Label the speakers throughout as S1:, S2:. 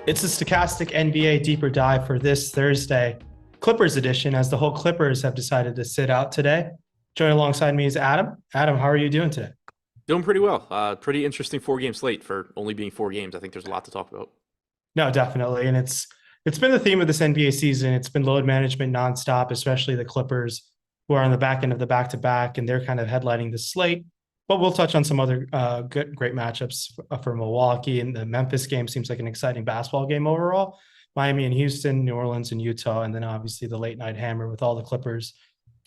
S1: It's a Stokastic NBA deeper dive for this Thursday, Clippers edition, as the whole Clippers have decided to sit out today. Joining alongside me is Adam. Adam, how are you doing today?
S2: Doing pretty well. Pretty interesting four-game slate for only being four games. I think there's a lot to talk about.
S1: No, definitely. And it's been the theme of this NBA season. It's been load management nonstop, especially the Clippers, who are on the back end of the back-to-back, and they're kind of headlining the slate. But we'll touch on some other great matchups for Milwaukee. And the Memphis game seems like an exciting basketball game overall. Miami and Houston, New Orleans and Utah, and then obviously the late night hammer with all the Clippers,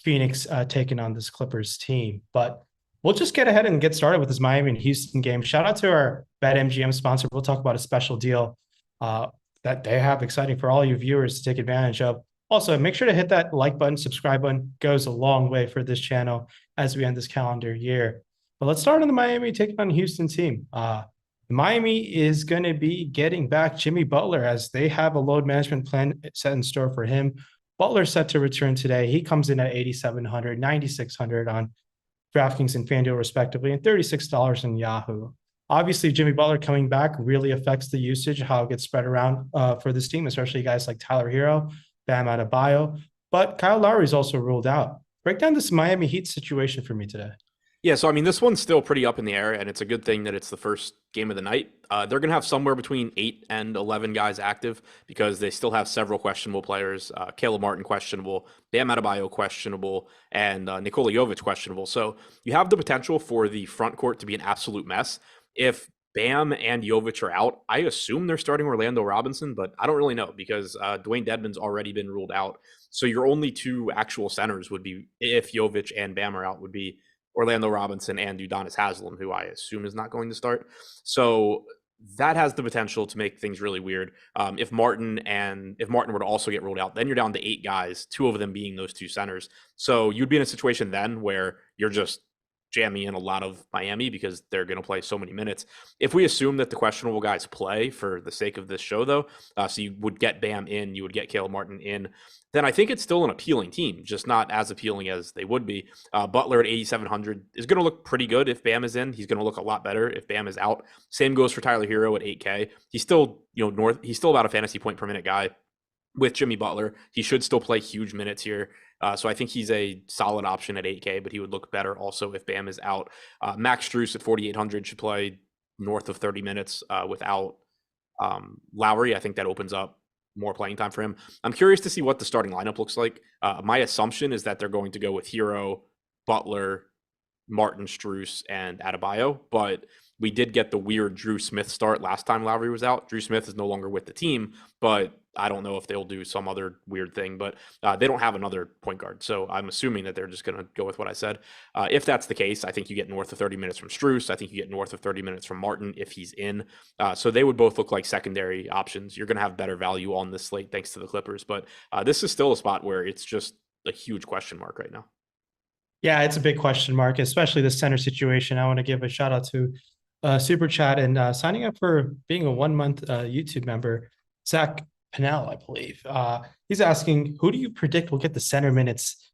S1: Phoenix taking on this Clippers team. But we'll just get ahead and get started with this Miami and Houston game. Shout out to our BetMGM sponsor. We'll talk about a special deal uh, that they have exciting for all you viewers to take advantage of. Also, make sure to hit that like button, subscribe button. Goes a long way for this channel as we end this calendar year. But let's start on the Miami taking on Houston team. Miami is going to be getting back Jimmy Butler as they have a load management plan set in store for him. Butler set to return today. He comes in at 8,700, 9,600 on DraftKings and FanDuel respectively, and $36 in Yahoo. Obviously, Jimmy Butler coming back really affects the usage, how it gets spread around for this team, especially guys like Tyler Hero, Bam Adebayo. But Kyle Lowry is also ruled out. Break down this Miami Heat situation for me today.
S2: Yeah, so I mean, this one's still pretty up in the air, and it's a good thing that it's the first game of the night. They're going to have somewhere between 8 and 11 guys active because they still have several questionable players. Caleb Martin questionable, Bam Adebayo questionable, and Nikola Jovic questionable. So you have the potential for the front court to be an absolute mess. If Bam and Jovic are out, I assume they're starting Orlando Robinson, but I don't really know because Dwayne Dedmon's already been ruled out. So your only two actual centers would be, if Jovic and Bam are out, would be Orlando Robinson and Udonis Haslem, who I assume is not going to start. So that has the potential to make things really weird. If Martin were to also get ruled out, then you're down to 8 guys, 2 of them being those 2 centers. So you'd be in a situation then where you're just jamming in a lot of Miami because they're going to play so many minutes. If we assume that the questionable guys play for the sake of this show, though, so you would get Bam in, you would get Caleb Martin in, then I think it's still an appealing team, just not as appealing as they would be. Butler at 8,700 is going to look pretty good if Bam is in. He's going to look a lot better if Bam is out. Same goes for Tyler Hero at 8K. He's still, he's still about a fantasy point per minute guy with Jimmy Butler. He should still play huge minutes here. So I think he's a solid option at 8K, but he would look better also if Bam is out. Max Strus at 4,800 should play north of 30 minutes without Lowry. I think that opens up more playing time for him. I'm curious to see what the starting lineup looks like. My assumption is that they're going to go with Hero, Butler, Martin, Strus, and Adebayo, but we did get the weird Drew Smith start last time Lowry was out. Drew Smith is no longer with the team, but I don't know if they'll do some other weird thing, but they don't have another point guard. So I'm assuming that they're just going to go with what I said. If that's the case, I think you get north of 30 minutes from Strus. I think you get north of 30 minutes from Martin if he's in. So they would both look like secondary options. You're going to have better value on this slate thanks to the Clippers, but this is still a spot where it's just a huge question mark right now.
S1: Yeah, it's a big question mark, especially the center situation. I want to give a shout out to Super Chat and signing up for being a 1 month YouTube member, Zach Pinnell, I believe. He's asking, who do you predict will get the center minutes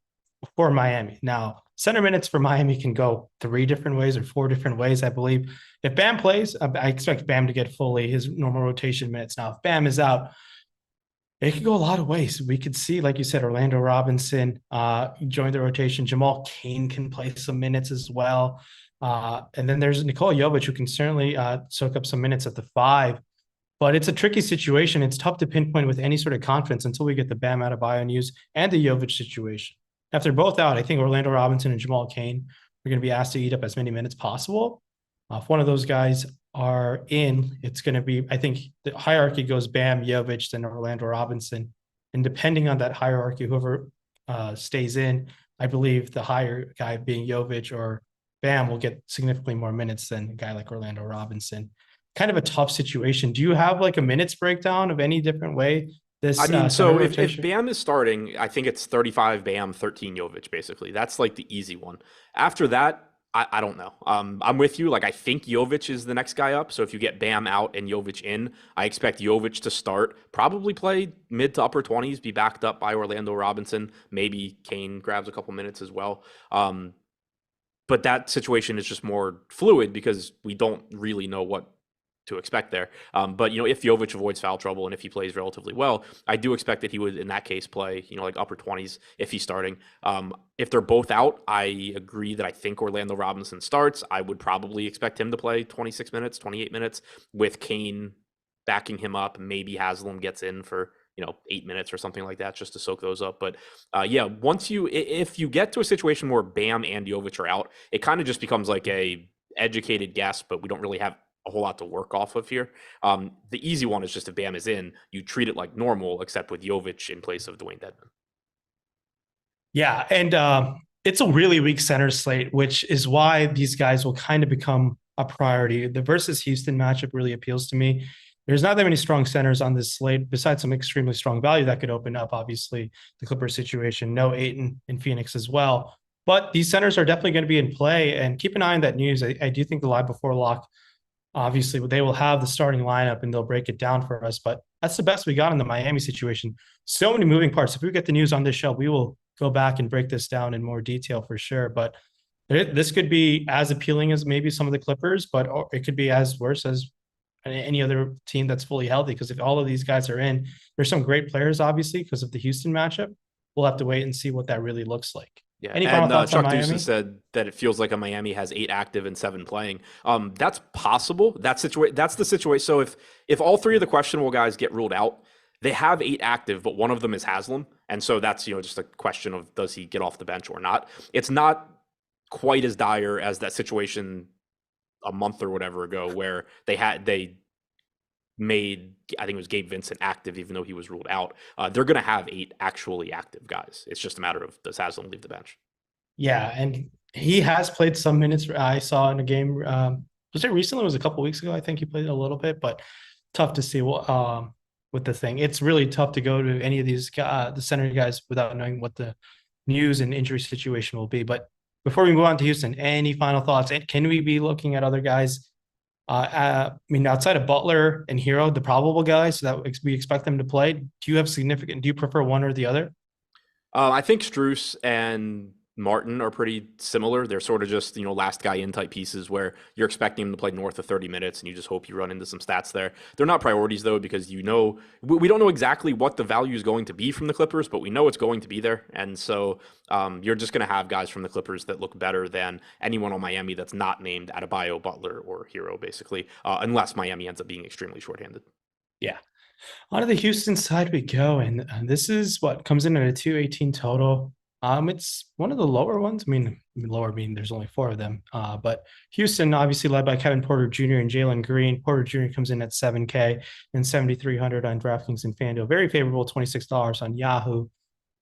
S1: for Miami? Now, center minutes for Miami can go 3 different ways or 4 different ways, I believe. If Bam plays, I expect Bam to get fully his normal rotation minutes. Now, if Bam is out, it could go a lot of ways. We could see, like you said, Orlando Robinson join the rotation. Jamal Cain can play some minutes as well. And then there's Nikola Jovic, who can certainly soak up some minutes at the 5. But it's a tricky situation. It's tough to pinpoint with any sort of confidence until we get the Bam Adebayo news and the Jovic situation. If they're both out, I think Orlando Robinson and Jamal Cain are going to be asked to eat up as many minutes possible. If one of those guys are in, it's going to be, I think the hierarchy goes Bam, Jovic, then Orlando Robinson. And depending on that hierarchy, whoever stays in, I believe the higher guy being Jovic or Bam will get significantly more minutes than a guy like Orlando Robinson. Kind of a tough situation. Do you have like a minutes breakdown of any different way?
S2: I mean, so if Bam is starting, I think it's 35 Bam, 13 Jovic, basically. That's like the easy one. After that, I don't know. I'm with you. Like, I think Jovic is the next guy up. So if you get Bam out and Jovic in, I expect Jovic to start, probably play mid to upper 20s, be backed up by Orlando Robinson. Maybe Kane grabs a couple minutes as well. But that situation is just more fluid because we don't really know what to expect there. But if Jovic avoids foul trouble and if he plays relatively well, I do expect that he would in that case play like upper 20s if he's starting. If they're both out, I agree that I think Orlando Robinson starts. I would probably expect him to play 26 minutes, 28 minutes with Kane backing him up. Maybe Haslam gets in for 8 minutes or something like that just to soak those up. But if you get to a situation where Bam and Jovic are out, it kind of just becomes like a educated guess, but we don't really have a whole lot to work off of here. The easy one is just if Bam is in, you treat it like normal, except with Jovic in place of Dwayne Dedmon.
S1: Yeah, and it's a really weak center slate, which is why these guys will kind of become a priority. The versus Houston matchup really appeals to me. There's not that many strong centers on this slate, besides some extremely strong value that could open up, obviously, the Clippers situation. No Ayton in Phoenix as well. But these centers are definitely going to be in play. And keep an eye on that news. I do think the live before lock, obviously, they will have the starting lineup and they'll break it down for us. But that's the best we got in the Miami situation. So many moving parts. If we get the news on this show, we will go back and break this down in more detail for sure. But this could be as appealing as maybe some of the Clippers, but it could be as worse as any other team that's fully healthy. Because if all of these guys are in, there's some great players, obviously, because of the Houston matchup. We'll have to wait and see what that really looks like.
S2: Yeah,
S1: Any final thoughts on
S2: Chuck
S1: Miami?
S2: Deuce said that it feels like a Miami has 8 active and 7 playing. That's possible. That's the situation. So if all 3 of the questionable guys get ruled out, they have 8 active, but one of them is Haslam, and so that's just a question of does he get off the bench or not. It's not quite as dire as that situation a month or whatever ago where they made, I think it was Gabe Vincent active even though he was ruled out. They're going to have 8 actually active guys. It's just a matter of does Haslam leave the bench.
S1: Yeah, and he has played some minutes. I saw in a game. Was it recently? It was a couple weeks ago. I think he played a little bit, but tough to see with the thing. It's really tough to go to any of these the center guys without knowing what the news and injury situation will be. But before we move on to Houston, any final thoughts? And can we be looking at other guys? I mean, outside of Butler and Hero, the probable guys that we expect them to play, do you have significant? Do you prefer one or the other?
S2: I think Strus and Martin are pretty similar. They're sort of just, last guy in type pieces where you're expecting him to play north of 30 minutes and you just hope you run into some stats there. They're not priorities though, because we don't know exactly what the value is going to be from the Clippers, but we know it's going to be there. And so you're just going to have guys from the Clippers that look better than anyone on Miami that's not named Adebayo, Butler, or Hero, basically, unless Miami ends up being extremely shorthanded.
S1: Yeah. On to the Houston side we go, and this is what comes in at a 218 total. It's one of the lower ones. I mean, lower meaning there's only 4 of them. But Houston, obviously led by Kevin Porter Jr. and Jalen Green. Porter Jr. comes in at $7K and 7,300 on DraftKings and FanDuel. Very favorable, $26 on Yahoo.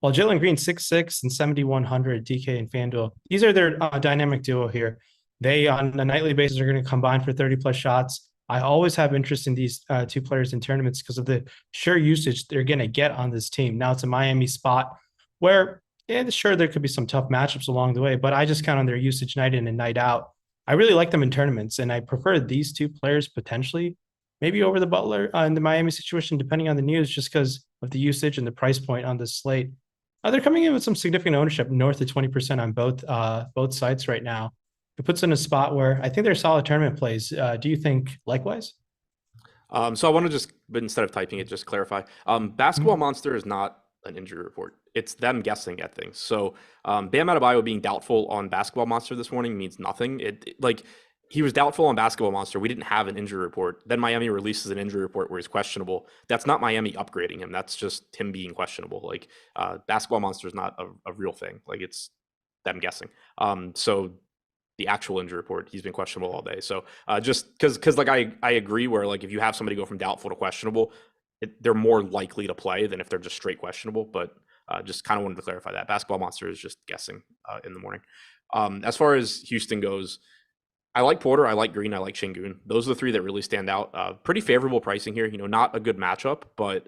S1: While Jalen Green 6'6" and 7,100 DK and FanDuel. These are their dynamic duo here. They on a nightly basis are going to combine for 30 plus shots. I always have interest in these 2 players in tournaments because of the sheer usage they're going to get on this team. Now it's a Miami spot where, sure, there could be some tough matchups along the way, but I just count on their usage night in and night out. I really like them in tournaments, and I prefer these 2 players potentially, maybe over the Butler in the Miami situation, depending on the news, just because of the usage and the price point on this slate. They're coming in with some significant ownership, north of 20% on both sites right now. It puts in a spot where I think they're solid tournament plays. Do you think likewise?
S2: So I want to just, but instead of typing it, just clarify. Basketball Monster is not an injury report. It's them guessing at things. So Bam Adebayo being doubtful on Basketball Monster this morning means nothing. He was doubtful on Basketball Monster. We didn't have an injury report. Then Miami releases an injury report where he's questionable. That's not Miami upgrading him. That's just him being questionable. Basketball Monster is not a real thing. It's them guessing. So the actual injury report, he's been questionable all day. So just because I agree where if you have somebody go from doubtful to questionable, they're more likely to play than if they're just straight questionable. But just kind of wanted to clarify that. Basketball Monster is just guessing in the morning. As far as Houston goes, I like Porter, I like Green, I like Şengün. Those are the 3 that really stand out. Pretty favorable pricing here. Not a good matchup, but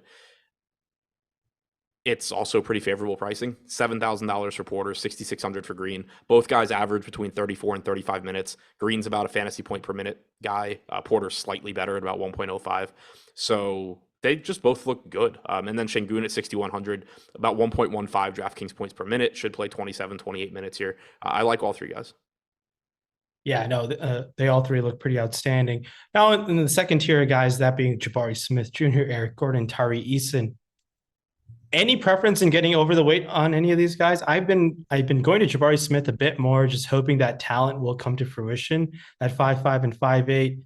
S2: it's also pretty favorable pricing. $7,000 for Porter, $6,600 for Green. Both guys average between 34 and 35 minutes. Green's about a fantasy point per minute guy. Porter's slightly better at about 1.05. So they just both look good. And then Şengün at 6,100, about 1.15 DraftKings points per minute. Should play 27, 28 minutes here. I like all 3 guys.
S1: Yeah, no, they all three look pretty outstanding. Now, in the second tier of guys, that being Jabari Smith Jr., Eric Gordon, Tari Eason. Any preference in getting over the weight on any of these guys? I've been going to Jabari Smith a bit more, just hoping that talent will come to fruition at 5'5" and 5'8".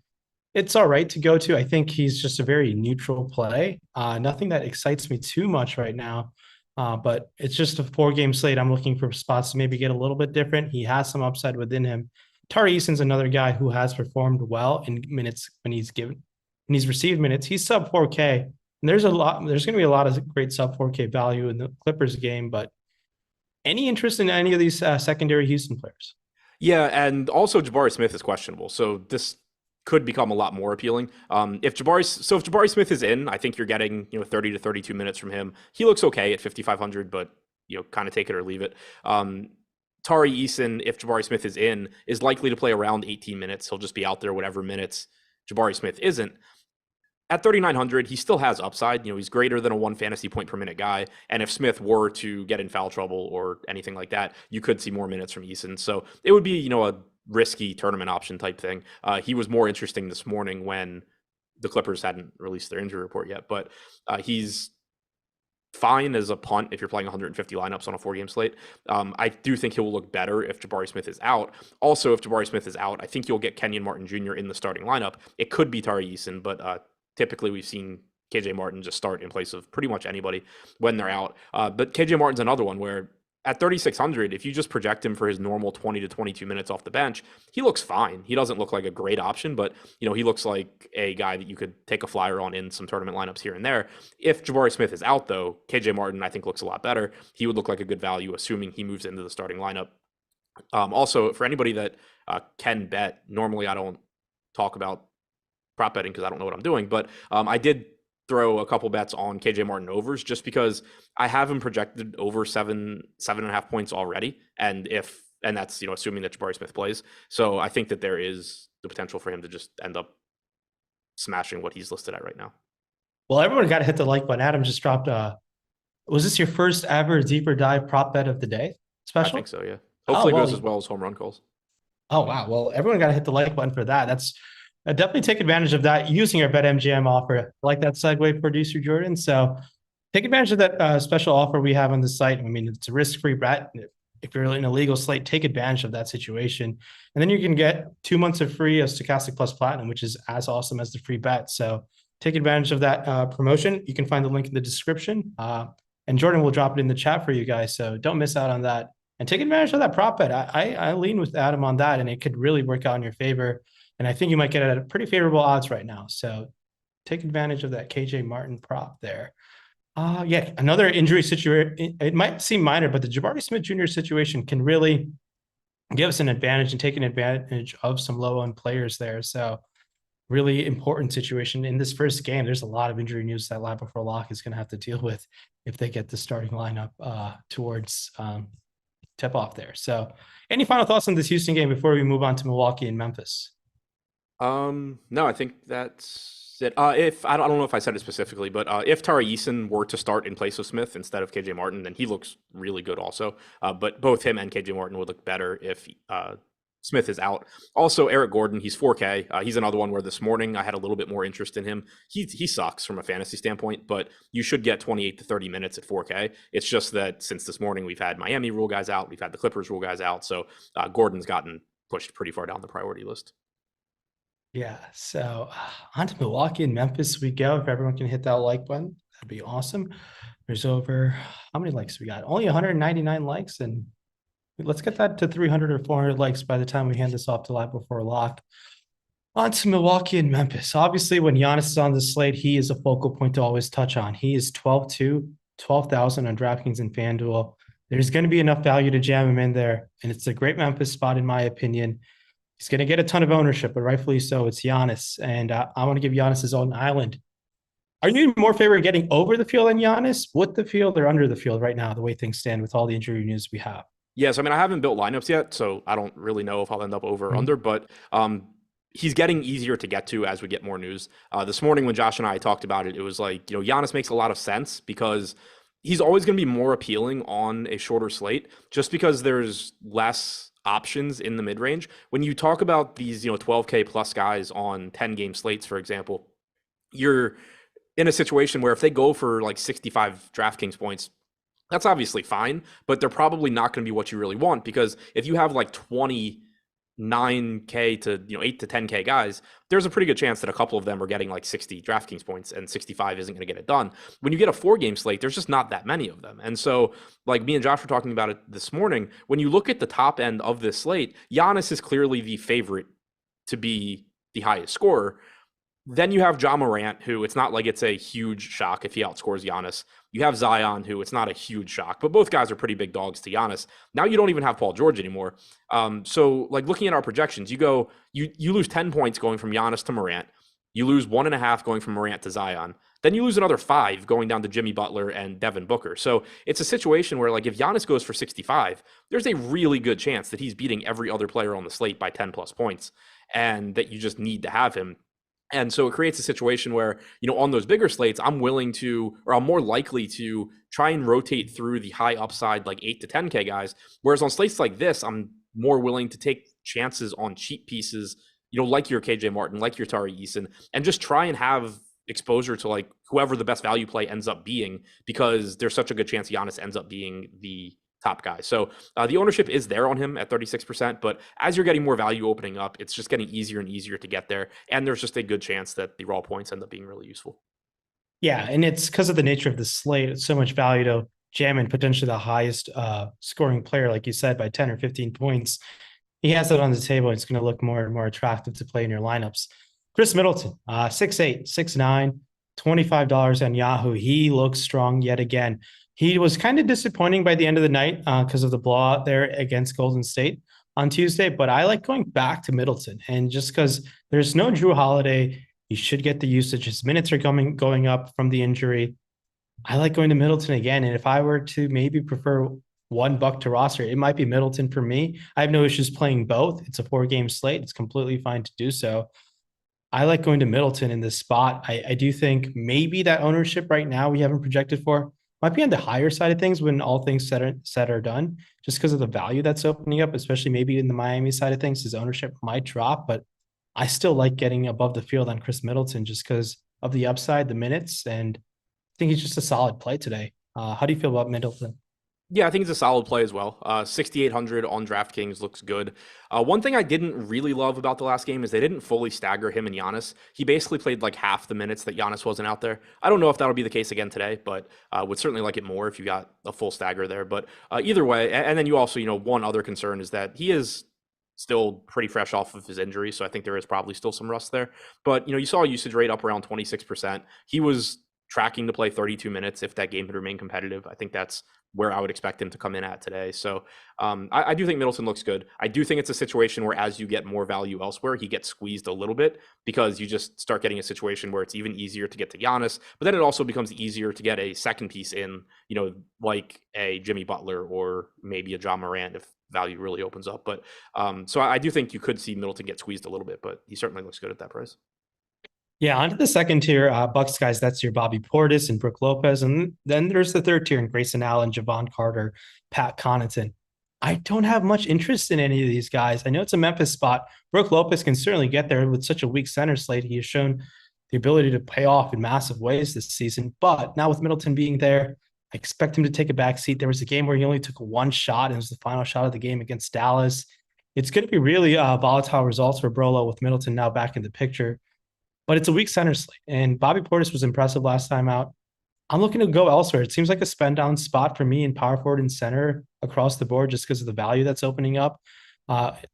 S1: It's all right to go to. I think he's just a very neutral play. Nothing that excites me too much right now. But it's just a 4-game slate. I'm looking for spots to maybe get a little bit different. He has some upside within him. Tari Eason's another guy who has performed well in minutes when he's received minutes. He's sub 4K. And there's going to be a lot of great sub 4K value in the Clippers game. But any interest in any of these secondary Houston players?
S2: Yeah, and also Jabari Smith is questionable, so this could become a lot more appealing. If Jabari Smith is in, I think you're getting 30 to 32 minutes from him. He looks okay at 5,500, but kind of take it or leave it. Tari Eason, if Jabari Smith is in, is likely to play around 18 minutes. He'll just be out there whatever minutes Jabari Smith isn't. At 3,900, he still has upside. He's greater than a 1 fantasy point per minute guy. And if Smith were to get in foul trouble or anything like that, you could see more minutes from Eason. So it would be, a risky tournament option type thing. He was more interesting this morning when the Clippers hadn't released their injury report yet. But he's fine as a punt if you're playing 150 lineups on a 4-game slate. I do think he will look better if Jabari Smith is out. Also, if Jabari Smith is out, I think you'll get Kenyon Martin Jr. in the starting lineup. It could be Tari Eason, but typically we've seen KJ Martin just start in place of pretty much anybody when they're out. But KJ Martin's another one where at 3,600, if you just project him for his normal 20 to 22 minutes off the bench, he looks fine. He doesn't look like a great option, but he looks like a guy that you could take a flyer on in some tournament lineups here and there. If Jabari Smith is out, though, KJ Martin, I think, looks a lot better. He would look like a good value, assuming he moves into the starting lineup. Also, for anybody that can bet, normally I don't talk about prop betting because I don't know what I'm doing, but I did throw a couple bets on KJ Martin overs just because I have him projected over 7.5 points already. And that's, assuming that Jabari Smith plays. So I think that there is the potential for him to just end up smashing what he's listed at right now.
S1: Well, everyone got to hit the like button. Adam just dropped, was this your first ever deeper dive prop bet of the day special?
S2: I think so, yeah. Hopefully it goes as well as home run calls.
S1: Oh, wow. Well, everyone got to hit the like button for that. That's definitely take advantage of that using our BetMGM offer. I like that segue, producer Jordan. So take advantage of that special offer we have on the site. I mean, it's a risk-free bet. If you're in a legal slate, take advantage of that situation. And then you can get 2 months of free of Stokastic Plus Platinum, which is as awesome as the free bet. So take advantage of that promotion. You can find the link in the description. And Jordan will drop it in the chat for you guys. So don't miss out on that. And take advantage of that prop bet. I lean with Adam on that, and it could really work out in your favor. And I think you might get it at pretty favorable odds right now. So take advantage of that KJ Martin prop there. Yeah, another injury situation. It might seem minor, but the Jabari Smith Jr. situation can really give us an advantage and take an advantage of some low-owned players there. So really important situation in this first game. There's a lot of injury news that Live Before Lock is going to have to deal with if they get the starting lineup towards tip-off there. So any final thoughts on this Houston game before we move on to Milwaukee and Memphis?
S2: No, I think that's it. If I don't know if I said it specifically, but if Tari Eason were to start in place of Smith instead of KJ Martin, then he looks really good also. But both him and KJ Martin would look better if Smith is out. Also, Eric Gordon, he's 4K. He's another one where this morning I had a little bit more interest in him. He sucks from a fantasy standpoint, but you should get 28 to 30 minutes at 4K. It's just that since this morning we've had Miami rule guys out, we've had the Clippers rule guys out, so Gordon's gotten pushed pretty far down the priority list.
S1: Yeah, so on to Milwaukee and Memphis we go. If everyone can hit that like button, that'd be awesome. There's over, how many likes we got? Only 199 likes, and let's get that to 300 or 400 likes by the time we hand this off to Live Before Lock. On to Milwaukee and Memphis. Obviously, when Giannis is on the slate, he is a focal point to always touch on. He is 12,200, 12,000 on DraftKings and FanDuel. There's going to be enough value to jam him in there, and it's a great Memphis spot in my opinion. He's going to get a ton of ownership, but rightfully so. It's Giannis, and I want to give Giannis his own island. Are you more favor of getting over the field than Giannis, with the field, or under the field right now, the way things stand with all the injury news we have?
S2: Yes, I mean, I haven't built lineups yet, so I don't really know if I'll end up over or under, but he's getting easier to get to as we get more news. This morning when Josh and I talked about it, it was like, Giannis makes a lot of sense because he's always going to be more appealing on a shorter slate just because there's less options in the mid range. When you talk about these, 12K plus guys on 10 game slates, for example, you're in a situation where if they go for like 65 DraftKings points, that's obviously fine, but they're probably not going to be what you really want, because if you have like 29K to 8 to 10K guys, there's a pretty good chance that a couple of them are getting like 60 DraftKings points and 65 isn't going to get it done. When you get a 4-game slate, there's just not that many of them. And so, like me and Josh were talking about it this morning, when you look at the top end of this slate, Giannis is clearly the favorite to be the highest scorer. Then you have Ja Morant, who it's not like it's a huge shock if he outscores Giannis. You have Zion, who it's not a huge shock, but both guys are pretty big dogs to Giannis. Now you don't even have Paul George anymore. So like looking at our projections, you lose 10 points going from Giannis to Morant. You lose 1.5 going from Morant to Zion. Then you lose another 5 going down to Jimmy Butler and Devin Booker. So it's a situation where, like, if Giannis goes for 65, there's a really good chance that he's beating every other player on the slate by 10 plus points, and that you just need to have him. And so it creates a situation where, on those bigger slates, I'm more likely to try and rotate through the high upside, like 8 to 10K guys. Whereas on slates like this, I'm more willing to take chances on cheap pieces, like your KJ Martin, like your Tari Eason, and just try and have exposure to like whoever the best value play ends up being, because there's such a good chance Giannis ends up being the top guy. So the ownership is there on him at 36%, but as you're getting more value opening up, it's just getting easier and easier to get there. And there's just a good chance that the raw points end up being really useful.
S1: Yeah, and it's because of the nature of the slate, it's so much value to jam in potentially the highest scoring player, like you said, by 10 or 15 points. He has that on the table. It's going to look more and more attractive to play in your lineups. Chris Middleton, 6'8", 6'9", $25 on Yahoo. He looks strong yet again. He was kind of disappointing by the end of the night because of the blowout there against Golden State on Tuesday, but I like going back to Middleton. And just because there's no Drew Holiday, he should get the usage. His minutes are going up from the injury. I like going to Middleton again. And if I were to maybe prefer $1 to roster, it might be Middleton for me. I have no issues playing both. It's a 4-game slate. It's completely fine to do so. I like going to Middleton in this spot. I do think maybe that ownership right now we haven't projected for might be on the higher side of things when all things said are done, just because of the value that's opening up, especially maybe in the Miami side of things. His ownership might drop, but I still like getting above the field on Chris Middleton just because of the upside, the minutes, and I think he's just a solid play today. How do you feel about Middleton?
S2: Yeah, I think it's a solid play as well. 6,800 on DraftKings looks good. One thing I didn't really love about the last game is they didn't fully stagger him and Giannis. He basically played like half the minutes that Giannis wasn't out there. I don't know if that'll be the case again today, but would certainly like it more if you got a full stagger there. But either way, and then you also, one other concern is that he is still pretty fresh off of his injury, so I think there is probably still some rust there. But, you saw a usage rate up around 26%. He was tracking to play 32 minutes if that game had remained competitive. I think that's where I would expect him to come in at today. So I do think Middleton looks good. I do think it's a situation where as you get more value elsewhere, he gets squeezed a little bit because you just start getting a situation where it's even easier to get to Giannis, but then it also becomes easier to get a second piece in, like a Jimmy Butler or maybe a Ja Morant if value really opens up. But so I do think you could see Middleton get squeezed a little bit, but he certainly looks good at that price.
S1: Yeah, onto the second tier, Bucks guys. That's your Bobby Portis and Brook Lopez, and then there's the third tier in Grayson Allen, Javon Carter, Pat Connaughton. I don't have much interest in any of these guys. I know it's a Memphis spot. Brook Lopez can certainly get there with such a weak center slate. He has shown the ability to pay off in massive ways this season, but now with Middleton being there, I expect him to take a back seat. There was a game where he only took one shot, and it was the final shot of the game against Dallas. It's going to be really volatile results for Brolo with Middleton now back in the picture. But it's a weak center slate, and Bobby Portis was impressive last time out. I'm looking to go elsewhere. It seems like a spend down spot for me in power forward and center across the board just because of the value that's opening up.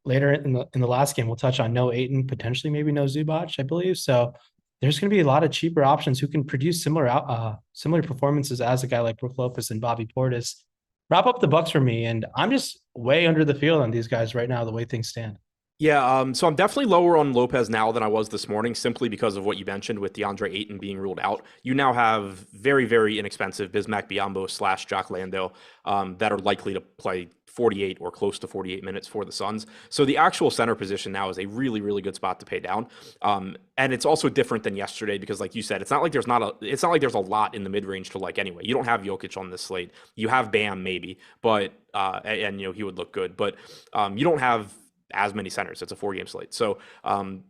S1: Later in the last game, we'll touch on no Ayton, potentially maybe no Zubac, I believe. So there's going to be a lot of cheaper options who can produce similar performances as a guy like Brook Lopez and Bobby Portis. Wrap up the Bucks for me, and I'm just way under the field on these guys right now, the way things stand.
S2: Yeah, so I'm definitely lower on Lopez now than I was this morning, simply because of what you mentioned with DeAndre Ayton being ruled out. You now have very, very inexpensive Bismack Biyombo / Jock Landale that are likely to play 48 or close to 48 minutes for the Suns. So the actual center position now is a really, really good spot to pay down. And it's also different than yesterday because, like you said, it's not like there's a lot in the mid range to like anyway. You don't have Jokic on this slate. You have Bam maybe, but and he would look good, but you don't have as many centers. It's a 4-game slate. So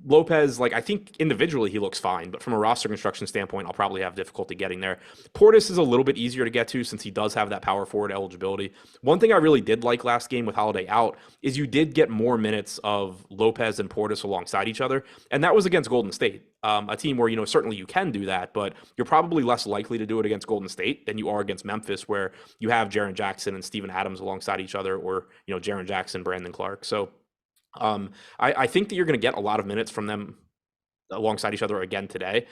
S2: Lopez, like I think individually he looks fine, but from a roster construction standpoint, I'll probably have difficulty getting there. Portis is a little bit easier to get to since he does have that power forward eligibility. One thing I really did like last game with Holiday out is you did get more minutes of Lopez and Portis alongside each other, and that was against Golden State, a team where certainly you can do that, but you're probably less likely to do it against Golden State than you are against Memphis, where you have Jaren Jackson and Steven Adams alongside each other, or Jaren Jackson, Brandon Clark. So I think that you're going to get a lot of minutes from them alongside each other again today.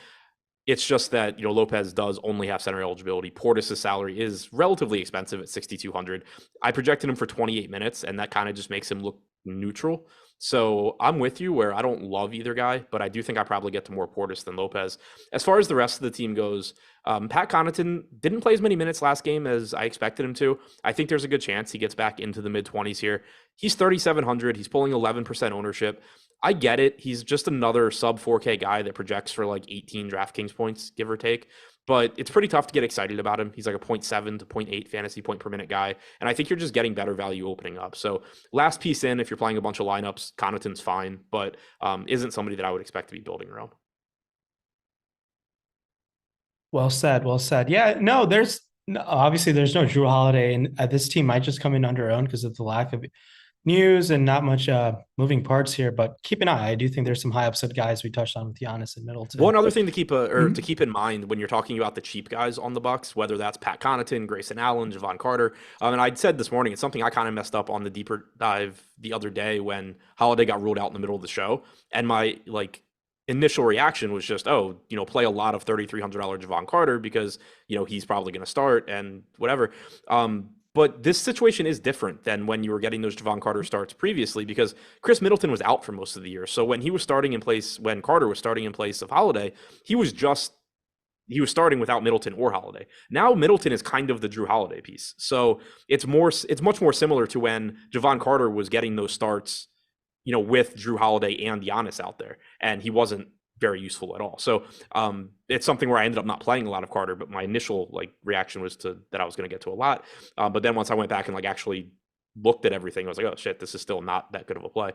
S2: It's just that, Lopez does only have center eligibility. Portis' salary is relatively expensive at $6,200. I projected him for 28 minutes, and that kind of just makes him look neutral. So I'm with you where I don't love either guy, but I do think I probably get to more Portis than Lopez. As far as the rest of the team goes, Pat Connaughton didn't play as many minutes last game as I expected him to. I think there's a good chance he gets back into the mid-20s here. He's 3,700. He's pulling 11% ownership. I get it. He's just another sub 4K guy that projects for like 18 DraftKings points, give or take. But it's pretty tough to get excited about him. He's like a 0.7 to 0.8 fantasy point per minute guy. And I think you're just getting better value opening up. So last piece in, if you're playing a bunch of lineups, Connaughton's fine, but isn't somebody that I would expect to be building around.
S1: Well said. Well said. Yeah, no, obviously there's no Drew Holiday, and this team might just come in under own because of the lack of news and not much moving parts here. But keep an eye. I do think there's some high upside guys we touched on with Giannis and Middleton.
S2: One other thing to keep in mind when you're talking about the cheap guys on the Bucks, whether that's Pat Connaughton, Grayson Allen, Javon Carter, and I'd said this morning, it's something I kind of messed up on the deeper dive the other day when Holiday got ruled out in the middle of the show, and my initial reaction was just, play a lot of $3,300 Javon Carter because, he's probably going to start and whatever. But this situation is different than when you were getting those Javon Carter starts previously because Chris Middleton was out for most of the year. So when Carter was starting in place of Holiday, he was starting without Middleton or Holiday. Now Middleton is kind of the Drew Holiday piece. So it's much more similar to when Javon Carter was getting those starts, with Drew Holiday and Giannis out there, and he wasn't very useful at all. So it's something where I ended up not playing a lot of Carter, but my initial reaction was that I was going to get to a lot. But then once I went back and actually looked at everything, I was like, oh shit, this is still not that good of a play.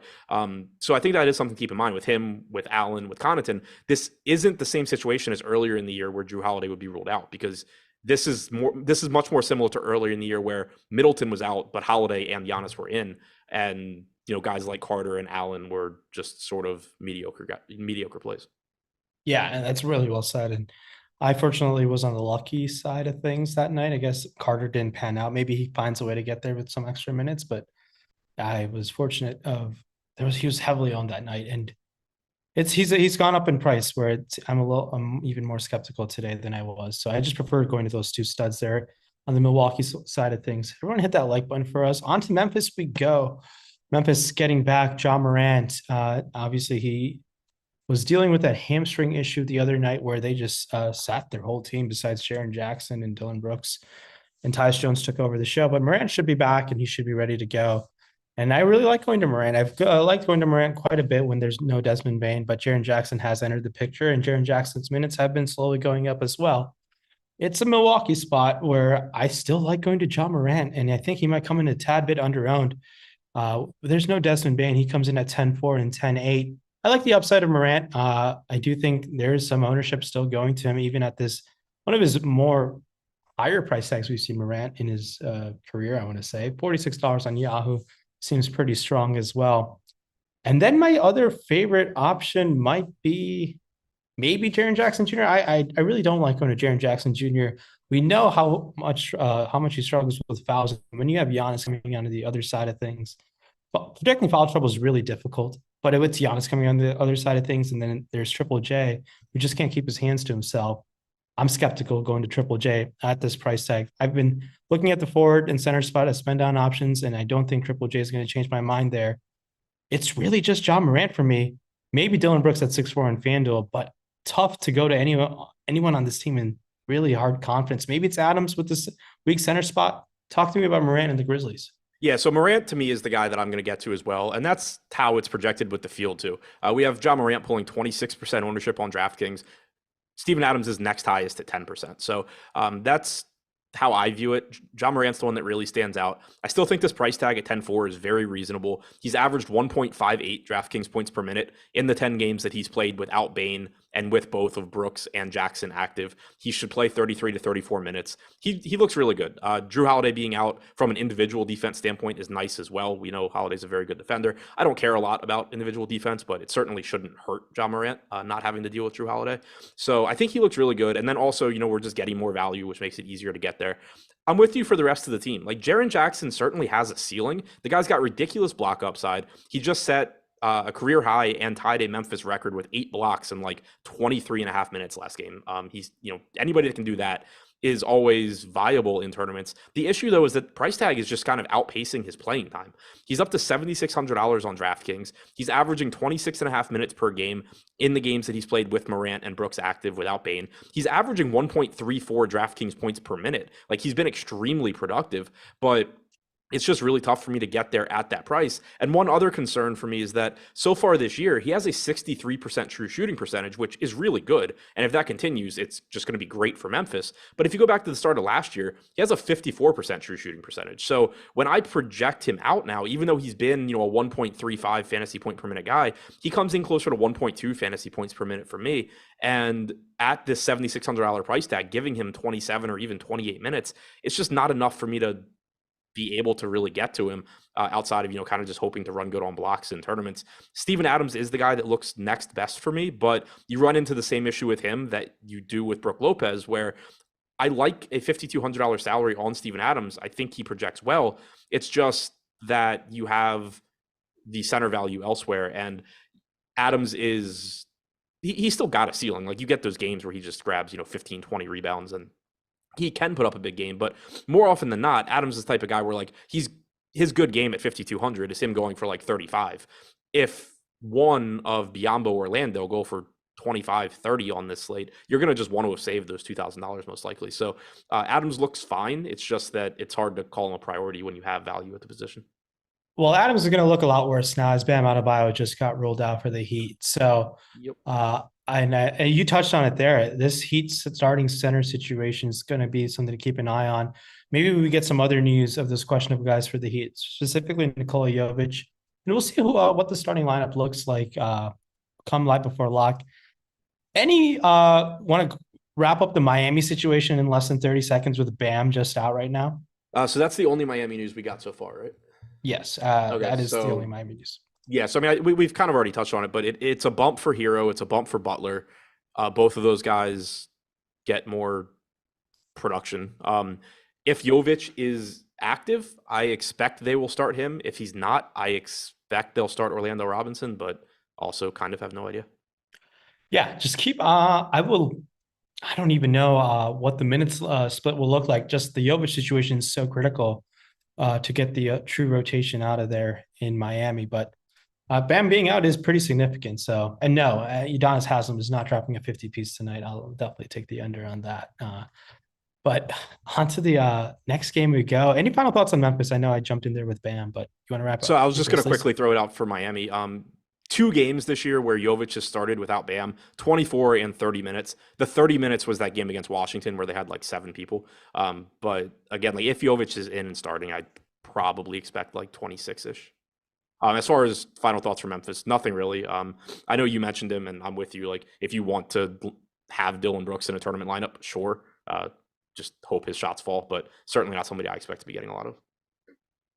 S2: So I think that is something to keep in mind with him, with Allen, with Connaughton. This isn't the same situation as earlier in the year where Drew Holiday would be ruled out, because this is much more similar to earlier in the year where Middleton was out, but Holiday and Giannis were in, and guys like Carter and Allen were just sort of mediocre plays.
S1: Yeah, and that's really well said. And I fortunately was on the lucky side of things that night. I guess Carter didn't pan out. Maybe he finds a way to get there with some extra minutes, but I was fortunate he was heavily on that night, and he's gone up in price where I'm even more skeptical today than I was. So I just prefer going to those two studs there on the Milwaukee side of things. Everyone hit that like button for us. On to Memphis we go. Memphis getting back Ja Morant. Obviously, he was dealing with that hamstring issue the other night where they just sat their whole team besides Jaren Jackson and Dillon Brooks, and Tyus Jones took over the show. But Morant should be back, and he should be ready to go. And I really like going to Morant. I've liked going to Morant quite a bit when there's no Desmond Bane, but Jaren Jackson has entered the picture, and Jaren Jackson's minutes have been slowly going up as well. It's a Milwaukee spot where I still like going to Ja Morant, and I think he might come in a tad bit under-owned. There's no Desmond Bane. He comes in at 10-4 and 10-8. I like the upside of Morant. I do think there's some ownership still going to him, even at this one of his more higher price tags we've seen Morant in his career, I want to say. $46 on Yahoo seems pretty strong as well. And then my other favorite option might be maybe Jaren Jackson Jr. I really don't like going to Jaren Jackson Jr. We know how much he struggles with fouls. When you have Giannis coming onto the other side of things, but projecting foul trouble is really difficult. But it's Giannis coming on the other side of things, and then there's Triple J, who just can't keep his hands to himself. I'm skeptical going to Triple J at this price tag. I've been looking at the forward and center spot as spend down options, and I don't think Triple J is going to change my mind there. It's really just Ja Morant for me. Maybe Dillon Brooks at 6-4 on FanDuel, but tough to go to anyone on this team in really hard confidence. Maybe it's Adams with this weak center spot. Talk to me about Morant and the Grizzlies.
S2: Yeah, so Morant to me is the guy that I'm going to get to as well, and that's how it's projected with the field too. We have John Morant pulling 26% ownership on DraftKings. Steven Adams is next highest at 10%. So that's how I view it. John Morant's the one that really stands out. I still think this price tag at 10.4 is very reasonable. He's averaged 1.58 DraftKings points per minute in the 10 games that he's played without Bane and with both of Brooks and Jackson active. He should play 33 to 34 minutes. He looks really good. Drew Holiday being out from an individual defense standpoint is nice as well. We know Holiday's a very good defender. I don't care a lot about individual defense, but it certainly shouldn't hurt John Morant not having to deal with Drew Holiday. So I think he looks really good. And then also, we're just getting more value, which makes it easier to get there. I'm with you for the rest of the team. Like Jaren Jackson certainly has a ceiling. The guy's got ridiculous block upside. He just set a career high and tied a Memphis record with 8 blocks in like 23 and a half minutes last game. He's, anybody that can do that is always viable in tournaments. The issue though is that price tag is just kind of outpacing his playing time. He's up to $7,600 on DraftKings. He's averaging 26 and a half minutes per game in the games that he's played with Morant and Brooks active without Bane. He's averaging 1.34 DraftKings points per minute. Like he's been extremely productive, but it's just really tough for me to get there at that price. And one other concern for me is that so far this year, he has a 63% true shooting percentage, which is really good. And if that continues, it's just going to be great for Memphis. But if you go back to the start of last year, he has a 54% true shooting percentage. So when I project him out now, even though he's been, a 1.35 fantasy point per minute guy, he comes in closer to 1.2 fantasy points per minute for me. And at this $7,600 price tag, giving him 27 or even 28 minutes, it's just not enough for me to be able to really get to him outside of, kind of just hoping to run good on blocks in tournaments. Steven Adams is the guy that looks next best for me, but you run into the same issue with him that you do with Brook Lopez, where I like a $5,200 salary on Steven Adams. I think he projects well. It's just that you have the center value elsewhere, and Adams is, he's still got a ceiling. Like you get those games where he just grabs, 15, 20 rebounds and he can put up a big game, but more often than not, Adams is the type of guy where like his good game at 5,200 is him going for like 35. If one of Biyombo or Lando go for 25, 30 on this slate, you're going to just want to have saved those $2,000 most likely. So Adams looks fine. It's just that it's hard to call him a priority when you have value at the position.
S1: Well, Adams is going to look a lot worse now as Bam Adebayo just got ruled out for the Heat. So,
S2: Yep.
S1: And you touched on it there. This Heat starting center situation is going to be something to keep an eye on. Maybe we get some other news of this questionable guys for the Heat, specifically Nikola Jovic, and we'll see what the starting lineup looks like come live before lock. Any want to wrap up the Miami situation in less than 30 seconds with Bam just out right now?
S2: So that's the only Miami news we got so far, right?
S1: Yes,
S2: Okay,
S1: that is the only Miami news.
S2: Yeah, so I mean, we've kind of already touched on it, but it's a bump for Hero. It's a bump for Butler. Both of those guys get more production. If Jovic is active, I expect they will start him. If he's not, I expect they'll start Orlando Robinson, but also kind of have no idea.
S1: Yeah, just keep. I don't even know what the minutes split will look like. Just the Jovic situation is so critical to get the true rotation out of there in Miami, but. Bam being out is pretty significant. So, and no, Udonis Haslem is not dropping a 50 piece tonight. I'll definitely take the under on that. But on to the next game we go. Any final thoughts on Memphis? I know I jumped in there with Bam, but you want to wrap up?
S2: So I was just going to quickly throw it out for Miami. 2 games this year where Jovic has started without Bam, 24 and 30 minutes. The 30 minutes was that game against Washington where they had like 7 people. But again, like if Jovic is in and starting, I'd probably expect like 26-ish. As far as final thoughts for Memphis, nothing really. I know you mentioned him, and I'm with you. Like, if you want to have Dillon Brooks in a tournament lineup, sure. Just hope his shots fall, but certainly not somebody I expect to be getting a lot of.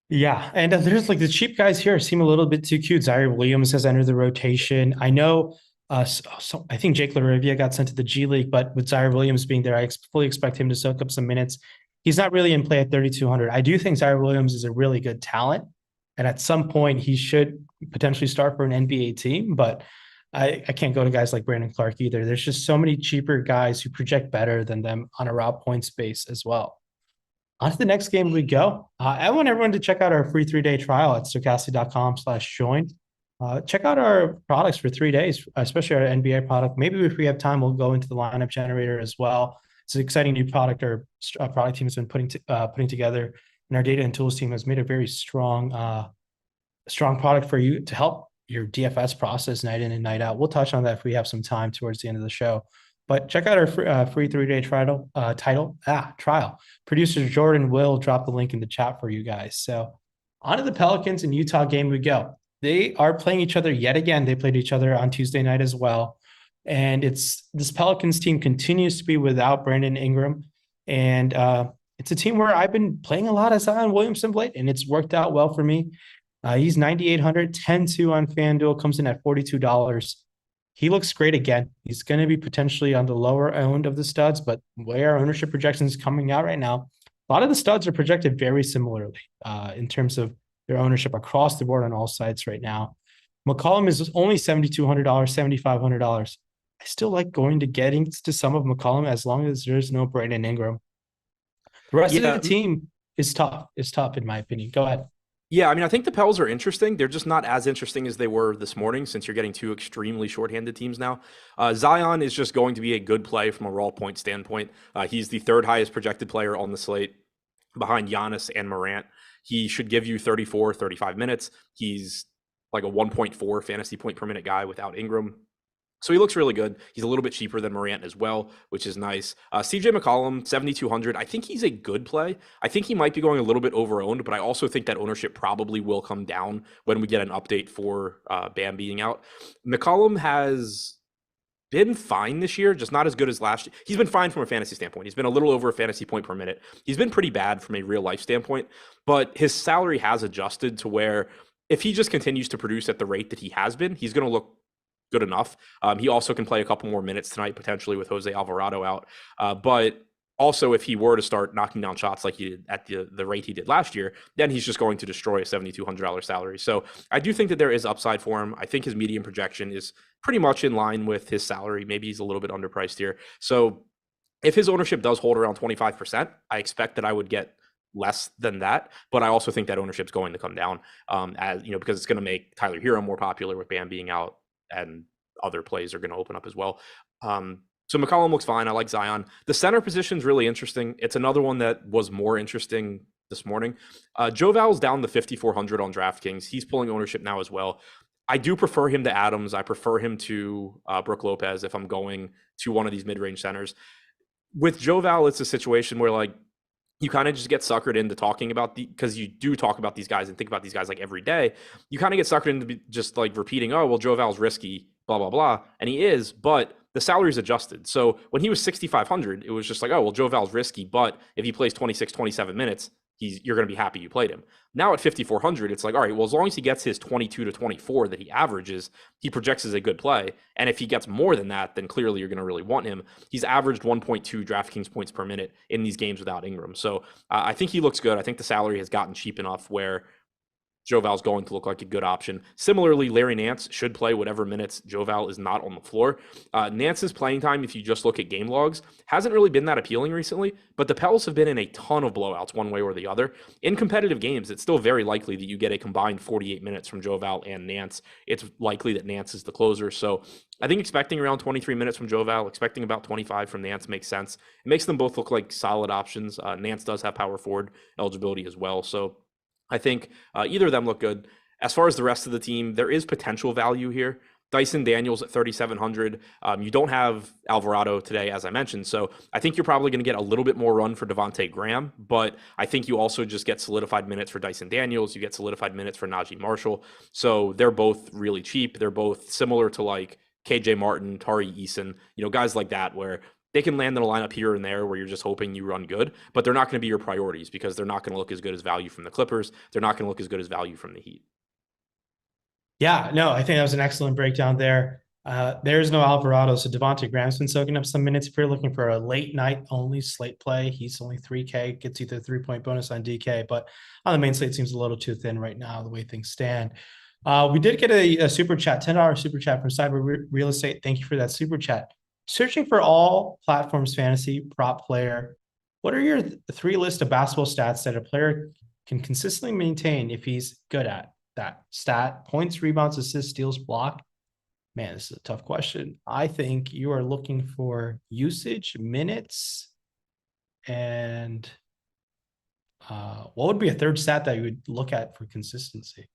S1: Yeah, and there's like the cheap guys here seem a little bit too cute. Zaire Williams has entered the rotation. I know. So I think Jake LaRivia got sent to the G League, but with Zaire Williams being there, I fully expect him to soak up some minutes. He's not really in play at 3,200. I do think Zaire Williams is a really good talent. And at some point, he should potentially start for an NBA team, but I can't go to guys like Brandon Clark either. There's just so many cheaper guys who project better than them on a raw point space as well. On to the next game we go. I want everyone to check out our free 3-day trial at stokastic.com/join. Check out our products for 3 days, especially our NBA product. Maybe if we have time, we'll go into the lineup generator as well. It's an exciting new product our product team has been putting together. and our data and tools team has made a very strong product for you to help your DFS process night in and night out. We'll touch on that if we have some time towards the end of the show. But check out our free 3-day trial. Producer Jordan will drop the link in the chat for you guys. So on to the Pelicans and Utah game we go. They are playing each other yet again. They played each other on Tuesday night as well. And this Pelicans team continues to be without Brandon Ingram. And it's a team where I've been playing a lot of Zion Williamson late, and it's worked out well for me. He's 9,800, 10-2 on FanDuel, comes in at $42. He looks great again. He's going to be potentially on the lower end of the studs, but where our ownership projections coming out right now, a lot of the studs are projected very similarly in terms of their ownership across the board on all sites right now. McCollum is only $7,200, $7,500. I still like going to getting to some of McCollum as long as there's no Brandon Ingram. The rest of the team is tough. It's tough in my opinion. Go ahead.
S2: Yeah, I mean, I think the Pels are interesting. They're just not as interesting as they were this morning since you're getting two extremely shorthanded teams now. Zion is just going to be a good play from a raw point standpoint. He's the third highest projected player on the slate behind Giannis and Morant. He should give you 34, 35 minutes. He's like a 1.4 fantasy point per minute guy without Ingram. So he looks really good. He's a little bit cheaper than Morant as well, which is nice. CJ McCollum, 7,200. I think he's a good play. I think he might be going a little bit over-owned, but I also think that ownership probably will come down when we get an update for Bam being out. McCollum has been fine this year, just not as good as last year. He's been fine from a fantasy standpoint. He's been a little over a fantasy point per minute. He's been pretty bad from a real-life standpoint, but his salary has adjusted to where if he just continues to produce at the rate that he has been, he's going to look good enough. He also can play a couple more minutes tonight, potentially with Jose Alvarado out. But also, if he were to start knocking down shots like he did at the rate he did last year, then he's just going to destroy a $7,200 salary. So I do think that there is upside for him. I think his median projection is pretty much in line with his salary. Maybe he's a little bit underpriced here. So if his ownership does hold around 25%, I expect that I would get less than that, but I also think that ownership's going to come down as you know, because it's going to make Tyler Hero more popular with Bam being out, and other plays are going to open up as well. So McCollum looks fine. I like Zion. The center position is really interesting. It's another one that was more interesting this morning. Joe Val's down to 5,400 on DraftKings. He's pulling ownership now as well. I do prefer him to Adams. I prefer him to Brook Lopez if I'm going to one of these mid-range centers. With Joe Val, it's a situation where like you kind of just get suckered into talking about because you do talk about these guys and think about these guys like every day. You kind of get suckered into just like repeating, oh, well, Joe Val's risky, blah, blah, blah. And he is, but the salary's adjusted. So when he was 6,500, it was just like, oh, well, Joe Val's risky, but if he plays 26, 27 minutes, you're going to be happy you played him. Now at 5,400, it's like, all right, well, as long as he gets his 22 to 24 that he averages, he projects as a good play. And if he gets more than that, then clearly you're going to really want him. He's averaged 1.2 DraftKings points per minute in these games without Ingram. So I think he looks good. I think the salary has gotten cheap enough where Joe Val's going to look like a good option. Similarly, Larry Nance should play whatever minutes Joe Val is not on the floor. Nance's playing time, if you just look at game logs, hasn't really been that appealing recently, but the Pels have been in a ton of blowouts one way or the other. In competitive games, it's still very likely that you get a combined 48 minutes from Joe Val and Nance. It's likely that Nance is the closer. So I think expecting around 23 minutes from Joe Val, expecting about 25 from Nance makes sense. It makes them both look like solid options. Nance does have power forward eligibility as well. So I think either of them look good. As far as the rest of the team, there is potential value here. Dyson Daniels at 3,700. You don't have Alvarado today, as I mentioned. So I think you're probably going to get a little bit more run for Devontae Graham, but I think you also just get solidified minutes for Dyson Daniels. You get solidified minutes for Najee Marshall. So they're both really cheap. They're both similar to like KJ Martin, Tari Eason, guys like that, where they can land in a lineup here and there where you're just hoping you run good, but they're not going to be your priorities because they're not going to look as good as value from the Clippers. They're not going to look as good as value from the Heat.
S1: Yeah, no, I think that was an excellent breakdown there. There's no Alvarado, so Devontae Graham's been soaking up some minutes. If you're looking for a late night only slate play, he's only 3K, gets you the 3-point bonus on DK, but on the main slate seems a little too thin right now, the way things stand. We did get a super chat, $10 super chat from Cyber Real Estate. Thank you for that super chat. Searching for all platforms fantasy prop player, what are your three list of basketball stats that a player can consistently maintain if he's good at that stat? Points, rebounds, assists, steals, block. Man, this is a tough question. I think you are looking for usage, minutes, and What would be a third stat that you would look at for consistency?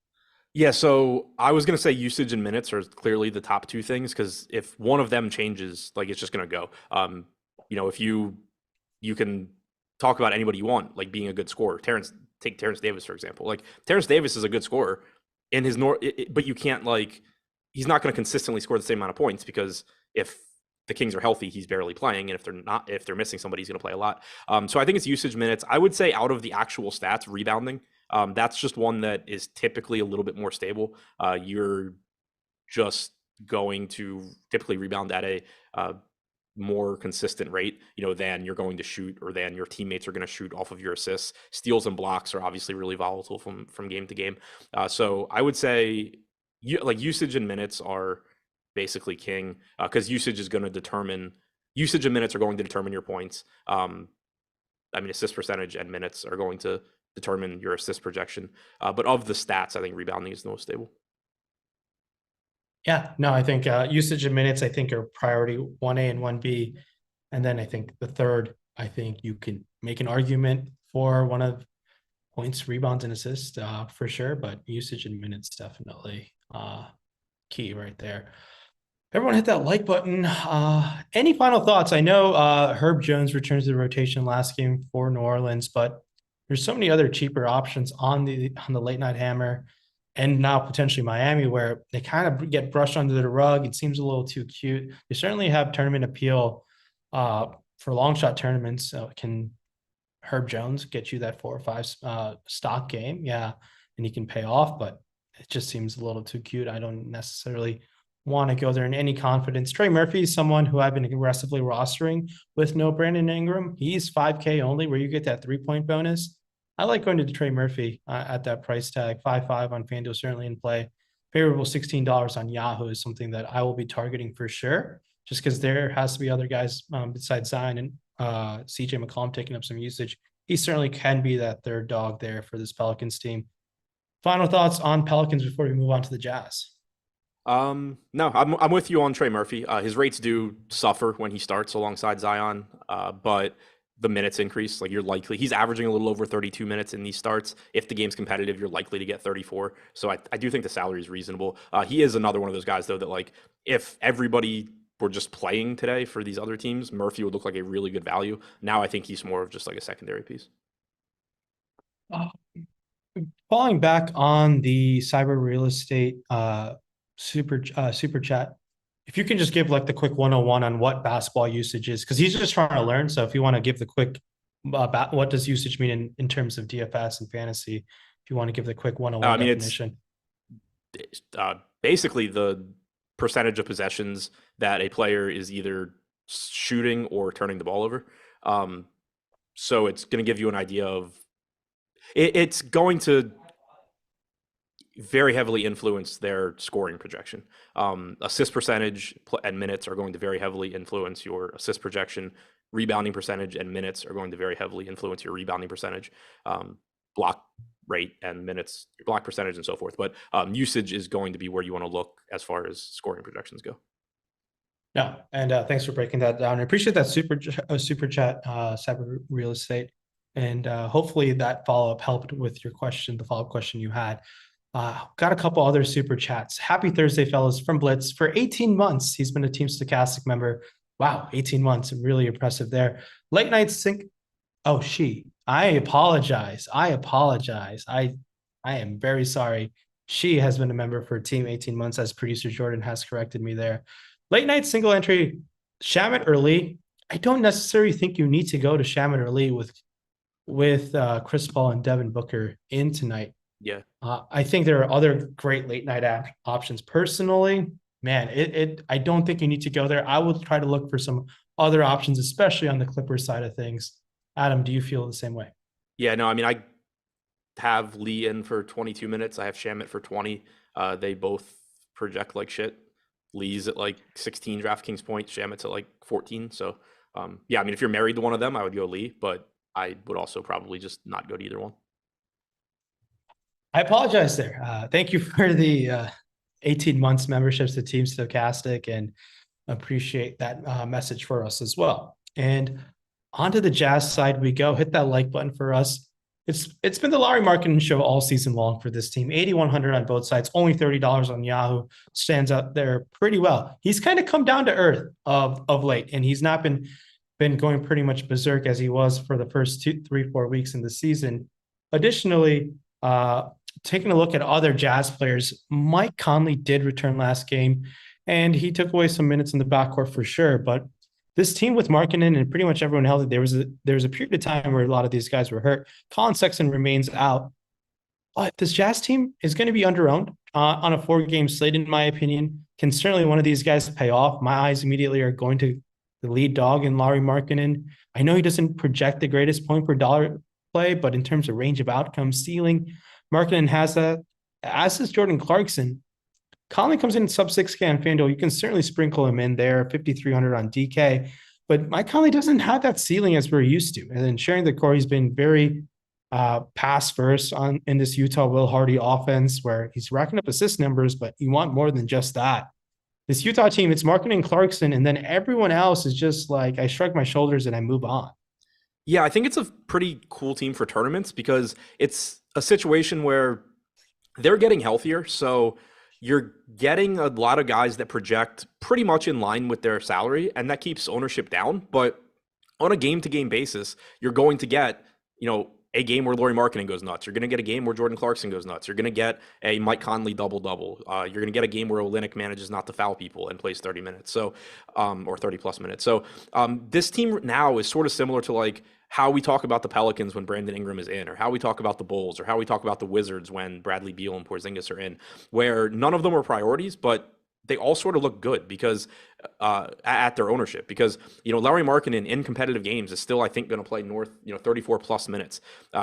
S2: Yeah, so I was gonna say usage and minutes are clearly the top two things because if one of them changes, like it's just gonna go. If you can talk about anybody you want, like being a good scorer. Take Terrence Davis for example. Like Terrence Davis is a good scorer in his but you can't like he's not going to consistently score the same amount of points because if the Kings are healthy, he's barely playing, and if they're missing somebody, he's going to play a lot. So I think it's usage minutes. I would say out of the actual stats, rebounding, that's just one that is typically a little bit more stable. You're just going to typically rebound at a more consistent rate, than you're going to shoot or than your teammates are going to shoot off of your assists. Steals and blocks are obviously really volatile from game to game. So I would say usage and minutes are basically king because usage and minutes are going to determine your points. Assist percentage and minutes are going to determine your assist projection. But of the stats, I think rebounding is the most stable.
S1: Yeah, no, I think usage and minutes, I think, are priority 1A and 1B. And then I think the third, I think you can make an argument for one of points, rebounds, and assists for sure. But usage and minutes definitely key right there. Everyone hit that like button. Any final thoughts? I know Herb Jones returns to the rotation last game for New Orleans, but there's so many other cheaper options on the late night hammer and now potentially Miami where they kind of get brushed under the rug. It seems a little too cute. They certainly have tournament appeal for long shot tournaments. So can Herb Jones get you that 4 or 5 stock game? Yeah, and he can pay off, but it just seems a little too cute. I don't necessarily want to go there in any confidence. Trey Murphy is someone who I've been aggressively rostering with no Brandon Ingram. He's 5K only, where you get that 3-point bonus. I like going to Trey Murphy at that price tag. 5.5 on FanDuel, certainly in play. Favorable $16 on Yahoo is something that I will be targeting for sure, just because there has to be other guys besides Zion and CJ McCollum taking up some usage. He certainly can be that third dog there for this Pelicans team. Final thoughts on Pelicans before we move on to the Jazz?
S2: No, I'm with you on Trey Murphy. His rates do suffer when he starts alongside Zion, but the minutes increase. Like he's averaging a little over 32 minutes in these starts. If the game's competitive, you're likely to get 34. So I do think the salary is reasonable. He is another one of those guys though that like if everybody were just playing today for these other teams, Murphy would look like a really good value. Now I think he's more of just like a secondary piece.
S1: Falling back on the cyber real estate super chat, if you can just give like the quick 101 on what basketball usage is, because he's just trying to learn. So if you want to give the quick what does usage mean in terms of DFS and fantasy, if you want to give the quick 101 definition.
S2: It's basically the percentage of possessions that a player is either shooting or turning the ball over. So it's going to give you an idea of it's going to very heavily influence their scoring projection. Assist percentage and minutes are going to very heavily influence your assist projection. Rebounding percentage and minutes are going to very heavily influence your rebounding percentage. Block rate and minutes, block percentage, and so forth. But usage is going to be where you want to look as far as scoring projections go.
S1: No, and thanks for breaking that down. I appreciate that super chat, cyber real estate, and hopefully that follow up helped with your question, the follow up question you had. Got a couple other super chats. Happy Thursday, fellas, from Blitz. For 18 months, he's been a Team Stokastic member. Wow, 18 months. Really impressive there. Late night sync. Oh, I apologize. I am very sorry. She has been a member for Team 18 months, as producer Jordan has corrected me there. Late night single entry, Shamet or Lee. I don't necessarily think you need to go to Shamet or Lee with Chris Paul and Devin Booker in tonight.
S2: Yeah.
S1: I think there are other great late night options. Personally, man, I don't think you need to go there. I will try to look for some other options, especially on the Clippers side of things. Adam, do you feel the same way?
S2: Yeah, no, I have Lee in for 22 minutes. I have Shamet for 20. They both project like shit. Lee's at like 16 DraftKings points. Shamet's at like 14. So, if you're married to one of them, I would go Lee, but I would also probably just not go to either one.
S1: I apologize there. Thank you for the 18 months memberships to Team Stokastic, and appreciate that message for us as well. And onto the Jazz side we go. Hit that like button for us. it's been the Larry Markkinen show all season long for this team. 8,100 on both sides, only $30 on Yahoo stands out there pretty well. He's kind of come down to earth of late, and he's not been going pretty much berserk as he was for the first 2, 3, 4 weeks in the season. Additionally, taking a look at other Jazz players, Mike Conley did return last game, and he took away some minutes in the backcourt for sure. But this team with Markkinen and pretty much everyone healthy, there was a period of time where a lot of these guys were hurt. Colin Sexton remains out. But this Jazz team is going to be underowned on a 4-game slate, in my opinion. Can certainly one of these guys pay off? My eyes immediately are going to the lead dog in Larry Markkinen. I know he doesn't project the greatest point per dollar play, but in terms of range of outcome, ceiling, Markkinen has that, as is Jordan Clarkson. Conley comes in sub 6K on FanDuel. You can certainly sprinkle him in there, 5,300 on DK. But Mike Conley doesn't have that ceiling as we're used to. And then sharing the core, he's been very pass first in this Utah Will Hardy offense, where he's racking up assist numbers, but you want more than just that. This Utah team, it's Markkinen, Clarkson, and then everyone else is just like, I shrug my shoulders and I move on.
S2: Yeah, I think it's a pretty cool team for tournaments because it's a situation where they're getting healthier. So you're getting a lot of guys that project pretty much in line with their salary, and that keeps ownership down. But on a game-to-game basis, you're going to get, a game where Lauri Markkinen goes nuts. You're going to get a game where Jordan Clarkson goes nuts. You're going to get a Mike Conley double-double. You're going to get a game where Olynyk manages not to foul people and plays 30 minutes, or 30-plus minutes. So this team now is sort of similar to like how we talk about the Pelicans when Brandon Ingram is in, or how we talk about the Bulls, or how we talk about the Wizards when Bradley Beal and Porzingis are in, where none of them are priorities, but they all sort of look good because at their ownership, because, Lauri Markkinen in competitive games is still, I think, going to play north, 34 plus minutes.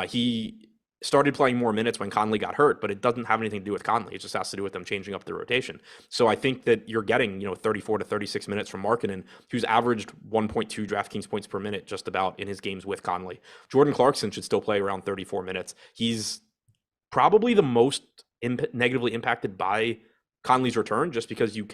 S2: He started playing more minutes when Conley got hurt, but it doesn't have anything to do with Conley. It just has to do with them changing up the rotation. So I think that you're getting, 34 to 36 minutes from Markkinen, who's averaged 1.2 DraftKings points per minute just about in his games with Conley. Jordan Clarkson should still play around 34 minutes. He's probably the most negatively impacted by Conley's return, just because you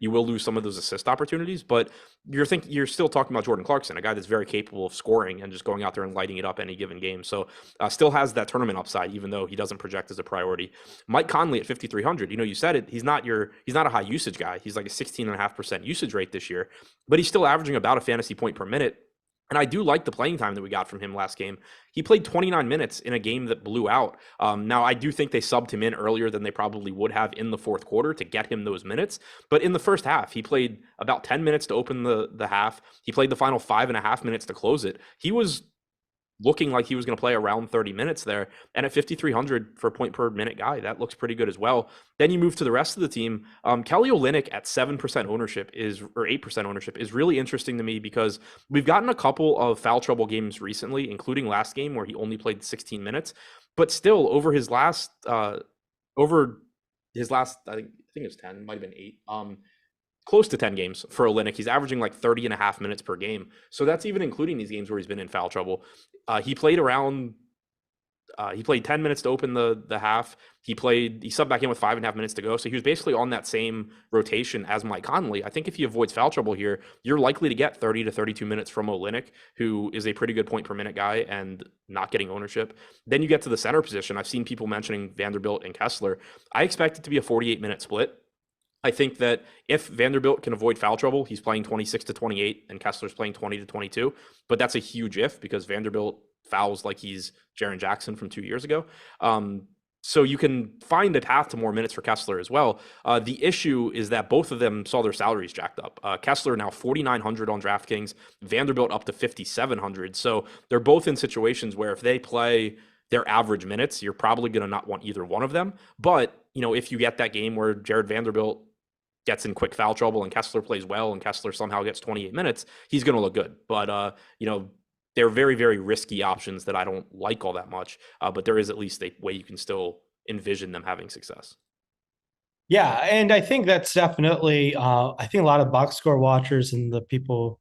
S2: will lose some of those assist opportunities, but you're still talking about Jordan Clarkson, a guy that's very capable of scoring and just going out there and lighting it up any given game. So still has that tournament upside, even though he doesn't project as a priority. Mike Conley at 5,300, you said it, he's not a high usage guy. He's like a 16.5% usage rate this year, but he's still averaging about a fantasy point per minute. And I do like the playing time that we got from him last game. He played 29 minutes in a game that blew out. Now, I do think they subbed him in earlier than they probably would have in the fourth quarter to get him those minutes. But in the first half, he played about 10 minutes to open the half. He played the final 5.5 minutes to close it. He was looking like he was going to play around 30 minutes there. And at 5,300 for a point per minute guy, that looks pretty good as well. Then you move to the rest of the team. Kelly Olynyk at 7% ownership or 8% ownership is really interesting to me because we've gotten a couple of foul trouble games recently, including last game where he only played 16 minutes, but still over his last, I think it was 10, might've been 8, close to 10 games for Olynyk. He's averaging like 30.5 minutes per game. So that's even including these games where he's been in foul trouble. He played 10 minutes to open the half. He subbed back in with 5.5 minutes to go. So he was basically on that same rotation as Mike Conley. I think if he avoids foul trouble here, you're likely to get 30 to 32 minutes from Olynyk, who is a pretty good point per minute guy and not getting ownership. Then you get to the center position. I've seen people mentioning Vanderbilt and Kessler. I expect it to be a 48-minute split. I think that if Vanderbilt can avoid foul trouble, he's playing 26 to 28 and Kessler's playing 20 to 22. But that's a huge if, because Vanderbilt fouls like he's Jaren Jackson from 2 years ago. So you can find a path to more minutes for Kessler as well. The issue is that both of them saw their salaries jacked up. Kessler now 4,900 on DraftKings, Vanderbilt up to 5,700. So they're both in situations where if they play their average minutes, you're probably going to not want either one of them. But, if you get that game where Jared Vanderbilt gets in quick foul trouble and Kessler plays well and Kessler somehow gets 28 minutes, he's going to look good. But, they're very, very risky options that I don't like all that much. But there is at least a way you can still envision them having success.
S1: Yeah, and I think that's definitely, I think a lot of box score watchers and the people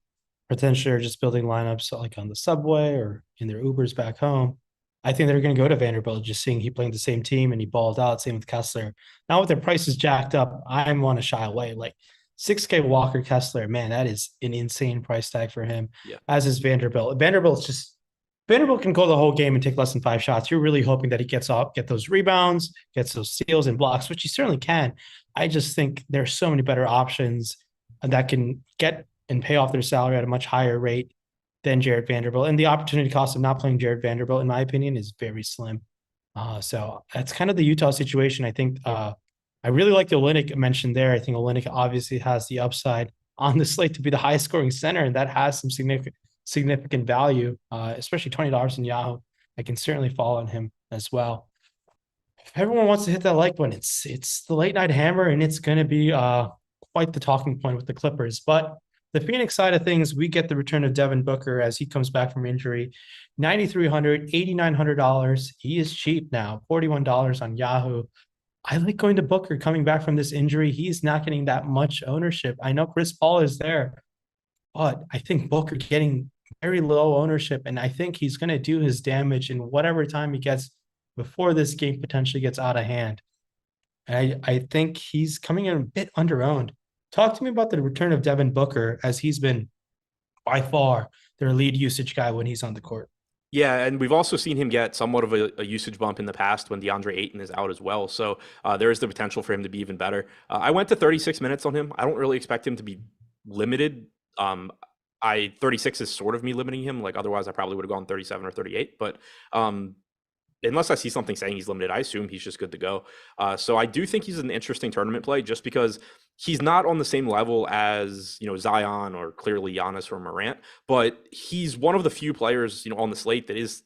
S1: potentially are just building lineups like on the subway or in their Ubers back home. I think they're going to go to Vanderbilt, just seeing he playing the same team and he balled out. Same with Kessler. Now with their prices jacked up, I want to shy away. Like 6K Walker Kessler, man, that is an insane price tag for him.
S2: Yeah.
S1: As is Vanderbilt. Vanderbilt's just Vanderbilt can go the whole game and take less than 5 shots. You're really hoping that he get those rebounds, gets those steals and blocks, which he certainly can. I just think there's so many better options that can get and pay off their salary at a much higher rate than Jared Vanderbilt. And the opportunity cost of not playing Jared Vanderbilt, in my opinion, is very slim. So that's kind of the Utah situation. I think I really like the Olynyk mentioned there. I think Olynyk obviously has the upside on the slate to be the highest scoring center, and that has some significant value, especially $20 in Yahoo. I can certainly fall on him as well. If everyone wants to hit that like button, it's the late night hammer, and it's going to be quite the talking point with the Clippers. But the Phoenix side of things, we get the return of Devin Booker as he comes back from injury. $9,300, $8,900. He is cheap now, $41 on Yahoo. I like going to Booker coming back from this injury. He's not getting that much ownership. I know Chris Paul is there, but I think Booker getting very low ownership, and I think he's going to do his damage in whatever time he gets before this game potentially gets out of hand. And I think he's coming in a bit underowned. Talk to me about the return of Devin Booker, as he's been by far their lead usage guy when he's on the court.
S2: Yeah, and we've also seen him get somewhat of a usage bump in the past when DeAndre Ayton is out as well. So there is the potential for him to be even better. I went to 36 minutes on him. I don't really expect him to be limited. 36 is sort of me limiting him. Like otherwise, I probably would have gone 37 or 38. But unless I see something saying he's limited, I assume he's just good to go. So I do think he's an interesting tournament play just because he's not on the same level as, Zion or clearly Giannis or Morant, but he's one of the few players, on the slate that is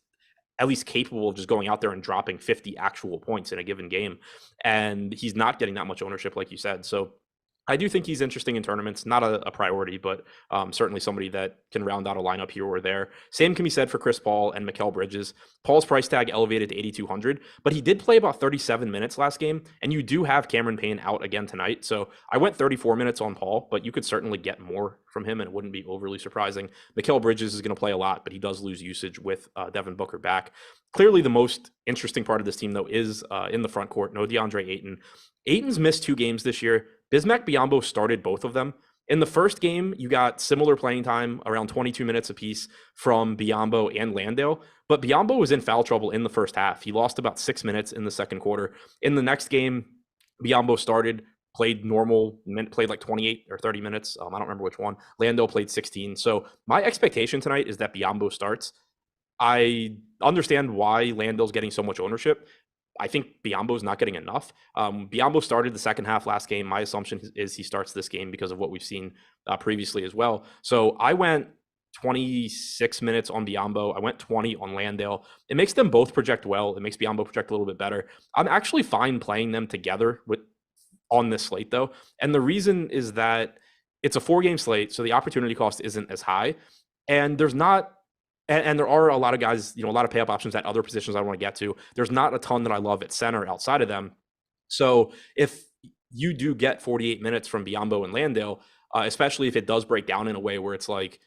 S2: at least capable of just going out there and dropping 50 actual points in a given game. And he's not getting that much ownership, like you said. So I do think he's interesting in tournaments, not a priority, but certainly somebody that can round out a lineup here or there. Same can be said for Chris Paul and Mikal Bridges. Paul's price tag elevated to 8,200, but he did play about 37 minutes last game, and you do have Cameron Payne out again tonight. So I went 34 minutes on Paul, but you could certainly get more from him, and it wouldn't be overly surprising. Mikal Bridges is going to play a lot, but he does lose usage with Devin Booker back. Clearly, the most interesting part of this team, though, is in the front court. No DeAndre Ayton. Ayton's missed 2 games this year. Bismack Biyombo started both of them. In the first game, you got similar playing time, around 22 minutes apiece from Biyombo and Landale, but Biyombo was in foul trouble in the first half. He lost about 6 minutes in the second quarter. In the next game, Biyombo started, played normal, played like 28 or 30 minutes. I don't remember which one. Landale played 16. So my expectation tonight is that Biyombo starts. I understand why Landale's getting so much ownership. I think Biyombo's not getting enough. Biyombo started the second half last game. My assumption is he starts this game because of what we've seen previously as well. So I went 26 minutes on Biyombo. I went 20 on Landale. It makes them both project well. It makes Biyombo project a little bit better. I'm actually fine playing them together on this slate, though. And the reason is that it's a 4-game slate, so the opportunity cost isn't as high. And there's not and there are a lot of guys, a lot of pay up options at other positions I want to get to. There's not a ton that I love at center outside of them. So if you do get 48 minutes from Biyombo and Landale, especially if it does break down in a way where it's like,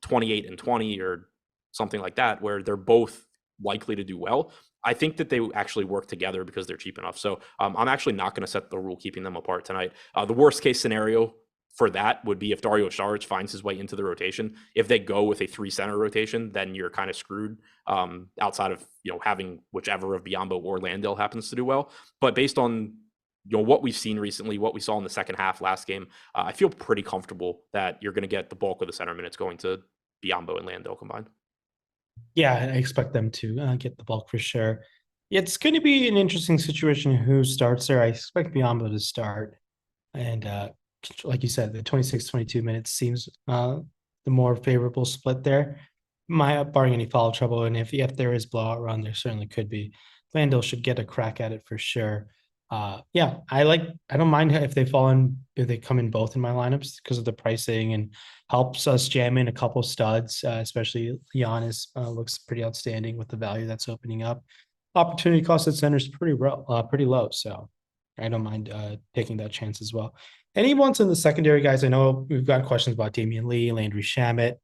S2: 28 and 20 or something like that, where they're both likely to do well, I think that they actually work together because they're cheap enough. So I'm actually not going to set the rule keeping them apart tonight. The worst case scenario for that would be if Dario Saric finds his way into the rotation. If they go with a 3-center rotation, then you're kind of screwed outside of, having whichever of Biyombo or Landale happens to do well. But based on, what we've seen recently, what we saw in the second half last game, I feel pretty comfortable that you're going to get the bulk of the center minutes going to Biyombo and Landale combined.
S1: Yeah, I expect them to get the bulk for sure. It's going to be an interesting situation who starts there. I expect Biyombo to start. And like you said, the 26-22 minutes seems the more favorable split there. Barring any foul trouble, and if there is blowout run, there certainly could be. Landale should get a crack at it for sure. I don't mind if they come in both in my lineups because of the pricing and helps us jam in a couple studs, especially Giannis looks pretty outstanding with the value that's opening up. Opportunity cost at center is pretty low, so I don't mind taking that chance as well. Anyone's in the secondary, guys? I know we've got questions about Damian Lee, Landry Shamet.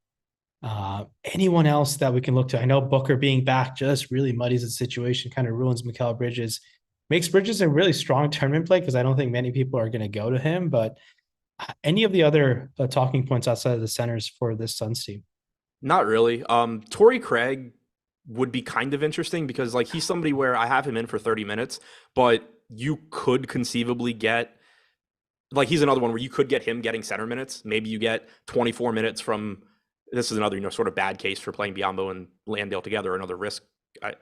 S1: Anyone else that we can look to? I know Booker being back just really muddies the situation, kind of ruins Mikal Bridges. Makes Bridges a really strong tournament play because I don't think many people are going to go to him. But any of the other talking points outside of the centers for this Suns team?
S2: Not really. Torrey Craig would be kind of interesting because like he's somebody where I have him in for 30 minutes, but you could conceivably get like he's another one where you could get him getting center minutes. Maybe you get 24 minutes from this is another, sort of bad case for playing Biyombo and Landale together, another risk,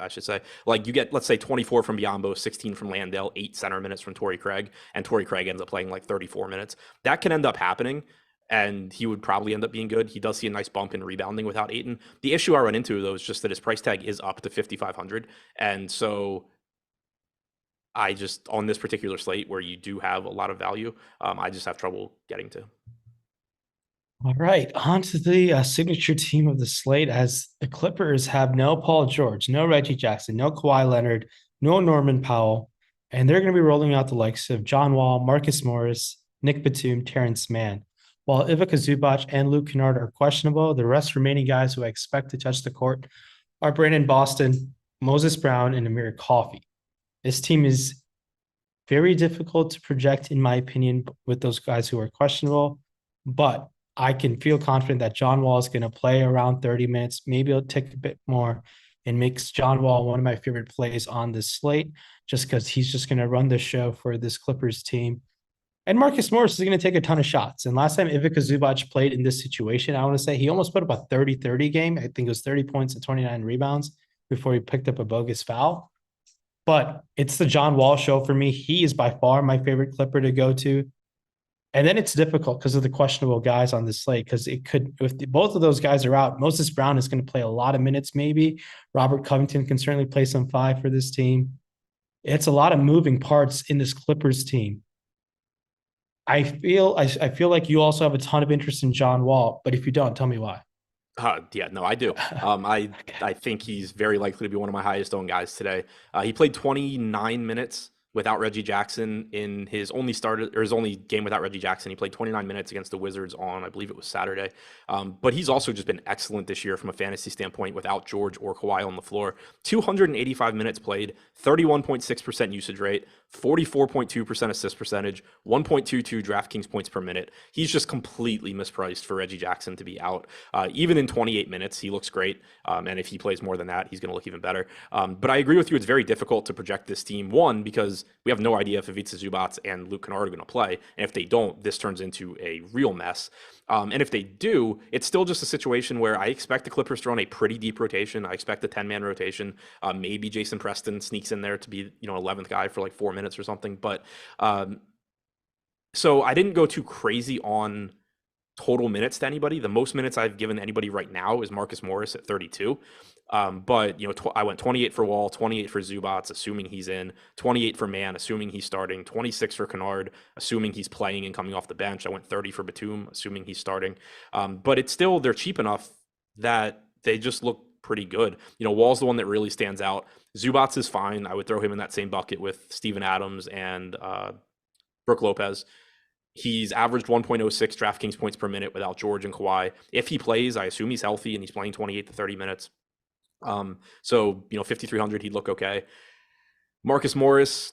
S2: I should say. Like you get, let's say, 24 from Biyombo, 16 from Landale, 8 center minutes from Torrey Craig, and Torrey Craig ends up playing like 34 minutes. That can end up happening, and he would probably end up being good. He does see a nice bump in rebounding without Ayton. The issue I run into, though, is just that his price tag is up to 5,500, and so I just, on this particular slate where you do have a lot of value, I just have trouble getting to.
S1: All right, on to the signature team of the slate, as the Clippers have no Paul George, no Reggie Jackson, no Kawhi Leonard, no Norman Powell, and they're going to be rolling out the likes of John Wall, Marcus Morris, Nick Batum, Terrence Mann. While Ivica Zubac and Luke Kennard are questionable, the rest remaining guys who I expect to touch the court are Brandon Boston, Moses Brown, and Amir Coffey. This team is very difficult to project, in my opinion, with those guys who are questionable, but I can feel confident that John Wall is going to play around 30 minutes. Maybe it'll take a bit more and makes John Wall one of my favorite plays on this slate, just because he's just going to run the show for this Clippers team. And Marcus Morris is going to take a ton of shots. And last time Ivica Zubac played in this situation, I want to say he almost put up a 30-30 game. I think it was 30 points and 29 rebounds before he picked up a bogus foul. But it's the John Wall show for me. He is by far my favorite Clipper to go to. And then it's difficult because of the questionable guys on this slate, because it could, if both of those guys are out, Moses Brown is going to play a lot of minutes maybe. Robert Covington can certainly play some 5 for this team. It's a lot of moving parts in this Clippers team. I feel like you also have a ton of interest in John Wall, but if you don't, tell me why.
S2: Yeah, no, I do. I think he's very likely to be one of my highest owned guys today. He played 29 minutes without Reggie Jackson in his only game without Reggie Jackson. He played 29 minutes against the Wizards on, I believe it was Saturday. But he's also just been excellent this year from a fantasy standpoint without George or Kawhi on the floor. 285 minutes played, 31.6% usage rate, 44.2% assist percentage, 1.22 DraftKings points per minute. He's just completely mispriced for Reggie Jackson to be out. Even in 28 minutes, he looks great. And if he plays more than that, he's going to look even better. But I agree with you. It's very difficult to project this team. One, because we have no idea if Ivica Zubac and Luke Kennard are going to play. And if they don't, this turns into a real mess. And if they do, it's still just a situation where I expect the Clippers to run a pretty deep rotation. I expect a 10-man rotation. Maybe Jason Preston sneaks in there to be, 11th guy for like 4 minutes or something. But so I didn't go too crazy on total minutes to anybody. The most minutes I've given anybody right now is Marcus Morris at 32. But I went 28 for Wall, 28 for Zubac, assuming he's in, 28 for Mann, assuming he's starting, 26 for Kennard, assuming he's playing and coming off the bench. I went 30 for Batum, assuming he's starting. But it's still, they're cheap enough that they just look pretty good. Wall's the one that really stands out. Zubac is fine. I would throw him in that same bucket with Steven Adams and Brook Lopez. He's averaged 1.06 DraftKings points per minute without George and Kawhi. If he plays, I assume he's healthy and he's playing 28 to 30 minutes. So 5,300, he'd look okay. Marcus Morris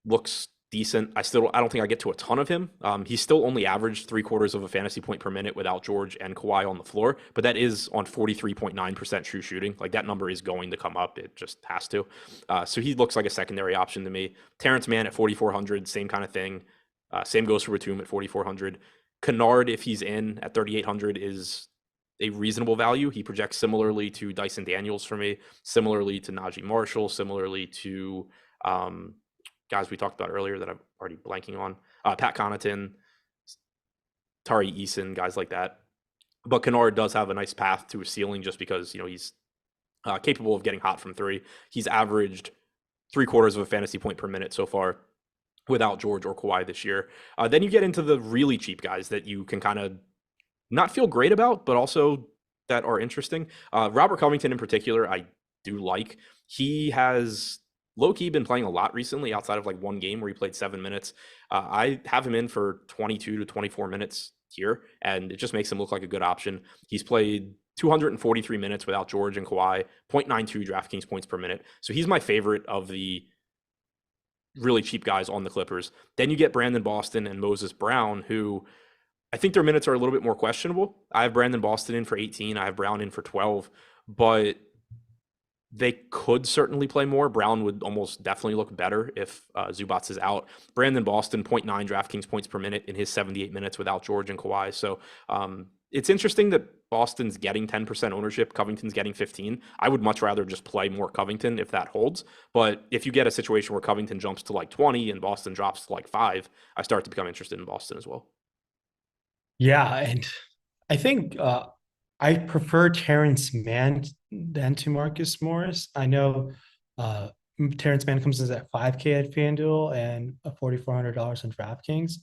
S2: looks decent. I don't think I get to a ton of him. He's still only averaged 3/4 of a fantasy point per minute without George and Kawhi on the floor, but that is on 43.9% true shooting. Like that number is going to come up. It just has to. So he looks like a secondary option to me. Terrence Mann at 4,400, same kind of thing. Same goes for Batum at 4,400. Kennard, if he's in at 3,800, is a reasonable value. He projects similarly to Dyson Daniels for me, similarly to Najee Marshall, similarly to guys we talked about earlier that I'm already blanking on. Pat Connaughton, Tari Eason, guys like that. But Kennard does have a nice path to a ceiling just because, he's capable of getting hot from 3. He's averaged 3/4 of a fantasy point per minute so far without George or Kawhi this year. Then you get into the really cheap guys that you can kind of not feel great about, but also that are interesting. Robert Covington in particular, I do like. He has low-key been playing a lot recently outside of like one game where he played 7 minutes. I have him in for 22 to 24 minutes here, and it just makes him look like a good option. He's played 243 minutes without George and Kawhi, 0.92 DraftKings points per minute. So he's my favorite of the really cheap guys on the Clippers. Then you get Brandon Boston and Moses Brown, who I think their minutes are a little bit more questionable. I have Brandon Boston in for 18. I have Brown in for 12. But They could certainly play more. Brown would almost definitely look better if Zubats is out. Brandon Boston, 0.9 DraftKings points per minute in his 78 minutes without George and Kawhi. So it's interesting that Boston's getting 10% ownership. Covington's getting 15. I would much rather just play more Covington if that holds. But if you get a situation where Covington jumps to like 20 and Boston drops to like 5, I start to become interested in Boston as well.
S1: Yeah, and I think I prefer Terrence Mann than to Marcus Morris. I know uh, Terrence Mann comes in at 5K at FanDuel and $4,400 on DraftKings.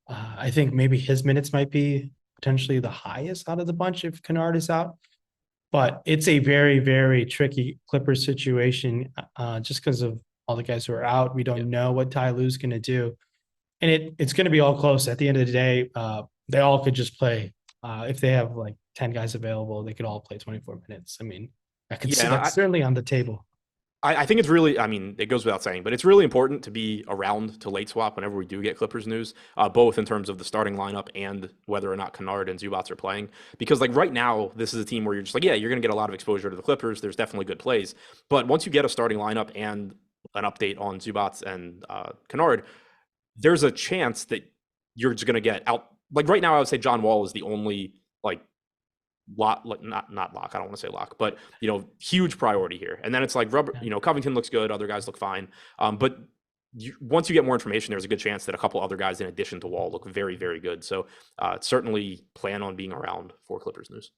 S1: I think maybe his minutes might be potentially the highest out of the bunch if Kennard is out. But it's a very, very tricky Clippers situation just because of all the guys who are out. We don't know what Ty Lue's going to do. And it's going to be all close. At the end of the day, they all could just play. If they have like 10 guys available, they could all play 24 minutes. I mean, that's certainly on the table.
S2: I think it's really, I mean, it goes without saying, but it's really important to be around to late swap whenever we do get Clippers news, both in terms of the starting lineup and whether or not Kennard and Zubats are playing. Because like right now, this is a team where you're just like, yeah, you're going to get a lot of exposure to the Clippers. There's definitely good plays. But once you get a starting lineup and an update on Zubats and Kennard, there's a chance that you're just going to get out. Like right now, I would say John Wall is the only like lock, not lock. I don't want to say lock, but huge priority here. And then it's like Covington looks good. Other guys look fine. But once you get more information, there's a good chance that a couple other guys in addition to Wall look very, very good. So certainly plan on being around for Clippers news.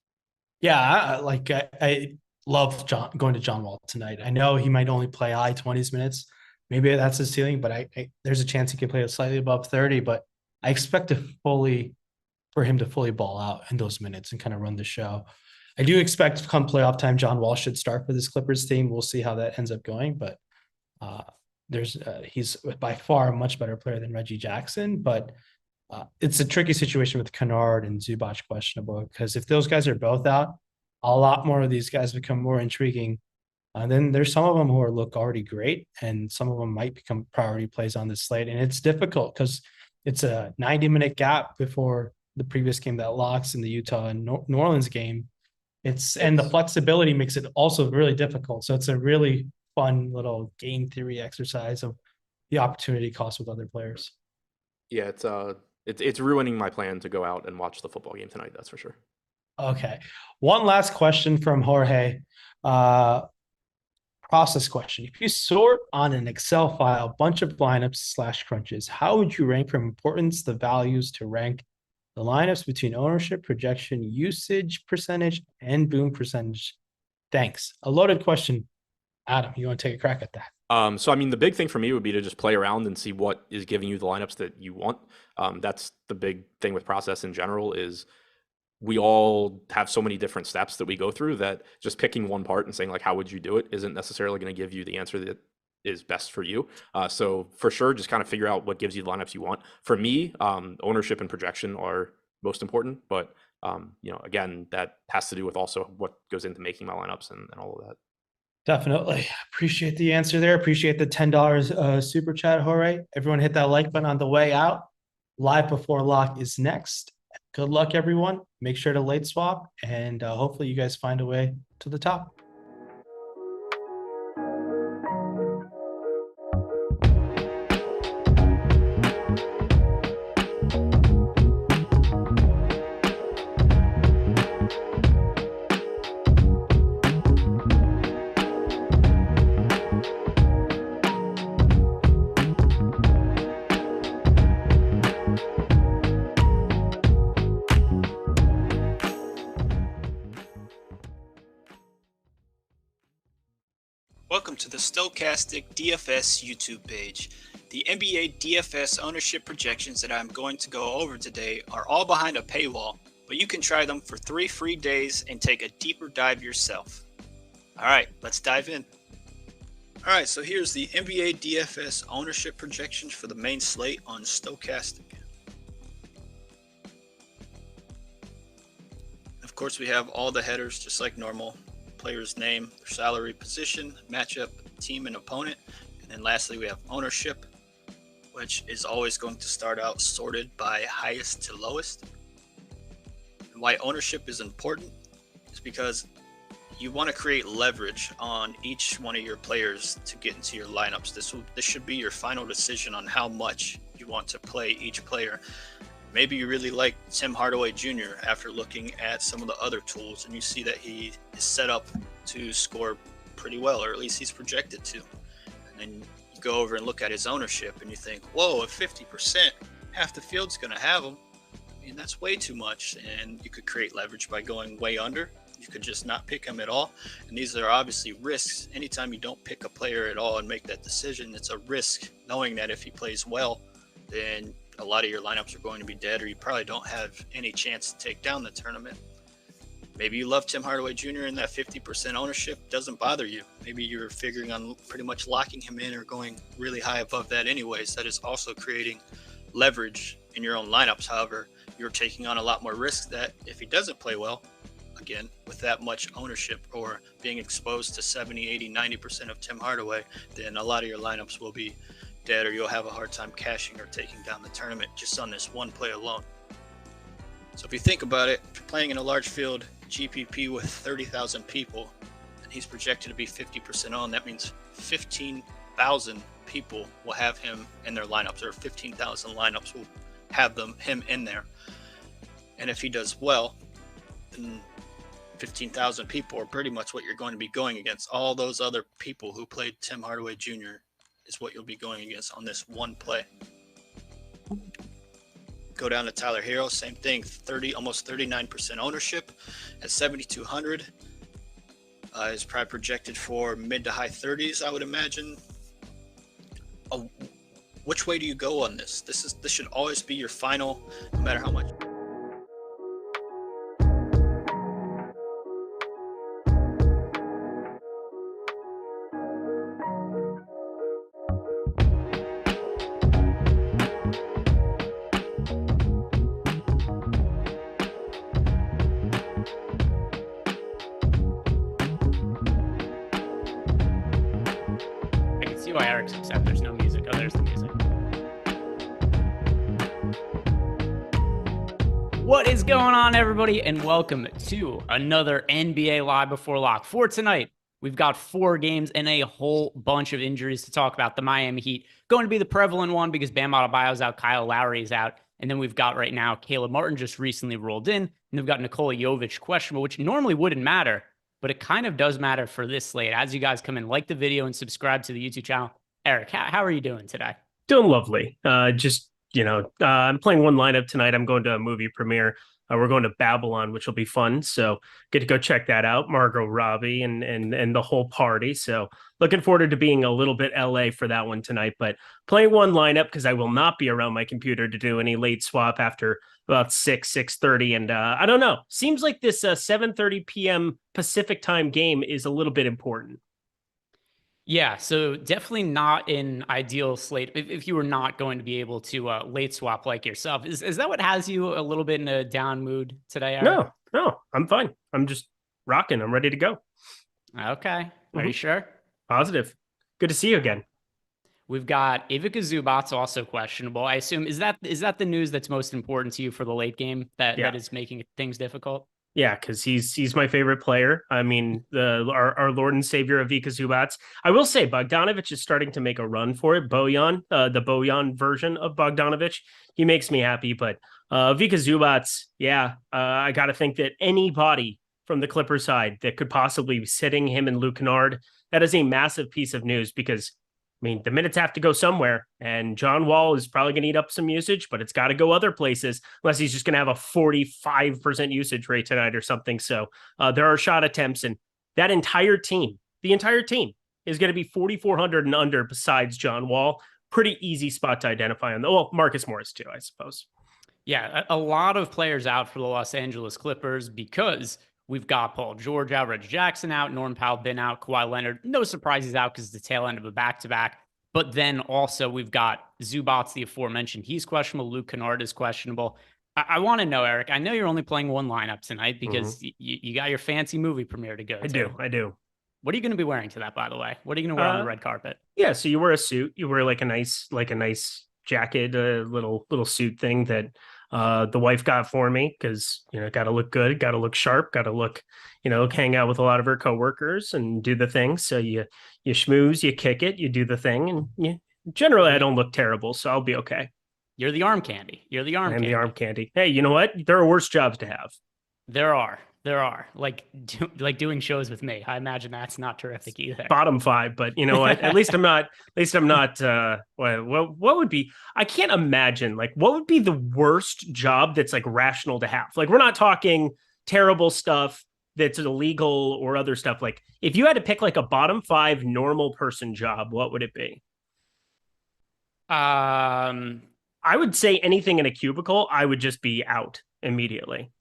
S1: Yeah, I love going to John Wall tonight. I know he might only play high 20s minutes. Maybe that's his ceiling, but there's a chance he could play slightly above 30. But I expect for him to fully ball out in those minutes and kind of run the show. I do expect come playoff time, John Wall should start for this Clippers team. We'll see how that ends up going, but he's by far a much better player than Reggie Jackson. But it's a tricky situation with Kennard and Zubac questionable because if those guys are both out, a lot more of these guys become more intriguing. Then there's some of them who look already great, and some of them might become priority plays on this slate. And it's difficult because it's a 90-minute gap before the previous game that locks in the Utah and New Orleans game. And the flexibility makes it also really difficult. So it's a really fun little game theory exercise of the opportunity cost with other players.
S2: Yeah, it's ruining my plan to go out and watch the football game tonight. That's for sure.
S1: Okay. One last question from Jorge. Process question. If you sort on an Excel file, a bunch of lineups / crunches, how would you rank from importance the values to rank the lineups between ownership, projection, usage percentage, and boom percentage? Thanks. A loaded question. Adam, you want to take a crack at that?
S2: So, I mean, the big thing for me would be to just play around and see what is giving you the lineups that you want. That's the big thing with process in general is we all have so many different steps that we go through that just picking one part and saying like, how would you do it isn't necessarily going to give you the answer that is best for you. So for sure, just kind of figure out what gives you the lineups you want. For me, ownership and projection are most important, but again, that has to do with also what goes into making my lineups and all of that.
S1: Definitely. Appreciate the answer there. Appreciate the $10 super chat, Jorge. Everyone hit that like button on the way out. Live before lock is next. Good luck, everyone. Make sure to late swap, and hopefully you guys find a way to the top.
S3: Welcome to the Stokastic DFS YouTube page. The NBA DFS ownership projections that I'm going to go over today are all behind a paywall, but you can try them for 3 free days and take a deeper dive yourself. All right, let's dive in. All right, so here's the NBA DFS ownership projections for the main slate on Stokastic. Of course, we have all the headers just like normal. Player's name, their salary, position, matchup, team, and opponent. And then lastly, we have ownership, which is always going to start out sorted by highest to lowest. And why ownership is important is because you want to create leverage on each one of your players to get into your lineups. This should be your final decision on how much you want to play each player. Maybe you really like Tim Hardaway Jr. after looking at some of the other tools, and you see that he is set up to score pretty well, or at least he's projected to. And then you go over and look at his ownership, and you think, whoa, at 50%, half the field's going to have him. I mean, that's way too much, and you could create leverage by going way under. You could just not pick him at all. And these are obviously risks. Anytime you don't pick a player at all and make that decision, it's a risk knowing that if he plays well, then a lot of your lineups are going to be dead, or you probably don't have any chance to take down the tournament. Maybe you love Tim Hardaway Jr. and that 50% ownership doesn't bother you. Maybe you're figuring on pretty much locking him in or going really high above that anyways. That is also creating leverage in your own lineups. However, you're taking on a lot more risk that if he doesn't play well, again, with that much ownership or being exposed to 70, 80, 90% of Tim Hardaway, then a lot of your lineups will be dead, or you'll have a hard time cashing or taking down the tournament just on this one play alone. So if you think about it, if you're playing in a large field GPP with 30,000 people, and he's projected to be 50% on, that means 15,000 people will have him in their lineups, or 15,000 lineups will have him in there. And if he does well, then 15,000 people are pretty much what you're going to be going against. All those other people who played Tim Hardaway Jr. is what you'll be going against on this one play. Go down to Tyler Hero, same thing, almost 39% ownership at 7,200. Is probably projected for mid to high 30s, I would imagine. Which way do you go on this? This should always be your final, no matter how much.
S4: Why Eric's upset there's no music. Oh, there's the music. What is going on, everybody, and welcome to another NBA Live Before Lock. For tonight, we've got 4 games and a whole bunch of injuries to talk about. The Miami Heat going to be the prevalent one because Bam Adebayo's out, Kyle Lowry's out, and then we've got right now Caleb Martin just recently rolled in, and we've got Nikola Jovic questionable, which normally wouldn't matter, but it kind of does matter for this slate. As you guys come in, like the video and subscribe to the YouTube channel. Eric, how are you doing today?
S5: Doing lovely. I'm playing one lineup tonight. I'm going to a movie premiere. We're going to Babylon, which will be fun. So get to go check that out. Margot Robbie and the whole party. So looking forward to being a little bit LA for that one tonight. But playing one lineup because I will not be around my computer to do any late swap after about 6:30. And I don't know. Seems like this 7:30 p.m. Pacific time game is a little bit important.
S4: Yeah, so definitely not an ideal slate if you were not going to be able to late swap like yourself. Is that what has you a little bit in a down mood today, Eric?
S5: No, I'm fine. I'm just rocking. I'm ready to go.
S4: Okay. Are you sure?
S5: Positive. Good to see you again.
S4: We've got Ivica Zubac's also questionable. I assume, is that the news that's most important to you for the late game that is making things difficult?
S5: Yeah, because he's my favorite player. I mean, our Lord and Savior Ivica Zubac. I will say Bogdanovic is starting to make a run for it. Bojan, the Bojan version of Bogdanovic, he makes me happy. But Ivica Zubac, I got to think that anybody from the Clippers side that could possibly be sitting him and Luke Kennard, that is a massive piece of news because, I mean, the minutes have to go somewhere, and John Wall is probably going to eat up some usage, but it's got to go other places unless he's just going to have a 45% usage rate tonight or something. So there are shot attempts, and the entire team is going to be 4,400 and under besides John Wall. Pretty easy spot to identify on. Well, Marcus Morris too, I suppose.
S4: Yeah, a lot of players out for the Los Angeles Clippers because we've got Paul George out, Reggie Jackson out, Norm Powell been out, Kawhi Leonard. No surprise he's out because it's the tail end of a back-to-back. But then also we've got Zubac, the aforementioned. He's questionable. Luke Kennard is questionable. I want to know, Eric, I know you're only playing one lineup tonight because you got your fancy movie premiere to go to.
S5: I do.
S4: What are you going to be wearing to that, by the way? What are you going to wear on the red carpet?
S5: Yeah, so you wear a suit. You wear like a nice jacket, a little suit thing that The wife got for me because, got to look good, got to look sharp, got to look, hang out with a lot of her coworkers and do the thing. So you schmooze, you kick it, you do the thing, and generally I don't look terrible, so I'll be okay.
S4: You're the arm candy. You're the arm
S5: I'm
S4: candy.
S5: the arm candy. Hey, you know what? There are worse jobs to have.
S4: There are. Like doing shows with me. I imagine that's not terrific either.
S5: Bottom 5, but you know what? At least I'm not. What would be? I can't imagine. Like, what would be the worst job that's like rational to have? Like, we're not talking terrible stuff that's illegal or other stuff. Like, if you had to pick like a bottom 5 normal person job, what would it be? I would say anything in a cubicle. I would just be out immediately.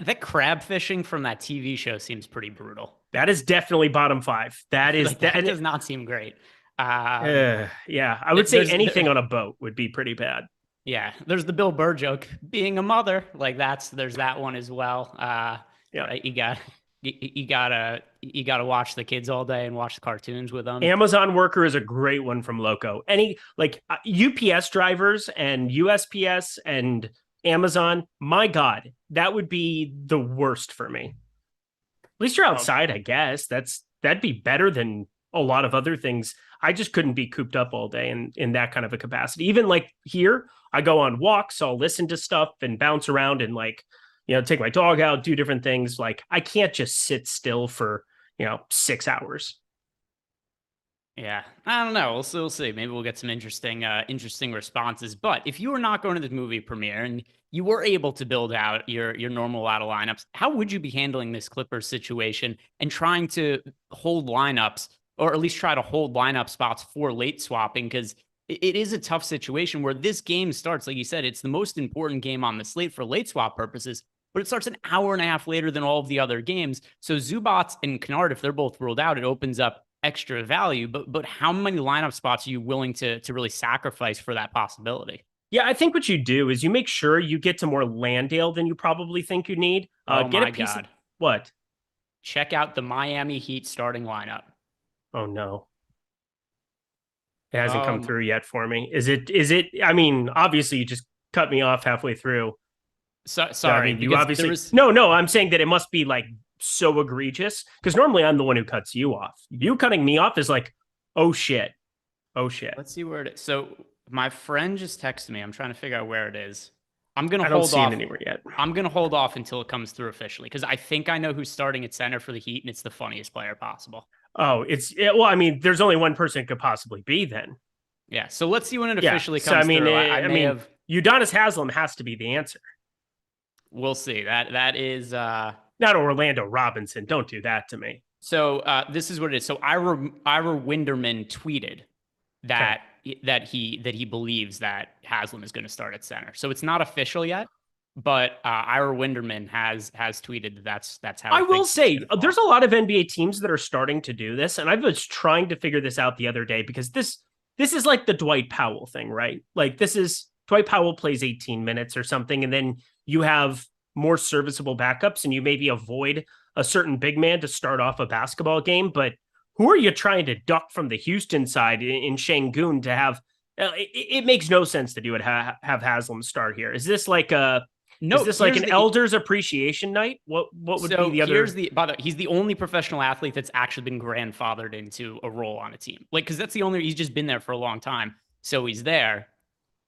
S4: That crab fishing from that TV show seems pretty brutal.
S5: That is definitely bottom 5. That is
S4: that does not seem great.
S5: Yeah, I would say anything on a boat would be pretty bad.
S4: Yeah, there's the Bill Burr joke, being a mother. Like there's that one as well. Yeah, you gotta watch the kids all day and watch the cartoons with them.
S5: Amazon worker is a great one from Loco. Any like UPS drivers and USPS and Amazon, my God, that would be the worst for me. At least you're outside, I guess. That'd be better than a lot of other things. I just couldn't be cooped up all day in that kind of a capacity. Even like here, I go on walks, I'll listen to stuff and bounce around and like, take my dog out, do different things. Like I can't just sit still for, 6 hours.
S4: Yeah, I don't know. We'll see. Maybe we'll get some interesting responses. But if you were not going to the movie premiere and you were able to build out your normal out of lineups, how would you be handling this Clippers situation and trying to hold lineups, or at least try to hold lineup spots for late swapping? Because it is a tough situation where this game starts, like you said, it's the most important game on the slate for late swap purposes, but it starts an hour and a half later than all of the other games. So Zubats and Kennard, if they're both ruled out, it opens up extra value, but how many lineup spots are you willing to really sacrifice for that possibility?
S5: Yeah, I think what you do is you make sure you get to more Landale than you probably think you need. Get a piece of what?
S4: Check out the Miami Heat starting lineup.
S5: Oh no. It hasn't come through yet for me. Is it I mean, obviously you just cut me off halfway through.
S4: Sorry.
S5: I mean, you obviously No, I'm saying that it must be like so egregious, because normally I'm the one who cuts you off. You cutting me off is like, oh shit.
S4: Let's see where it is. So my friend just texted me. I'm trying to figure out where it is. I don't see it anywhere yet. I'm gonna hold off until it comes through officially, because I think I know who's starting at center for the Heat, and it's the funniest player possible.
S5: Oh, well, I mean, there's only one person it could possibly be then.
S4: Yeah, so let's see when it officially comes through. I mean,
S5: Udonis Haslem has to be the answer.
S4: We'll see. That is
S5: not Orlando Robinson. Don't do that to me.
S4: So this is what it is. So Ira Winderman tweeted that he believes that Haslem is going to start at center. So it's not official yet, but Ira Winderman has tweeted that's how.
S5: I will say there's a lot of NBA teams that are starting to do this, and I was trying to figure this out the other day, because this is like the Dwight Powell thing, right? Like this is Dwight Powell plays 18 minutes or something, and then you have more serviceable backups, and you maybe avoid a certain big man to start off a basketball game. But who are you trying to duck from the Houston side in Şengün to have? It makes no sense that you would have Haslem start here. Is this like an elders appreciation night? What would be the other?
S4: He's the only professional athlete that's actually been grandfathered into a role on a team. Like, because that's the only, he's just been there for a long time. So he's there.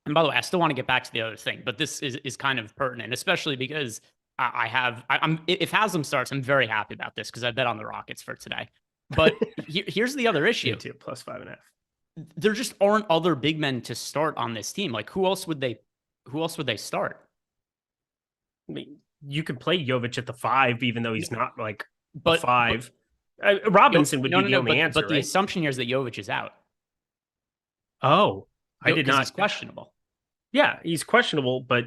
S4: And by the way, I still want to get back to the other thing, but this is kind of pertinent, especially because if Haslem starts, I'm very happy about this because I bet on the Rockets for today. But here's the other issue.
S5: Plus 5.5.
S4: There just aren't other big men to start on this team. Like, who else would they start?
S5: I mean, you could play Jovic at the 5, even though he's not like
S4: a
S5: 5. Robinson would be the only answer.
S4: But the assumption here is that Jovic is out.
S5: Oh, I did not.
S4: He's questionable.
S5: Yeah, he's questionable, but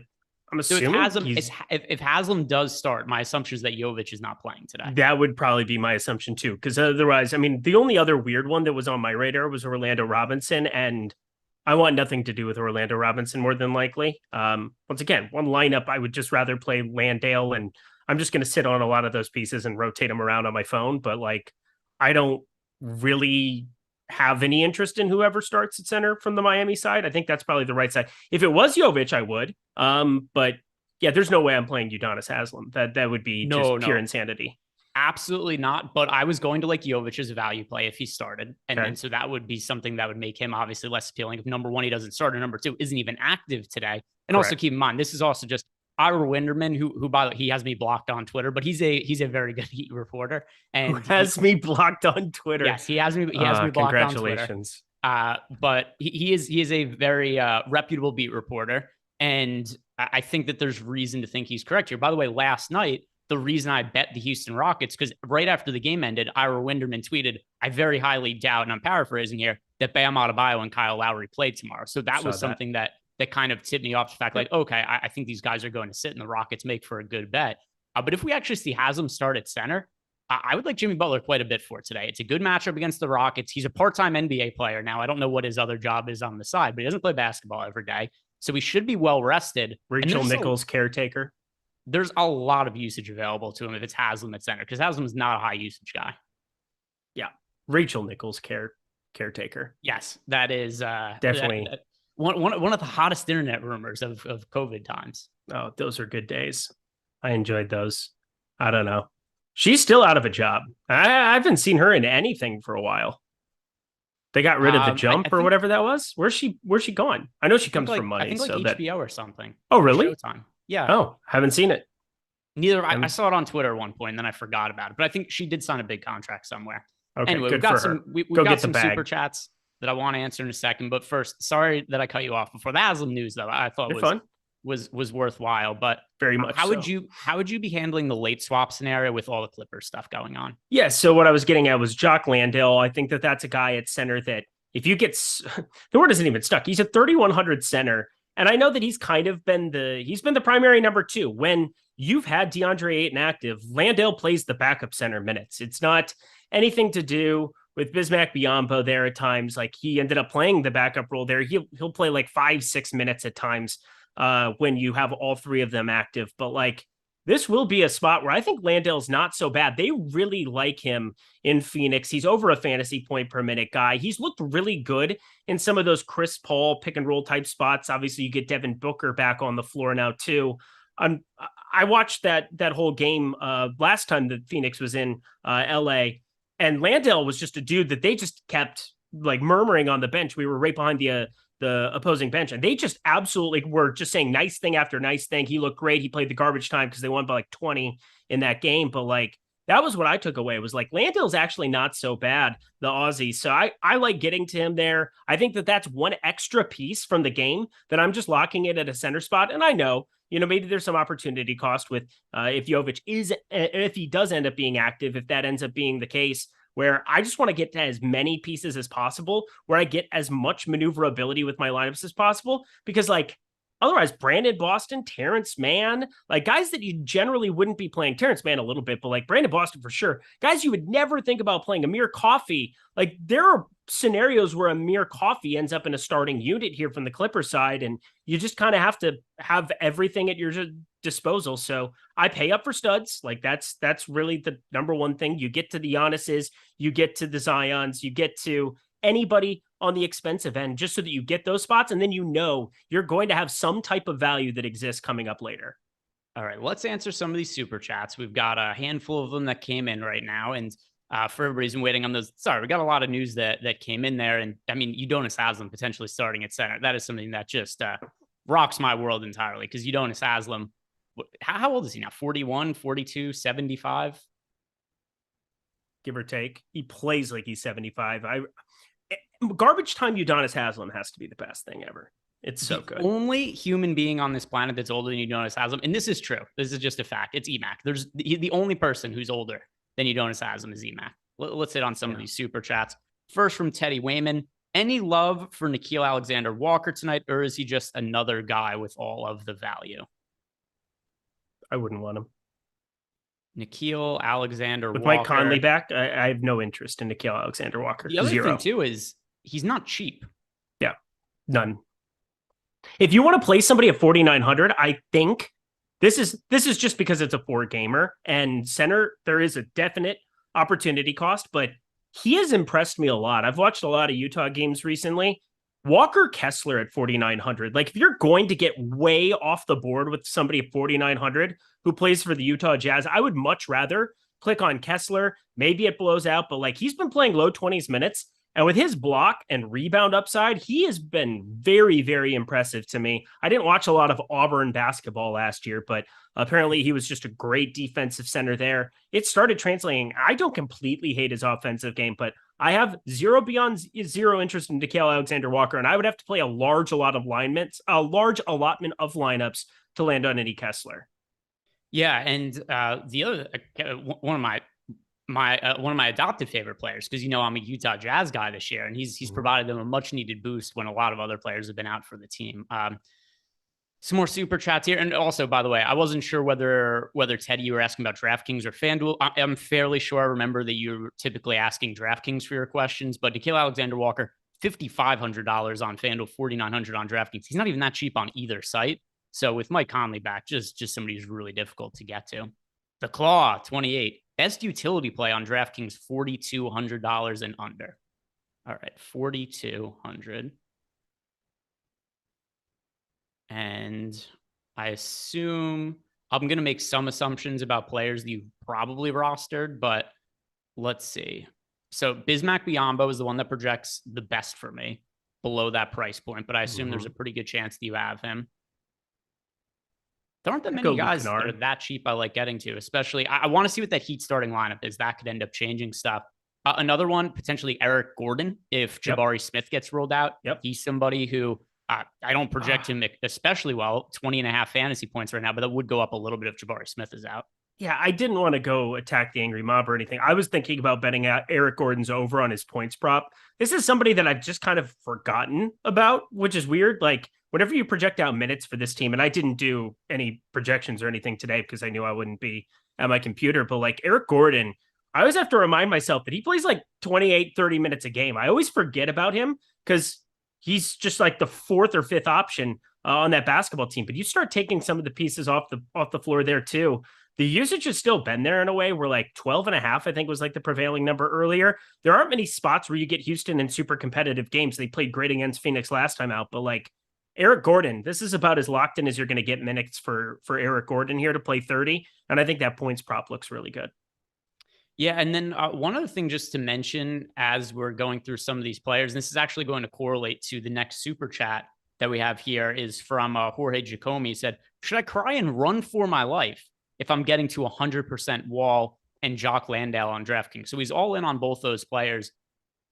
S5: I'm assuming
S4: if Haslem does start, my assumption is that Jovic is not playing today.
S5: That would probably be my assumption too, because otherwise, I mean, the only other weird one that was on my radar was Orlando Robinson, and I want nothing to do with Orlando Robinson more than likely. Once again, one lineup, I would just rather play Landale, and I'm just going to sit on a lot of those pieces and rotate them around on my phone. But like, I don't really have any interest in whoever starts at center from the Miami side. I think that's probably the right side. If it was Jovic, I would. But Yeah, there's no way I'm playing Udonis Haslem. That would be just pure insanity.
S4: Absolutely not. But I was going to like Jovic as a value play if he started. And so that would be something that would make him obviously less appealing. If number one, he doesn't start, and number two, isn't even active today. And also keep in mind, this is also just Ira Winderman, who by the way, he has me blocked on Twitter, but he's a very good Heat reporter. And
S5: who has me blocked on Twitter.
S4: Yes, he has me blocked on Twitter. But he is a very reputable beat reporter. And I think that there's reason to think he's correct here. By the way, last night, the reason I bet the Houston Rockets, because right after the game ended, Ira Winderman tweeted, I very highly doubt, and I'm paraphrasing here, that Bam Adebayo and Kyle Lowry played tomorrow. So that was something that kind of tipped me off the fact, like, okay, I think these guys are going to sit and the Rockets make for a good bet. But if we actually see Haslem start at center, I would like Jimmy Butler quite a bit for today. It's a good matchup against the Rockets. He's a part-time NBA player now. I don't know what his other job is on the side, but he doesn't play basketball every day. So he should be well rested.
S5: Rachel Nichols, caretaker.
S4: There's a lot of usage available to him if it's Haslem at center, because Haslem is not a high usage guy.
S5: Yeah. Rachel Nichols, caretaker.
S4: Yes, that is
S5: definitely
S4: one of the hottest internet rumors of COVID times.
S5: Oh, those are good days. I enjoyed those. I don't know. She's still out of a job. I haven't seen her in anything for a while. They got rid of the jump or whatever that was. Where's she gone? I know she comes from money.
S4: I think like HBO or something.
S5: Oh, really?
S4: Showtime. Yeah.
S5: Oh, haven't seen it.
S4: Neither. I saw it on Twitter at one point, and then I forgot about it. But I think she did sign a big contract somewhere.
S5: Okay,
S4: anyway,
S5: good
S4: we've got
S5: for her.
S4: We've got some super chats that I want to answer in a second. But first, sorry that I cut you off before the Haslem news, though. I thought was worthwhile, but
S5: very much.
S4: How would you be handling the late swap scenario with all the Clippers stuff going on?
S5: Yeah. So what I was getting at was Jock Landale. I think that's a guy at center that if you get the word isn't even stuck. He's a 3,100 center. And I know that he's kind of been the primary number two. When you've had DeAndre Ayton active, Landale plays the backup center minutes. It's not anything to do with Bismack Biyombo there at times. Like he ended up playing the backup role there. He'll play like 5-6 minutes at times when you have all three of them active. But like this will be a spot where I think Landale's not so bad. They really like him in Phoenix. He's over a fantasy point per minute guy. He's looked really good in some of those Chris Paul pick and roll type spots. Obviously, you get Devin Booker back on the floor now too. I watched that whole game last time that Phoenix was in LA, and Landale was just a dude that they just kept like murmuring on the bench. We were right behind the opposing bench, and they just absolutely were just saying nice thing after nice thing. He looked great. He played the garbage time because they won by like 20 in that game. But like that was what I took away was like Landale's actually not so bad, the Aussie. So I like getting to him there. I think that's one extra piece from the game that I'm just locking it at a center spot. And I know, maybe there's some opportunity cost with if he does end up being active, if that ends up being the case, where I just want to get to as many pieces as possible, where I get as much maneuverability with my lineups as possible, because like otherwise Brandon Boston, Terrence Mann, like guys that you generally wouldn't be playing, Terrence Mann a little bit, but like Brandon Boston for sure, guys you would never think about playing. Amir Coffey, like there are scenarios where Amir Coffey ends up in a starting unit here from the Clippers side, and you just kind of have to have everything at your disposal. So I pay up for studs. Like that's really the number one thing. You get to the Giannis's, you get to the Zions, you get to anybody on the expensive end, just so that you get those spots. And then you're going to have some type of value that exists coming up later.
S4: All right, let's answer some of these super chats. We've got a handful of them that came in right now. And for everybody's waiting on those, we got a lot of news that came in there. And I mean, Udonis Haslem potentially starting at center. That is something that just rocks my world entirely, because Udonis Haslem, how old is he now? 41, 42, 75?
S5: Give or take. He plays like he's 75. Garbage time Udonis Haslem has to be the best thing ever. It's so good.
S4: Only human being on this planet that's older than Udonis Haslem, and this is true. This is just a fact. It's Emac. There's the only person who's older than Udonis Haslem is Emac. Let's hit on some of these super chats. First from Teddy Wayman. Any love for Nickeil Alexander-Walker tonight, or is he just another guy with all of the value?
S5: I wouldn't want him.
S4: Nickeil Alexander-Walker.
S5: With Mike Conley back, I have no interest in Nickeil Alexander-Walker.
S4: The other thing, too, is he's not cheap.
S5: Yeah, none. If you want to play somebody at 4,900, I think this is just because it's a 4-gamer. And center, there is a definite opportunity cost, but he has impressed me a lot. I've watched a lot of Utah games recently. Walker Kessler at 4,900. Like, if you're going to get way off the board with somebody at 4,900 who plays for the Utah Jazz, I would much rather click on Kessler. Maybe it blows out, but like, he's been playing low 20s minutes. And with his block and rebound upside, he has been very, very impressive to me. I didn't watch a lot of Auburn basketball last year, but apparently he was just a great defensive center there. It started translating. I don't completely hate his offensive game, but I have zero interest in Nickeil Alexander-Walker, and I would have to play a large allotment of lineups to land on Eddie Kessler.
S4: Yeah, and the other one of my adopted favorite players, because I'm a Utah Jazz guy this year, and he's provided them a much needed boost when a lot of other players have been out for the team. Some more super chats here, and also, by the way, I wasn't sure whether Teddy, you were asking about DraftKings or FanDuel. I'm fairly sure I remember that you're typically asking DraftKings for your questions, but Nickeil Alexander-Walker, $5,500 on FanDuel, $4,900 on DraftKings. He's not even that cheap on either site. So with Mike Conley back, just somebody who's really difficult to get to. The Claw, 28. Best utility play on DraftKings, $4,200 and under. All right, 4,200. And I assume I'm going to make some assumptions about players that you've probably rostered, but let's see. So Bismack Biyombo is the one that projects the best for me below that price point, but I assume there's a pretty good chance that you have him. There aren't that many guys that are that cheap I like getting to, especially I want to see what that Heat starting lineup is. That could end up changing stuff. Another one, potentially Eric Gordon, if Jabari Smith gets rolled out. He's somebody who I don't project him especially well, 20.5 fantasy points right now, but that would go up a little bit if Jabari Smith is out.
S5: Yeah, I didn't want to go attack the angry mob or anything. I was thinking about betting out Eric Gordon's over on his points prop. This is somebody that I've just kind of forgotten about, which is weird. Like, whenever you project out minutes for this team, and I didn't do any projections or anything today because I knew I wouldn't be at my computer, but like Eric Gordon, I always have to remind myself that he plays like 28, 30 minutes a game. I always forget about him because he's just like the fourth or fifth option on that basketball team. But you start taking some of the pieces off the floor there too. The usage has still been there in a way where like 12.5, I think was like the prevailing number earlier. There aren't many spots where you get Houston in super competitive games. They played great against Phoenix last time out, but like Eric Gordon, this is about as locked in as you're going to get minutes for Eric Gordon here to play 30. And I think that points prop looks really good.
S4: Yeah, and then one other thing just to mention as we're going through some of these players, and this is actually going to correlate to the next super chat that we have here, is from Jorge Giacomi. He said, should I cry and run for my life if I'm getting to 100% Wall and Jock Landale on DraftKings? So he's all in on both those players.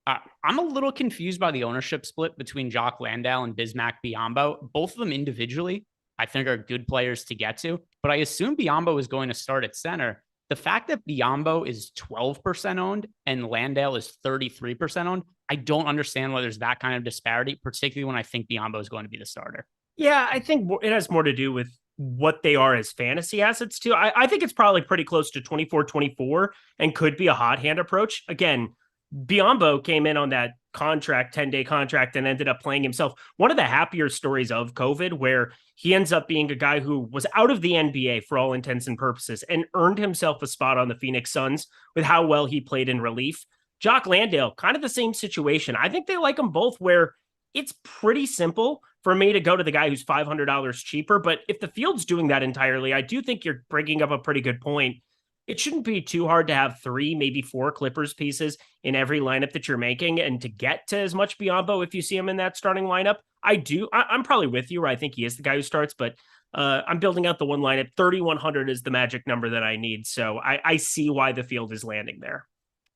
S4: I'm a little confused by the ownership split between Jock Landale and Bismack Biyombo. Both of them individually, I think, are good players to get to, but I assume Biyombo is going to start at center. The fact that Biyombo is 12% owned and Landale is 33% owned, I don't understand why there's that kind of disparity, particularly when I think Biyombo is going to be the starter.
S5: Yeah, I think it has more to do with what they are as fantasy assets too. I think it's probably pretty close to 24-24 and could be a hot hand approach. Again, Biyombo came in on that contract, 10-day contract, and ended up playing himself. One of the happier stories of COVID, where he ends up being a guy who was out of the NBA for all intents and purposes and earned himself a spot on the Phoenix Suns with how well he played in relief. Jock Landale, kind of the same situation. I think they like them both, where it's pretty simple for me to go to the guy who's $500 cheaper. But if the field's doing that entirely, I do think you're bringing up a pretty good point. It shouldn't be too hard to have 3, maybe 4 Clippers pieces in every lineup that you're making, and to get to as much Biyombo if you see him in that starting lineup. I'm probably with you, where I think he is the guy who starts, but I'm building out the one lineup. 3,100 is the magic number that I need. So I see why the field is landing there.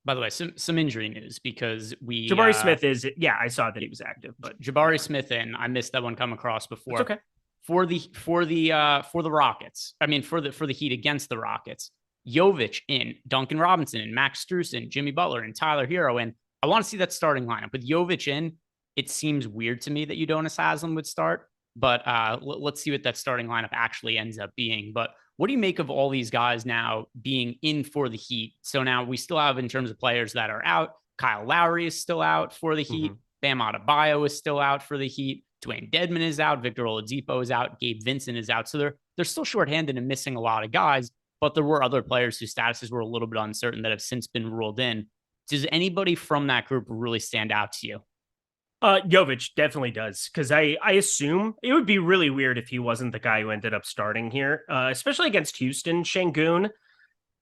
S4: By the way, some injury news, because
S5: Jabari Smith is, I saw that he was active, but
S4: Jabari Smith, and I missed that one come across before.
S5: It's okay.
S4: For the Rockets. I mean, for the Heat against the Rockets. Jovic in, Duncan Robinson in, Max Strus in, Jimmy Butler and Tyler Hero in. I want to see that starting lineup. With Jovic in, it seems weird to me that Udonis Haslem would start, but let's see what that starting lineup actually ends up being. But what do you make of all these guys now being in for the Heat? So now we still have, in terms of players that are out, Kyle Lowry is still out for the Heat. Bam Adebayo is still out for the Heat. Dwayne Dedmon is out. Victor Oladipo is out. Gabe Vincent is out. So they're still shorthanded and missing a lot of guys. But there were other players whose statuses were a little bit uncertain that have since been ruled in. Does anybody from that group really stand out to you?
S5: Jovic definitely does, because I assume it would be really weird if he wasn't the guy who ended up starting here, especially against Houston. Şengün,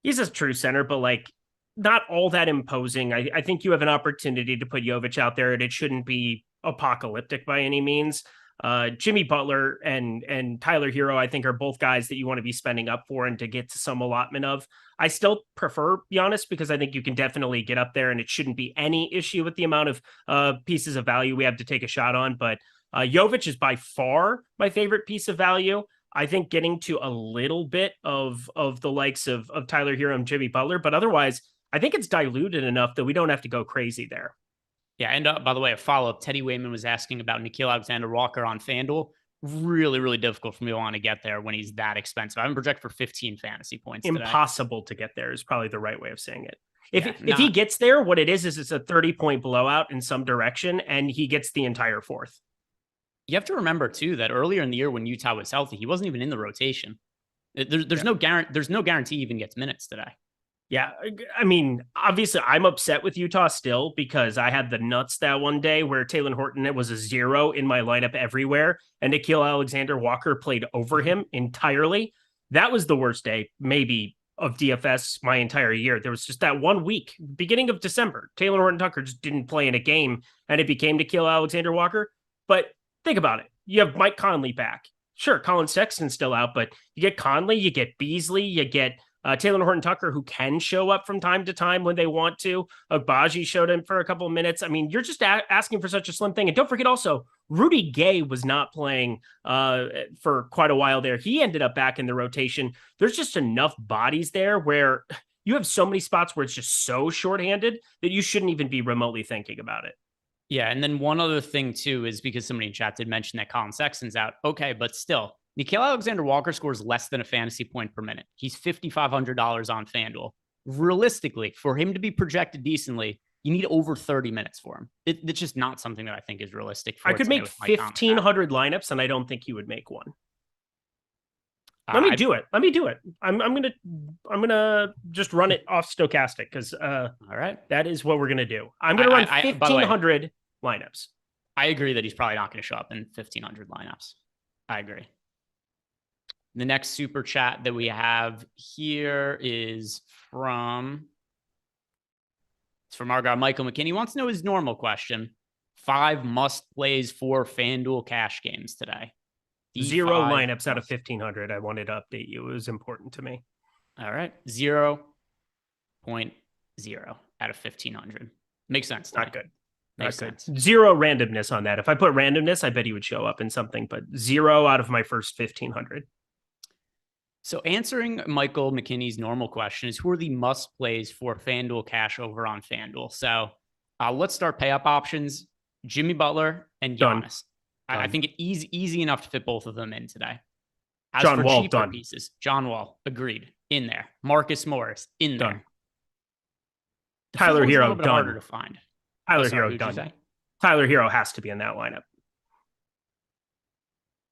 S5: he's a true center, but like not all that imposing. I think you have an opportunity to put Jovic out there, and it shouldn't be apocalyptic by any means. Jimmy Butler and Tyler Hero, I think, are both guys that you want to be spending up for and to get to some allotment of. I still prefer Giannis because I think you can definitely get up there, and it shouldn't be any issue with the amount of pieces of value we have to take a shot on. But Jovic is by far my favorite piece of value. I think getting to a little bit of the likes of Tyler Hero and Jimmy Butler, but otherwise, I think it's diluted enough that we don't have to go crazy there.
S4: Yeah, and by the way, a follow-up, Teddy Wayman was asking about Nickeil Alexander-Walker on FanDuel. Really, really difficult for me to want to get there when he's that expensive. I'm projected for 15 fantasy points today.
S5: Impossible to get there is probably the right way of saying it. If he gets there, what it is it's a 30-point blowout in some direction, and he gets the entire fourth.
S4: You have to remember, too, that earlier in the year when Utah was healthy, he wasn't even in the rotation. There's no guarantee he even gets minutes today.
S5: Yeah, I mean, obviously, I'm upset with Utah still because I had the nuts that one day where Talen Horton, it was a 0 in my lineup everywhere, and Nickeil Alexander-Walker played over him entirely. That was the worst day, maybe, of DFS my entire year. There was just that 1 week, beginning of December, Talen Horton-Tucker just didn't play in a game, and it became Nickeil Alexander-Walker. But think about it. You have Mike Conley back. Sure, Colin Sexton's still out, but you get Conley, you get Beasley, you get Talen Horton-Tucker, who can show up from time to time when they want to. Agbaji showed him for a couple of minutes. I mean, you're just asking for such a slim thing. And don't forget also, Rudy Gay was not playing for quite a while there. He ended up back in the rotation. There's just enough bodies there where you have so many spots where it's just so shorthanded that you shouldn't even be remotely thinking about it.
S4: Yeah, and then one other thing, too, is because somebody in chat did mention that Colin Sexton's out. Okay, but still, Nickeil Alexander-Walker scores less than a fantasy point per minute. He's $5,500 on FanDuel. Realistically, for him to be projected decently, you need over 30 minutes for him. It's just not something that I think is realistic.
S5: I could make 1,500 lineups, and I don't think you would make one. Let me do it. I'm gonna just run it off Stokastic because all
S4: right,
S5: that is what we're gonna do. I'm gonna run 1,500 lineups.
S4: I agree that he's probably not going to show up in 1,500 lineups. I agree. The next super chat that we have here is from our guy, Michael McKinney. He wants to know his normal question. 5 must plays for FanDuel cash games today.
S5: 0 lineups out of 1,500. I wanted to update you. It was important to me.
S4: All right. 0.0 out of 1,500. Makes sense.
S5: Not good.
S4: Makes sense.
S5: 0 randomness on that. If I put randomness, I bet he would show up in something, but 0 out of my first 1,500.
S4: So answering Michael McKinney's normal question is, who are the must plays for FanDuel cash over on FanDuel? So let's start pay up options. Jimmy Butler and Giannis. I think it's easy enough to fit both of them in today. As
S5: John
S4: for
S5: Wall,
S4: cheaper pieces, John Wall, agreed, in there. Marcus Morris, in there.
S5: Done. Tyler Hero, done.
S4: Harder to find.
S5: Tyler Hero, done. Tyler Hero has to be in that lineup.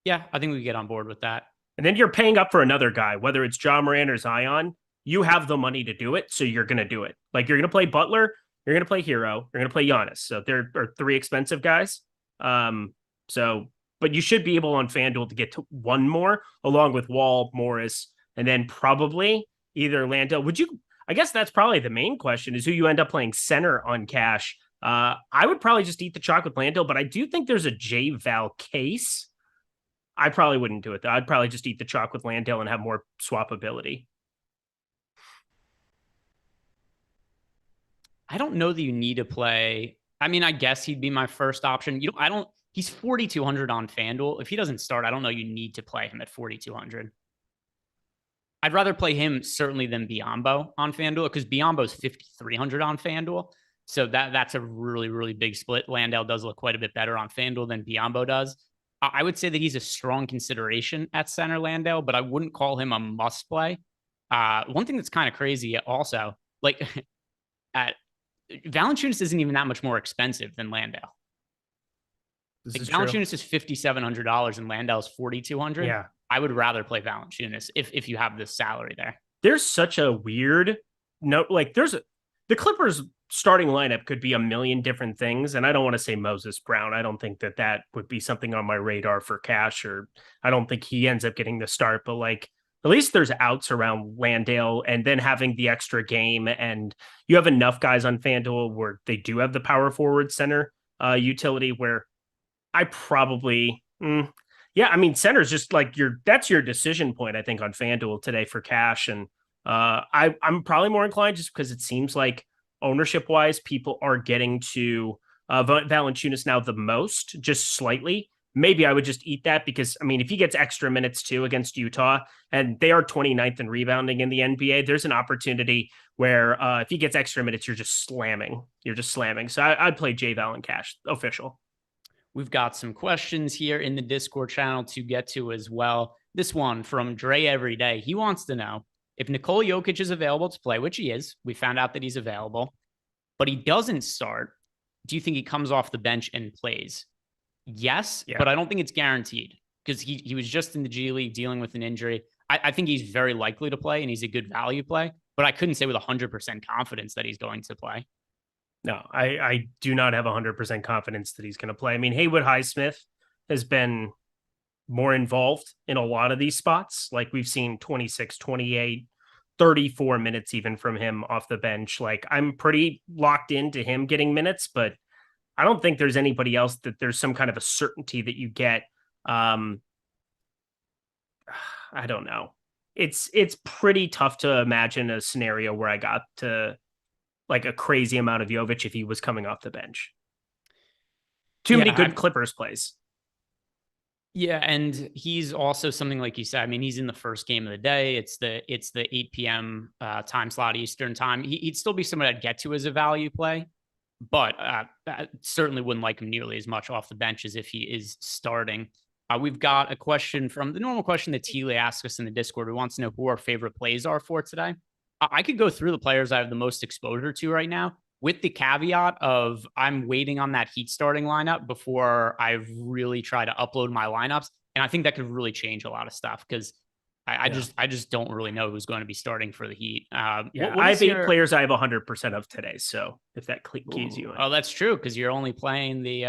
S4: Yeah, I think we can get on board with that.
S5: And then you're paying up for another guy, whether it's John Moran or Zion. You have the money to do it, so you're going to do it. Like, you're going to play Butler, you're going to play Hero, you're going to play Giannis. So there are 3 expensive guys. But you should be able on FanDuel to get to 1 more, along with Wall, Morris, and then probably either Landale. I guess that's probably the main question, is who you end up playing center on cash. I would probably just eat the chalk with Landale, but I do think there's a J-Val case. I probably wouldn't do it, though. I'd probably just eat the chalk with Landale and have more swapability.
S4: I don't know that you need to play. I mean, I guess he'd be my first option. He's 4,200 on FanDuel. If he doesn't start, I don't know you need to play him at 4,200. I'd rather play him certainly than Biyombo on FanDuel, because Biyombo's 5,300 on FanDuel. So that's a really, really big split. Landale does look quite a bit better on FanDuel than Biyombo does. I would say that he's a strong consideration at center, Landale, but I wouldn't call him a must play. One thing that's kind of crazy also, like Valanciunas isn't even that much more expensive than Landale. Valanciunas is $5,700 and Landale's $4,200.
S5: Yeah.
S4: I would rather play Valanciunas if you have this salary there.
S5: There's such a weird note. Like, the Clippers starting lineup could be a million different things. And I don't want to say Moses Brown. I don't think that would be something on my radar for cash, or I don't think he ends up getting the start, but like, at least there's outs around Landale, and then having the extra game, and you have enough guys on FanDuel where they do have the power forward center utility where I probably, I mean, center's just like that's your decision point, I think, on FanDuel today for cash. And I'm probably more inclined just because it seems like ownership wise, people are getting to Valanciunas now the most, just slightly. Maybe I would just eat that because, I mean, if he gets extra minutes too against Utah, and they are 29th in rebounding in the NBA, there's an opportunity where if he gets extra minutes, you're just slamming. So I'd play J Val and cash official.
S4: We've got some questions here in the Discord channel to get to as well. This one from Dre Everyday. He wants to know if Nikola Jokic is available to play, which he is. We found out that he's available, but he doesn't start. Do you think he comes off the bench and plays? Yes, but I don't think it's guaranteed because he was just in the G League dealing with an injury. I think he's very likely to play and he's a good value play, but I couldn't say with 100% confidence that he's going to play.
S5: No, I do not have 100% confidence that he's going to play. I mean, Haywood Highsmith has been more involved in a lot of these spots. Like we've seen 26, 28, 34 minutes even from him off the bench. Like I'm pretty locked into him getting minutes, but I don't think there's anybody else that there's some kind of a certainty that you get. I don't know. It's pretty tough to imagine a scenario where I got to like a crazy amount of Jovic if he was coming off the bench. Too many good Clippers plays.
S4: Yeah, and he's also something like you said. I mean, he's in the first game of the day. It's the 8 p.m. Time slot Eastern time. He'd still be somebody I'd get to as a value play, but I certainly wouldn't like him nearly as much off the bench as if he is starting. We've got a question from the normal question that Teely asked us in the Discord. Who wants to know who our favorite plays are for today. I could go through the players I have the most exposure to right now, with the caveat of I'm waiting on that Heat starting lineup before I really try to upload my lineups. And I think that could really change a lot of stuff because I just don't really know who's going to be starting for the Heat.
S5: I have 8 players I have 100% of today. So if that keys you in.
S4: Oh, that's true because you're only playing the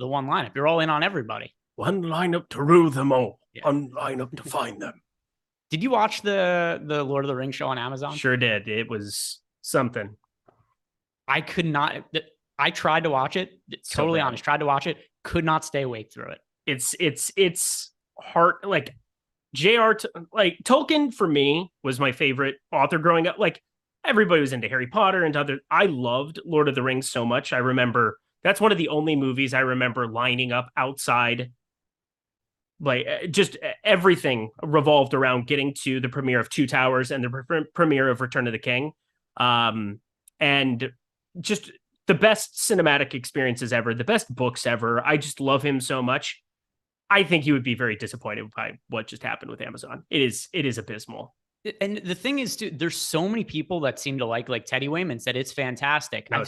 S4: one lineup. You're all in on everybody.
S5: One lineup to rule them all. Yeah. One lineup to find them.
S4: Did you watch the Lord of the Rings show on Amazon?
S5: Sure did. It was something.
S4: I could not. I tried to watch it. Totally honest. Tried to watch it. Could not stay awake through it.
S5: It's hard. Like like Tolkien for me was my favorite author growing up. Like everybody was into Harry Potter and other. I loved Lord of the Rings so much. I remember that's one of the only movies I remember lining up outside. Like just everything revolved around getting to the premiere of Two Towers and the premiere of Return of the King. And just the best cinematic experiences ever, the best books ever. I just love him so much. I think he would be very disappointed by what just happened with Amazon. It is abysmal.
S4: And the thing is, too, there's so many people that seem to like Teddy Wayman said it's fantastic.
S5: No,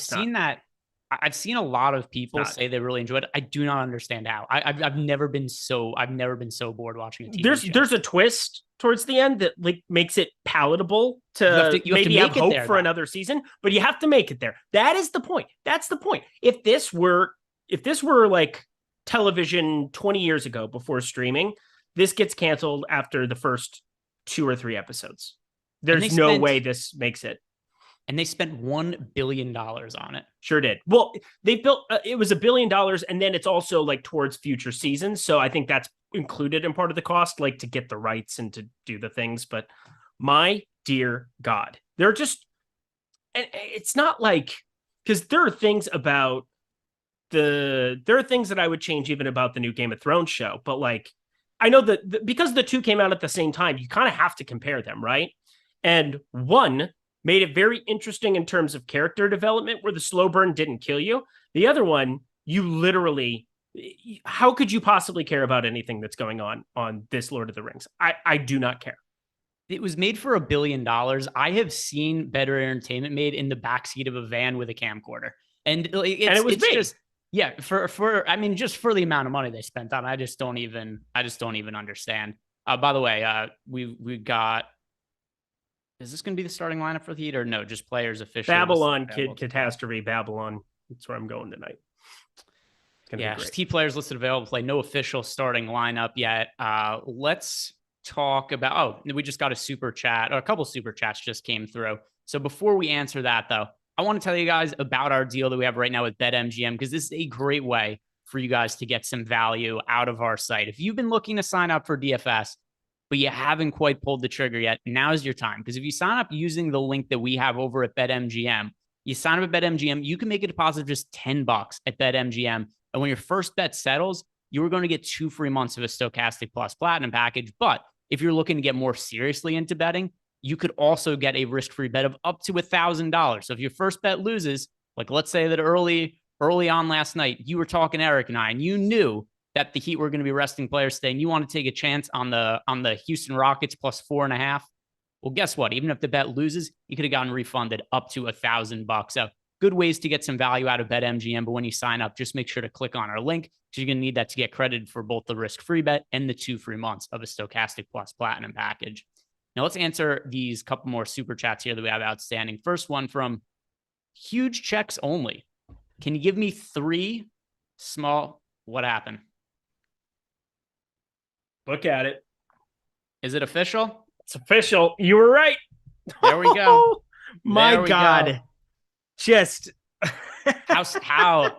S4: I've seen a lot of people say they really enjoyed it. I do not understand how. I've never been so bored watching a TV show. There's
S5: a twist towards the end that like makes it palatable to maybe have hope for another season, but you have to make it there. That is the point. That's the point. If this were like television 20 years ago before streaming, this gets canceled after the first 2 or 3 episodes. There's no way this makes it.
S4: And they spent $1 billion on it.
S5: Sure did. Well, they built, it was $1 billion. And then it's also like towards future seasons. So I think that's included in part of the cost, like to get the rights and to do the things. But my dear God, they're just, and it's not like, because there are things about there are things that I would change even about the new Game of Thrones show. But like, I know that because the two came out at the same time, you kind of have to compare them, right? And one made it very interesting in terms of character development where the slow burn didn't kill you. The other one, you literally, how could you possibly care about anything that's going on this Lord of the Rings? I do not care.
S4: It was made for $1 billion. I have seen better entertainment made in the backseat of a van with a camcorder. And it was big. Just, yeah, just for the amount of money they spent on it, I just don't even understand. By the way, we got Is this going to be the starting lineup for the Heat or no? Just players officially.
S5: Babylon, Catastrophe, Babylon. That's where I'm going tonight.
S4: Yeah, just Heat players listed available to play. No official starting lineup yet. Let's talk about. Oh, we just got a super chat, or a couple super chats just came through. So before we answer that, though, I want to tell you guys about our deal that we have right now with BetMGM, because this is a great way for you guys to get some value out of our site. If you've been looking to sign up for DFS, but you haven't quite pulled the trigger yet, now's your time. Because if you sign up using the link that we have over at BetMGM, you sign up at BetMGM, you can make a deposit of just $10 at BetMGM. And when your first bet settles, you are going to get 2 free months of a Stokastic Plus Platinum package. But if you're looking to get more seriously into betting, you could also get a risk-free bet of up to $1,000. So if your first bet loses, like let's say that early on last night, you were talking to Eric and I, and you knew that the Heat were going to be resting players today, and you want to take a chance on the Houston Rockets plus 4.5. Well, guess what? Even if the bet loses, you could have gotten refunded up to $1,000. So good ways to get some value out of BetMGM. But when you sign up, just make sure to click on our link, because you're going to need that to get credited for both the risk-free bet and the 2 free months of a Stokastic Plus Platinum package. Now let's answer these couple more super chats here that we have outstanding. First one from Huge Checks Only. Can you give me 3 small? What happened?
S5: Look at it.
S4: Is it official?
S5: It's official. You were right.
S4: There we go.
S5: My
S4: There we
S5: God.
S4: go.
S5: Just
S4: how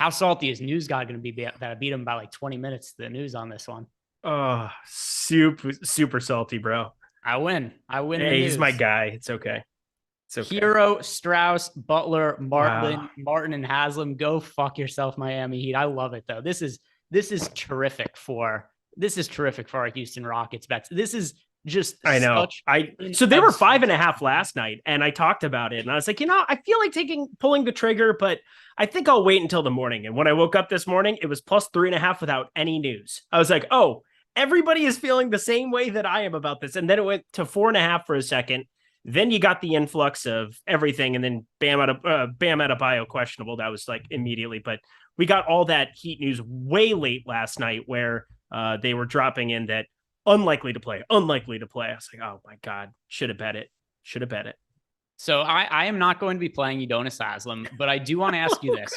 S4: salty is News Guy going to be that I beat him by like 20 minutes to the news on this one?
S5: oh, super salty, bro.
S4: I win.
S5: Hey, he's my guy. It's okay. It's okay.
S4: Hero, Strauss, Butler, Martin, and Haslam. Go fuck yourself, Miami Heat. I love it though. This is terrific for our Houston Rockets bets. This is just
S5: I know. So they were 5.5 last night, and I talked about it, and I was like, I feel like pulling the trigger, but I think I'll wait until the morning. And when I woke up this morning, it was plus 3.5 without any news. I was like, oh, everybody is feeling the same way that I am about this. And then it went to 4.5 for a second. Then you got the influx of everything, and then Bam Adebayo questionable. That was like immediately, but we got all that Heat news way late last night where they were dropping in that unlikely to play. I was like, oh my God, should have bet it.
S4: So I am not going to be playing Udonis Haslam, but I do want to ask you this.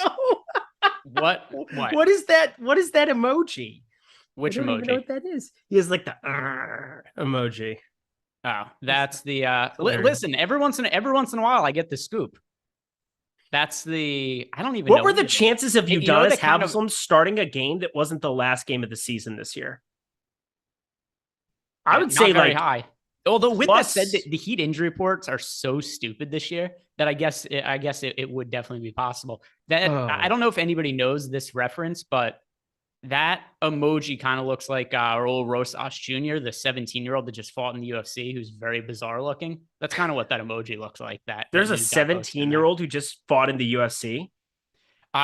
S4: What
S5: is that? What is that emoji?
S4: Which
S5: I don't
S4: emoji?
S5: even know what that is. He has like the emoji.
S4: Oh, that's the listen, every once in a while I get the scoop. That's the I don't even know.
S5: What were the chances of Udonis
S4: kind
S5: Haslam starting a game that wasn't the last game of the season this year? I would say
S4: very
S5: like
S4: high. Although with
S5: plus,
S4: that said, the Heat injury reports are so stupid this year that I guess it would definitely be possible. That I don't know if anybody knows this reference, but that emoji kind of looks like our old Rosas Jr., the 17-year-old that just fought in the UFC, who's very bizarre looking. That's kind of what that emoji looks like.
S5: There's a 17-year-old who just fought in the UFC.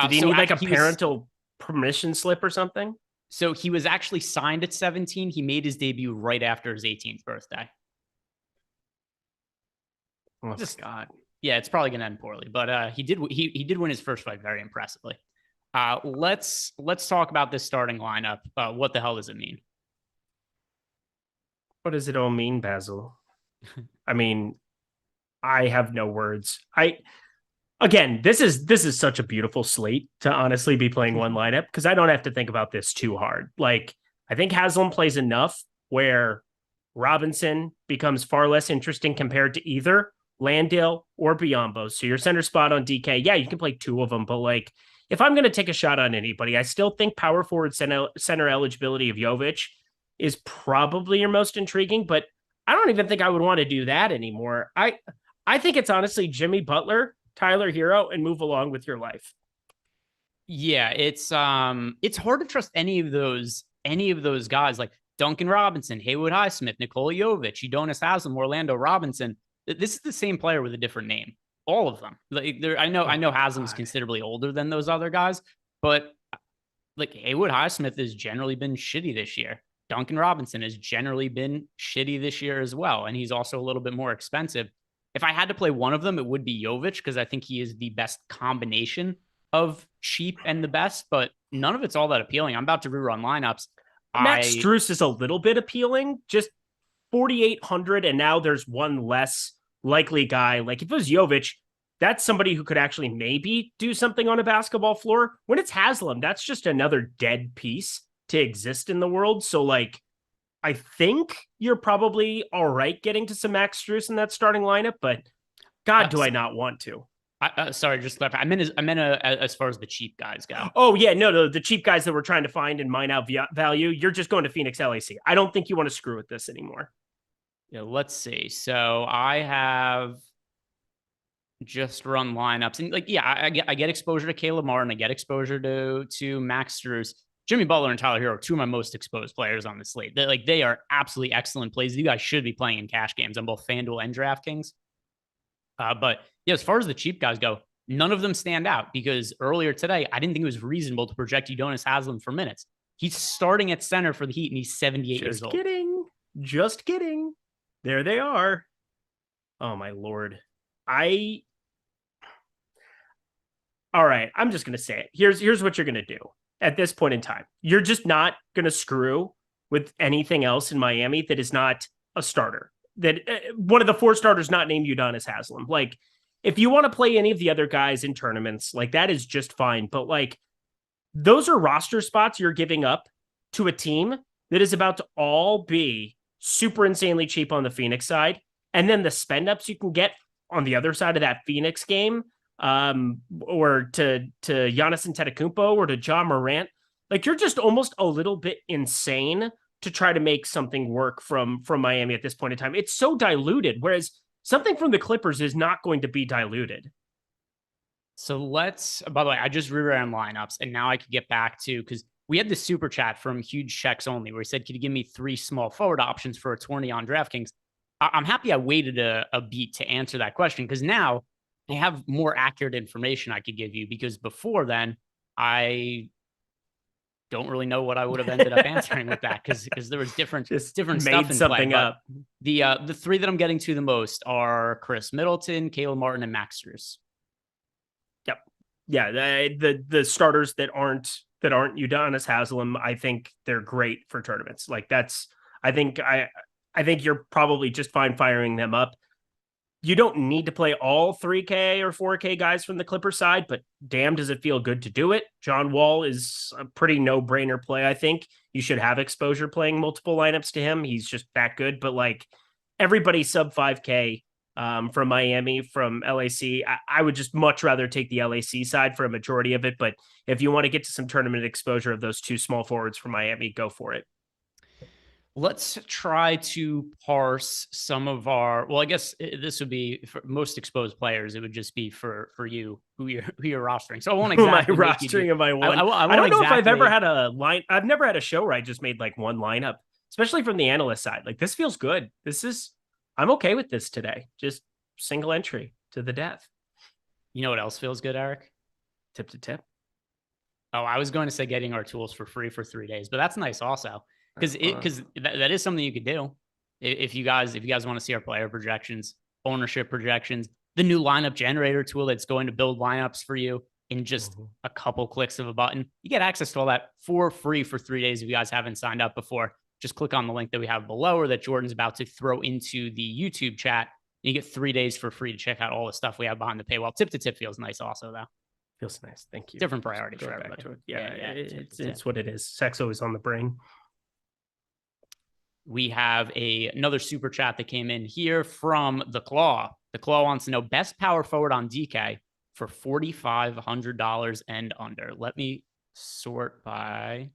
S5: Did he need like a parental permission slip or something?
S4: So he was actually signed at 17. He made his debut right after his 18th birthday.
S5: Oh, God.
S4: Yeah, it's probably going to end poorly, but he did win his first fight very impressively. Let's talk about this starting lineup. What the hell does it mean?
S5: What does it all mean, Basil? I mean, I have no words. Again, this is such a beautiful slate to honestly be playing one lineup because I don't have to think about this too hard. Like, I think Haslam plays enough where Robinson becomes far less interesting compared to either Landale or Biyombo. So your center spot on DK, yeah, you can play 2 of them, but like, if I'm going to take a shot on anybody, I still think power forward center eligibility of Jovic is probably your most intriguing, but I don't even think I would want to do that anymore. I think it's honestly Jimmy Butler, Tyler Hero, and move along with your life.
S4: Yeah, it's hard to trust any of those guys like Duncan Robinson, Haywood Highsmith, Nikola Jovic, Udonis Haslam, Orlando Robinson. This is the same player with a different name. All of them. Like I know Haslam's considerably older than those other guys, but like Haywood Highsmith has generally been shitty this year. Duncan Robinson has generally been shitty this year as well, and he's also a little bit more expensive. If I had to play one of them, it would be Jovic because I think he is the best combination of cheap and the best, but none of it's all that appealing. I'm about to rerun lineups.
S5: Max Strus is a little bit appealing, just 4,800, and now there's one less likely guy. Like if it was Jovic, that's somebody who could actually maybe do something on a basketball floor. When it's Haslam, that's just another dead piece to exist in the world. So like, I think you're probably all right getting to some Max Strus in that starting lineup, but God, do I not want to.
S4: Sorry, just clarify. I meant as far as the cheap guys go.
S5: Oh yeah, no, the cheap guys that we're trying to find and mine out value. You're just going to Phoenix LAC. I don't think you want to screw with this anymore.
S4: Yeah, let's see. So I have just run lineups, and like, yeah, I get exposure to Caleb Martin. I get exposure to Max Strus. Jimmy Butler and Tyler Hero are two of my most exposed players on the slate. They are absolutely excellent plays. You guys should be playing in cash games on both FanDuel and DraftKings. But yeah, as far as the cheap guys go, none of them stand out because earlier today, I didn't think it was reasonable to project Udonis Haslem for minutes. He's starting at center for the Heat and he's 78 years old.
S5: Just kidding. There they are. Oh my Lord. All right, I'm just going to say it. Here's what you're going to do at this point in time. You're just not going to screw with anything else in Miami that is not a starter. That one of the 4 starters not named Udonis Haslem. Like, if you want to play any of the other guys in tournaments, like that is just fine. But like, those are roster spots you're giving up to a team that is about to all be super insanely cheap on the Phoenix side. And then the spend ups you can get on the other side of that Phoenix game, or to Giannis Antetokounmpo or to Ja Morant. Like, you're just almost a little bit insane to try to make something work from Miami at this point in time. It's so diluted, whereas something from the Clippers is not going to be diluted.
S4: So by the way, I just reran lineups and now I could get back to, because we had the super chat from Huge Checks Only where he said, could you give me 3 small forward options for a 20 on DraftKings? I'm happy I waited a beat to answer that question because now I have more accurate information I could give you, because before then I don't really know what I would have ended up answering with that because there was different stuff in
S5: something
S4: play.
S5: up.
S4: The 3 that I'm getting to the most are Chris Middleton, Caleb Martin, and Max Strus.
S5: Yep. Yeah, the starters that aren't Udonis Haslem, I think they're great for tournaments. Like that's I think you're probably just fine firing them up. You don't need to play all 3K or 4K guys from the Clipper side, but damn, does it feel good to do it. John Wall is a pretty no-brainer play, I think. You should have exposure playing multiple lineups to him. He's just that good. But like everybody sub 5K from Miami, from LAC, I would just much rather take the LAC side for a majority of it. But if you want to get to some tournament exposure of those 2 small forwards from Miami, go for it.
S4: Let's try to parse some of our, well, I guess this would be for most exposed players. It would just be for you, who you're rostering. So I won't exactly
S5: my rostering of my one. I don't know if I've ever had a line. I've never had a show where I just made like one lineup, especially from the analyst side. Like this feels good. I'm okay with this today. Just single entry to the death.
S4: You know what else feels good, Eric?
S5: Tip to tip.
S4: Oh, I was going to say getting our tools for free for 3 days, but that's nice also. Because that is something you could do if you guys want to see our player projections, ownership projections, the new lineup generator tool that's going to build lineups for you in just a couple clicks of a button. You get access to all that for free for 3 days if you guys haven't signed up before. Just click on the link that we have below or that Jordan's about to throw into the YouTube chat. You get 3 days for free to check out all the stuff we have behind the paywall. Tip to tip feels nice also, though.
S5: Feels nice. Thank you.
S4: Different priority for everybody.
S5: Yeah, it's what it is. Sex always on the brain.
S4: We have another super chat that came in here from The Claw. The Claw wants to know best power forward on DK for $4,500 and under. Let me sort by.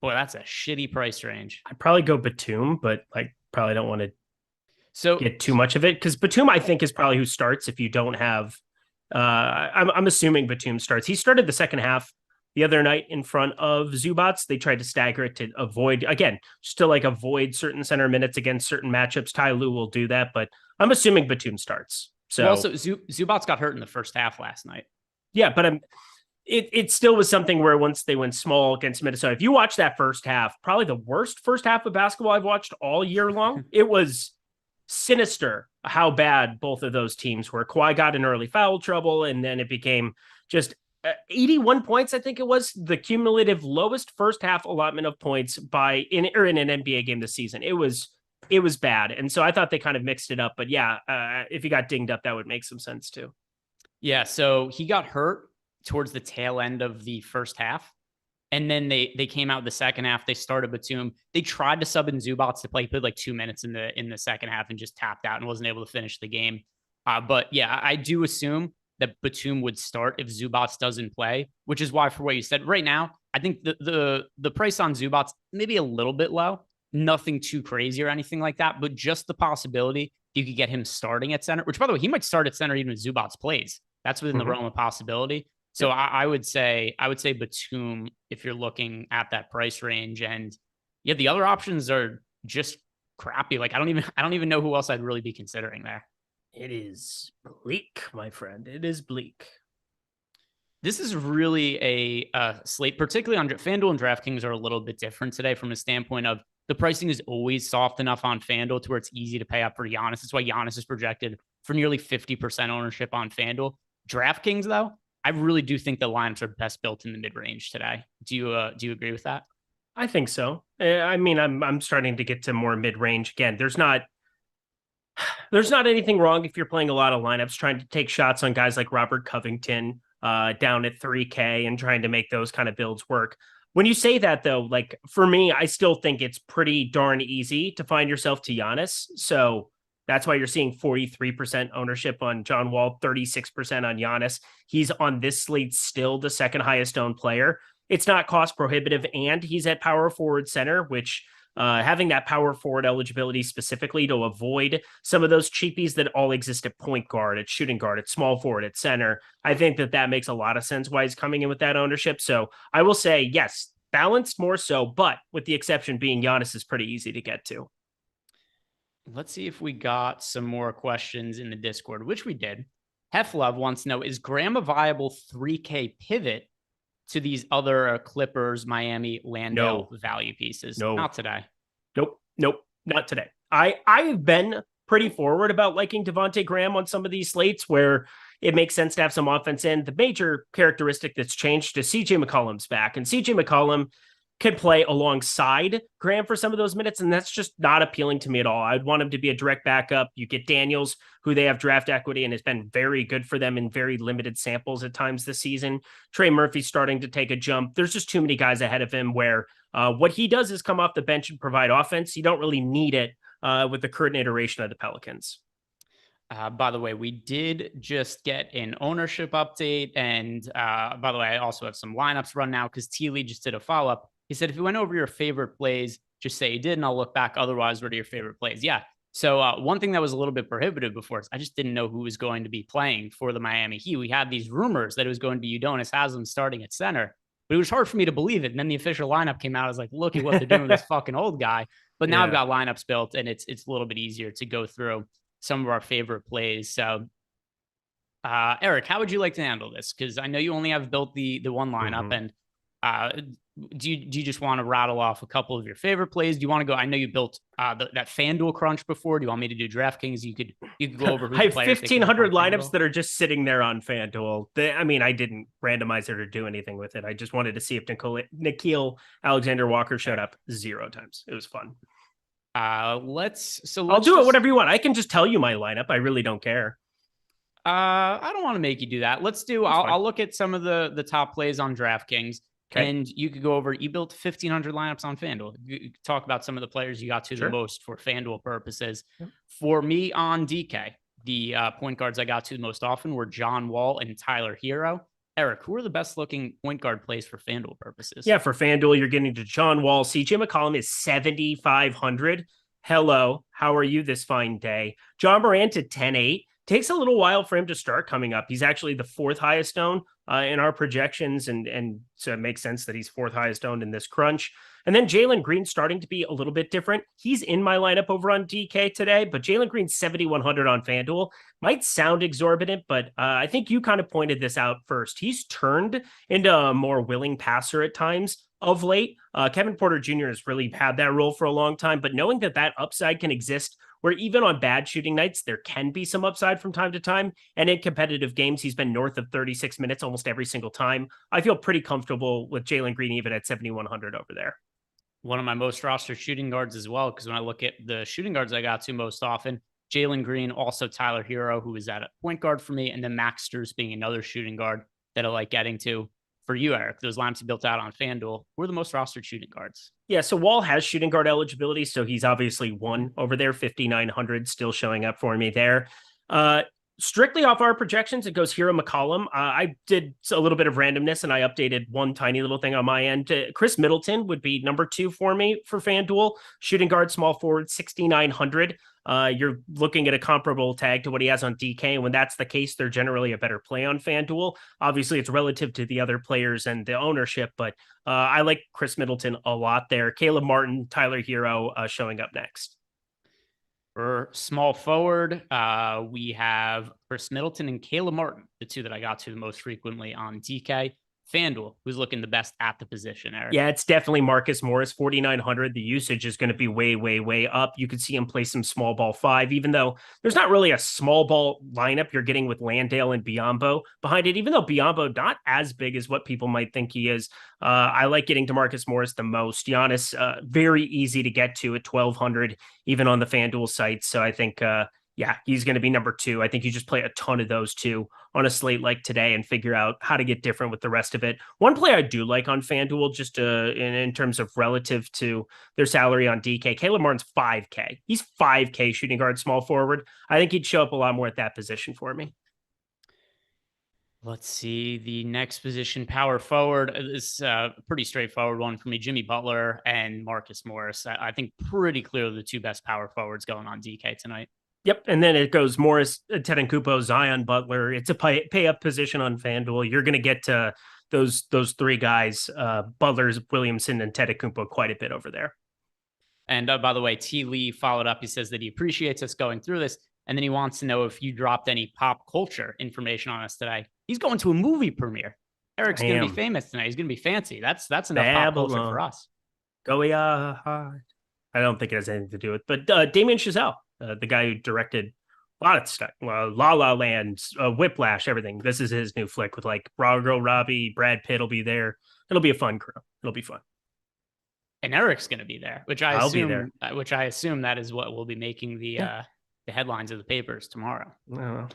S4: Boy, that's a shitty price range.
S5: I'd probably go Batum, but like probably don't want to get too much of it because Batum, I think, is probably who starts if you don't have. I'm assuming Batum starts. He started the second half the other night in front of Zubats. They tried to stagger it to avoid certain center minutes against certain matchups. Ty Lue will do that, but I'm assuming Batum starts. So
S4: also Zubats got hurt in the first half last night.
S5: Yeah, but it still was something where once they went small against Minnesota, if you watch that first half, probably the worst first half of basketball I've watched all year long. It was sinister how bad both of those teams were. Kawhi got in early foul trouble, and then it became just 81 points, I think it was the cumulative lowest first half allotment of points in an NBA game this season. It was bad. And so I thought they kind of mixed it up. But yeah, if he got dinged up, that would make some sense too.
S4: Yeah, so he got hurt towards the tail end of the first half. And then they came out the second half. They started Batum. They tried to sub in Zubats to play. He played like 2 minutes in the second half and just tapped out and wasn't able to finish the game. But yeah, I do assume that Batum would start if Zubats doesn't play, which is why, for what you said, right now, I think the price on Zubats maybe a little bit low, nothing too crazy or anything like that, but just the possibility you could get him starting at center, which, by the way, he might start at center even if Zubats plays. That's within the realm of possibility. So I would say Batum if you're looking at that price range. And yeah, the other options are just crappy. Like I don't even know who else I'd really be considering there.
S5: It is bleak, my friend. It is bleak.
S4: This is really a slate, particularly on FanDuel and DraftKings are a little bit different today from a standpoint of the pricing is always soft enough on FanDuel to where it's easy to pay up for Giannis. That's why Giannis is projected for nearly 50% ownership on FanDuel. DraftKings, though, I really do think the lineups are best built in the mid-range today. Do you agree with that?
S5: I think so. I mean, I'm starting to get to more mid-range again. There's not anything wrong if you're playing a lot of lineups, trying to take shots on guys like Robert Covington down at 3K and trying to make those kind of builds work. When you say that, though, like for me, I still think it's pretty darn easy to find yourself to Giannis. So that's why you're seeing 43% ownership on John Wall, 36% on Giannis. He's on this slate still the second highest owned player. It's not cost prohibitive, and he's at power forward center, which having that power forward eligibility specifically to avoid some of those cheapies that all exist at point guard, at shooting guard, at small forward, at center. I think that makes a lot of sense why he's coming in with that ownership. So I will say, yes, balanced more so, but with the exception being Giannis is pretty easy to get to.
S4: Let's see if we got some more questions in the Discord, which we did. Heflove wants to know, is Graham a viable 3K pivot to these other Clippers, Miami, Lando value pieces?
S5: No.
S4: Not today.
S5: Nope, not today. I've been pretty forward about liking Devontae Graham on some of these slates where it makes sense to have some offense in. The major characteristic that's changed is CJ McCollum's back, and CJ McCollum could play alongside Graham for some of those minutes, and that's just not appealing to me at all. I'd want him to be a direct backup. You get Daniels, who they have draft equity and has been very good for them in very limited samples at times this season. Trey Murphy's starting to take a jump. There's just too many guys ahead of him where what he does is come off the bench and provide offense. You don't really need it with the current iteration of the Pelicans.
S4: By the way, we did just get an ownership update. And by the way, I also have some lineups run now because T. Lee just did a follow-up. He said, if you went over your favorite plays, just say you did, and I'll look back. Otherwise, what are your favorite plays? Yeah. So one thing that was a little bit prohibitive before is I just didn't know who was going to be playing for the Miami Heat. We had these rumors that it was going to be Udonis Haslem starting at center, but it was hard for me to believe it. And then the official lineup came out. I was like, look at what they're doing with this fucking old guy. But now I've got lineups built, and it's a little bit easier to go through some of our favorite plays. So, Eric, how would you like to handle this? Because I know you only have built the one lineup, and do you just want to rattle off a couple of your favorite plays? Do you want to go? I know you built that FanDuel crunch before. Do you want me to do DraftKings? You could go over.
S5: I have 1,500 lineups that are just sitting there on FanDuel. I mean, I didn't randomize it or do anything with it. I just wanted to see if Nickeil Alexander-Walker showed up 0 times. It was fun.
S4: Let's
S5: I'll do it whatever you want. I can just tell you my lineup. I really don't care.
S4: I don't want to make you do that. Let's do. I'll look at some of the top plays on DraftKings. Okay. And you could go over, you built 1,500 lineups on FanDuel. You talk about some of the players you got to the most for FanDuel purposes. Yep. For me on DK, the point guards I got to the most often were John Wall and Tyler Hero. Eric, who are the best looking point guard plays for FanDuel purposes? Yeah,
S5: for FanDuel, you're getting to John Wall. CJ McCollum is 7,500. Hello, how are you this fine day? John Morant at 10.8. Takes a little while for him to start coming up. He's actually the 4th highest owned in our projections, and so it makes sense that he's 4th highest owned in this crunch. And then Jalen Green starting to be a little bit different. He's in my lineup over on DK today, but Jalen Green 7,100 on FanDuel might sound exorbitant, but I think you kind of pointed this out first. He's turned into a more willing passer at times of late. Kevin Porter Jr. has really had that role for a long time, but knowing that upside can exist where even on bad shooting nights, there can be some upside from time to time. And in competitive games, he's been north of 36 minutes almost every single time. I feel pretty comfortable with Jalen Green even at 7,100 over there.
S4: One of my most rostered shooting guards as well, because when I look at the shooting guards I got to most often, Jalen Green, also Tyler Hero, who is at a point guard for me, and then Max Strus being another shooting guard that I like getting to. For you, Eric, those lineups you built out on FanDuel, who are the most rostered shooting guards?
S5: Yeah, so Wall has shooting guard eligibility, so he's obviously one over there, 5,900 still showing up for me there. Strictly off our projections, it goes Hero McCollum. I did a little bit of randomness and I updated one tiny little thing on my end. Chris Middleton would be number 2 for me for FanDuel. Shooting guard, small forward, 6,900. You're looking at a comparable tag to what he has on DK. And when that's the case, they're generally a better play on FanDuel. Obviously, it's relative to the other players and the ownership, but I like Chris Middleton a lot there. Caleb Martin, Tyler Hero showing up next.
S4: For small forward, we have Chris Middleton and Caleb Martin, the two that I got to the most frequently on DK. FanDuel, who's looking the best at the position, Eric?
S5: Yeah, it's definitely Marcus Morris, 4,900. The usage is going to be way, way, way up. You could see him play some small ball 5, even though there's not really a small ball lineup you're getting with Landale and Biyombo behind it, even though Biyombo not as big as what people might think he is. I like getting to Marcus Morris the most. Giannis, very easy to get to at 1,200, even on the FanDuel site. So I think, yeah, he's going to be number 2. I think you just play a ton of those two on a slate like today and figure out how to get different with the rest of it. One play I do like on FanDuel, just in terms of relative to their salary on DK, Caleb Martin's 5K. He's 5K shooting guard, small forward. I think he'd show up a lot more at that position for me.
S4: Let's see the next position, power forward. This is a pretty straightforward one for me. Jimmy Butler and Marcus Morris. I think pretty clearly the two best power forwards going on DK tonight.
S5: Yep, and then it goes Morris, Antetokounmpo, Zion, Butler. It's a pay up position on FanDuel. You're going to get to those 3 guys, Butler's, Williamson, and Antetokounmpo quite a bit over there.
S4: And by the way, T. Lee followed up. He says that he appreciates us going through this, and then he wants to know if you dropped any pop culture information on us today. He's going to a movie premiere. Eric's going to be famous tonight. He's going to be fancy. That's enough pop culture for us.
S5: Go I don't think it has anything to do with it, but Damien Chazelle. The guy who directed a lot of stuff, La La Land, Whiplash, everything. This is his new flick with like Margot Robbie, Brad Pitt will be there. It'll be a fun crew. It'll be fun.
S4: And Eric's going to be there, which I assume that is what will be making the headlines of the papers tomorrow.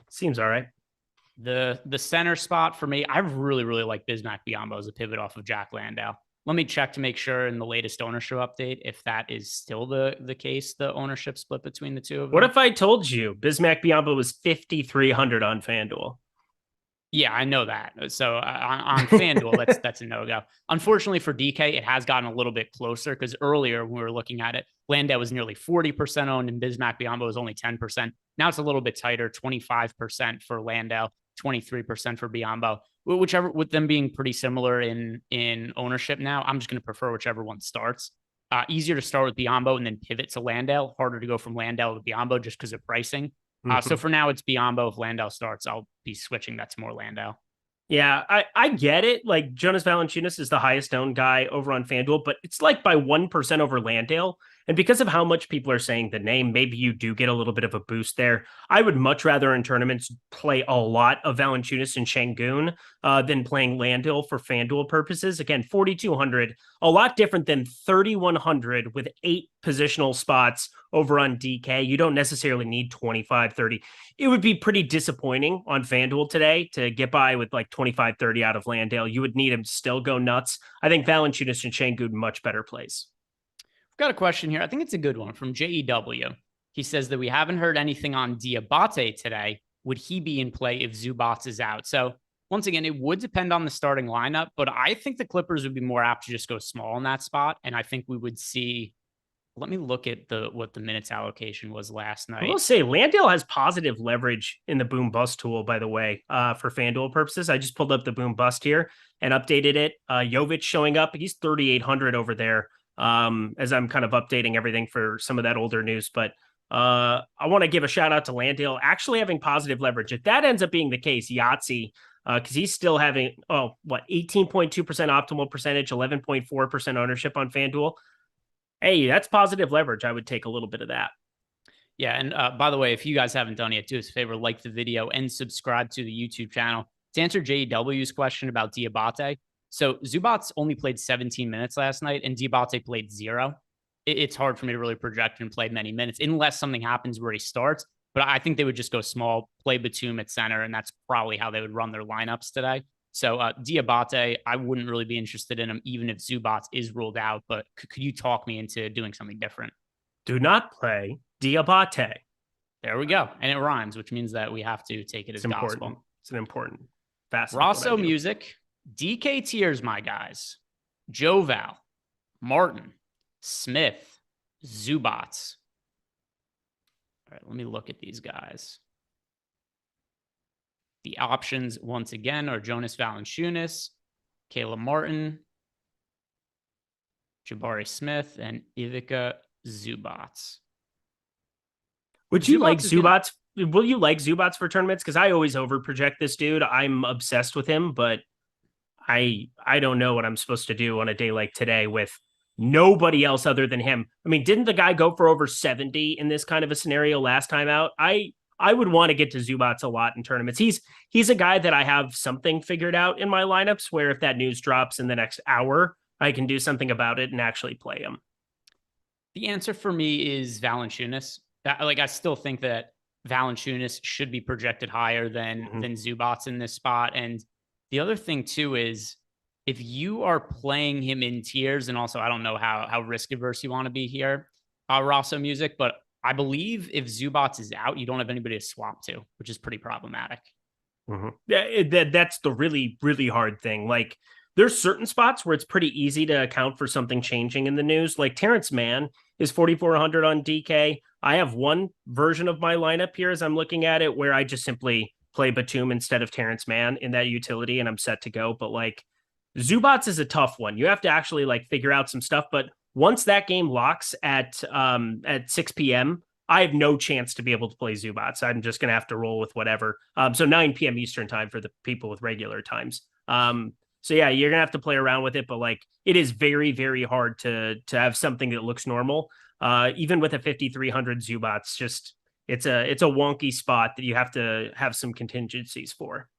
S5: Seems all right.
S4: The center spot for me, I really, really like Bismack Biyombo as a pivot off of Jack Landale. Let me check to make sure in the latest ownership update if that is still the case, the ownership split between the two of them.
S5: What if I told you Bismack Biyombo was 5,300 on FanDuel?
S4: Yeah, I know that. So on FanDuel, that's a no-go. Unfortunately for DK, it has gotten a little bit closer because earlier when we were looking at it, Landale was nearly 40% owned and Bismack Biyombo was only 10%. Now it's a little bit tighter, 25% for Landale, 23% for Biyombo. Whichever, with them being pretty similar in ownership now, I'm just going to prefer whichever one starts. Easier to start with Biyombo and then pivot to Landale. Harder to go from Landale to Biyombo just because of pricing. So for now, it's Biyombo. If Landale starts, I'll be switching that to more Landale.
S5: Yeah, I get it. Like Jonas Valanciunas is the highest owned guy over on FanDuel, but it's like by 1% over Landale. And because of how much people are saying the name, maybe you do get a little bit of a boost there. I would much rather in tournaments play a lot of Valanciunas and Şengün than playing Landale for FanDuel purposes. Again, 4,200, a lot different than 3,100 with 8 positional spots over on DK. You don't necessarily need 25, 30. It would be pretty disappointing on FanDuel today to get by with like 25, 30 out of Landale. You would need him to still go nuts. I think Valanciunas and Şengün much better plays.
S4: Got a question here. I think it's a good one from JEW. He says that we haven't heard anything on Diabate today. Would he be in play if Zubac is out? So once again, it would depend on the starting lineup, but I think the Clippers would be more apt to just go small in that spot. And I think we would see, let me look at what the minutes allocation was last night.
S5: I will say Landale has positive leverage in the boom bust tool, by the way, for FanDuel purposes. I just pulled up the boom bust here and updated it. Jovic showing up. He's 3,800 over there. As I'm kind of updating everything for some of that older news, but I want to give a shout out to Landale actually having positive leverage. If that ends up being the case, Yahtzee, because he's still having 18.2% optimal percentage, 11.4% ownership on FanDuel. Hey, that's positive leverage. I would take a little bit of that.
S4: Yeah, and by the way, if you guys haven't done it yet, do us a favor, like the video and subscribe to the YouTube channel. To answer JW's question about Diabate, so Zubats only played 17 minutes last night, and Diabate played 0. It's hard for me to really project and play many minutes unless something happens where he starts. But I think they would just go small, play Batum at center, and that's probably how they would run their lineups today. So Diabate, I wouldn't really be interested in him, even if Zubats is ruled out. But could you talk me into doing something different?
S5: Do not play Diabate.
S4: There we go. And it rhymes, which means that we have to take it as gospel.
S5: It's an important facet.
S4: Rosso Music, DK Tiers, my guys. Joval, Martin, Smith, Zubats. All right, let me look at these guys. The options, once again, are Jonas Valanciunas, Caleb Martin, Jabari Smith, and Ivica Zubats.
S5: Would you like Zubats? Will you like Zubats for tournaments? Because I always overproject this dude. I'm obsessed with him, but I don't know what I'm supposed to do on a day like today with nobody else other than him. I mean, didn't the guy go for over 70 in this kind of a scenario last time out? I would want to get to Zubats a lot in tournaments. He's a guy that I have something figured out in my lineups where if that news drops in the next hour, I can do something about it and actually play him.
S4: The answer for me is Valanciunas. I still think that Valanciunas should be projected higher than Zubats in this spot. And the other thing too is if you are playing him in tiers, and also I don't know how risk averse you want to be here, Rosso Music, but I believe if Zubats is out, you don't have anybody to swap to, which is pretty problematic.
S5: Yeah, that's the really, really hard thing. Like, there's certain spots where it's pretty easy to account for something changing in the news. Like Terrence Mann is 4,400 on DK. I have one version of my lineup here as I'm looking at it where I just simply play Batum instead of Terrence Mann in that utility and I'm set to go. But like Zubats is a tough one. You have to actually like figure out some stuff. But once that game locks at 6 p.m., I have no chance to be able to play Zubats. I'm just going to have to roll with whatever. So 9 p.m. Eastern time for the people with regular times. So yeah, you're going to have to play around with it, but like it is very, very hard to have something that looks normal. Even with a 5,300 Zubats, just it's a wonky spot that you have to have some contingencies for.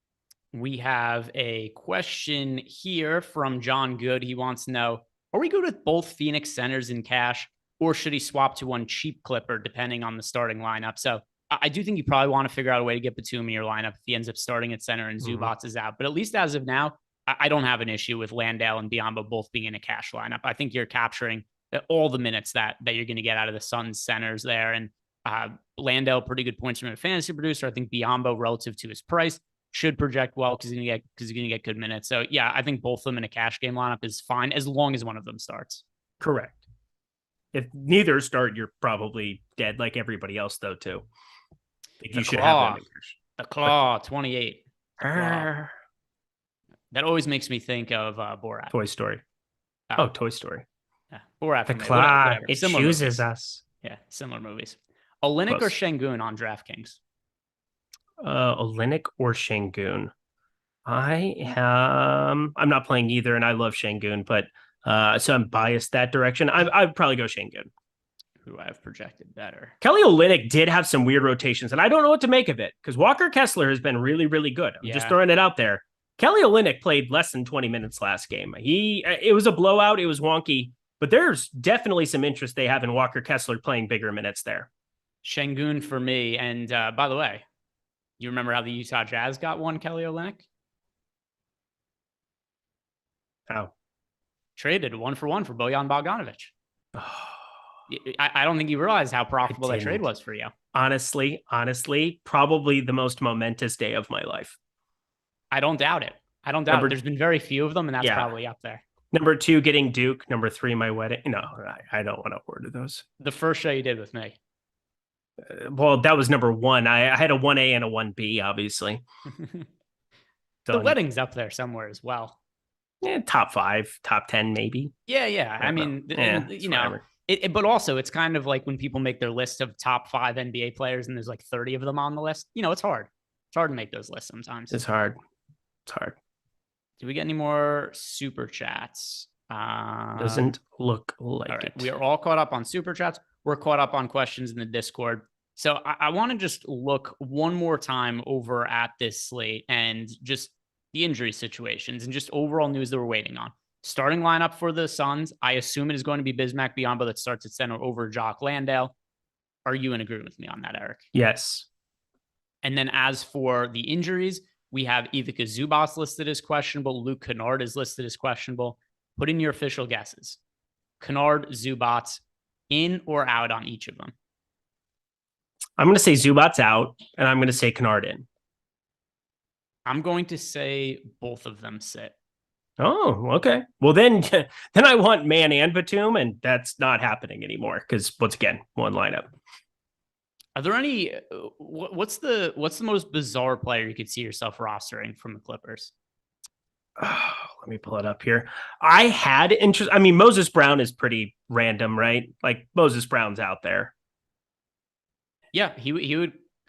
S4: We have a question here from John Good. He wants to know, are we good with both Phoenix centers in cash, or should he swap to one cheap clipper depending on the starting lineup? So I do think you probably want to figure out a way to get Batum in your lineup if he ends up starting at center and Zubats is out. But at least as of now, I don't have an issue with Landale and Biyombo both being in a cash lineup. I think you're capturing all the minutes that you're going to get out of the Suns centers there. And Landale, pretty good points from a fantasy producer. I think Biyombo, relative to his price, should project well because he's going to get good minutes. So yeah, I think both of them in a cash game lineup is fine as long as one of them starts.
S5: Correct. If neither start, you're probably dead like everybody else though too. You should have them.
S4: The Claw 28. That always makes me think of Borat.
S5: Toy Story. Oh, Toy Story.
S4: Yeah, Borat.
S5: The Claw, it
S4: similar
S5: chooses
S4: movies.
S5: us.
S4: Yeah, similar movies. Olynyk or Şengün on DraftKings?
S5: Olynyk or Şengün? I'm not playing either, and I love Şengün, but so I'm biased that direction. I'd probably go Şengün.
S4: Who I've projected better.
S5: Kelly Olynyk did have some weird rotations, and I don't know what to make of it because Walker Kessler has been really, really good. I'm just throwing it out there. Kelly Olynyk played less than 20 minutes last game. It was a blowout. It was wonky, but there's definitely some interest they have in Walker Kessler playing bigger minutes there.
S4: Şengün for me. And by the way, you remember how the Utah Jazz got one Kelly Olynyk?
S5: How?
S4: Traded 1-for-1 for Bojan Bogdanovic. I don't think you realize how profitable that trade was for you.
S5: Honestly, probably the most momentous day of my life.
S4: I don't doubt it. There's been very few of them, and that's probably up there.
S5: Number 2, getting Duke. Number 3, my wedding. No, I don't want to order those.
S4: The first show you did with me.
S5: Well, that was number 1. I had a 1A and a 1B, obviously.
S4: The wedding's up there somewhere as well.
S5: Yeah, top 5, top 10, maybe.
S4: Yeah. I mean, you know, but also it's kind of like when people make their list of top 5 NBA players and there's like 30 of them on the list. You know, it's hard. It's hard to make those lists sometimes.
S5: It's hard.
S4: Do we get any more super chats?
S5: Doesn't look like it.
S4: We are all caught up on super chats. We're caught up on questions in the Discord. So I want to just look one more time over at this slate and just the injury situations and just overall news that we're waiting on. Starting lineup for the Suns, I assume it is going to be Bismack Biyombo that starts at center over Jock Landale. Are you in agreement with me on that, Eric?
S5: Yes.
S4: And then as for the injuries, we have Ivica Zubac listed as questionable. Luke Kennard is listed as questionable. Put in your official guesses. Kennard, Zubac, in or out on each of them?
S5: I'm going to say Zubac's out, and I'm going to say Kennard in.
S4: I'm going to say both of them sit.
S5: Oh, okay. Well, then I want Man and Batum, and that's not happening anymore because, once again, one lineup.
S4: Are there any? What's the most bizarre player you could see yourself rostering from the Clippers?
S5: Oh, let me pull it up here. I had interest. I mean, Moses Brown is pretty random, right? Like Moses Brown's out there.
S4: Yeah, he would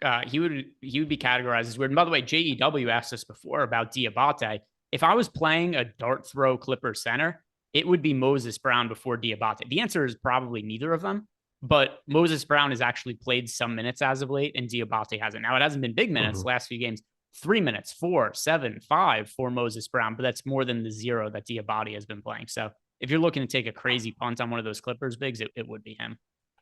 S4: be categorized as weird. And by the way, JEW asked us before about Diabate. If I was playing a dart throw Clipper center, it would be Moses Brown before Diabate. The answer is probably neither of them, but Moses Brown has actually played some minutes as of late, and Diabate hasn't. Now, it hasn't been big minutes the last few games. 3 minutes, 4, 7, 5 for Moses Brown, but that's more than the 0 that Diabate has been playing. So if you're looking to take a crazy punt on one of those Clippers bigs, it would be him.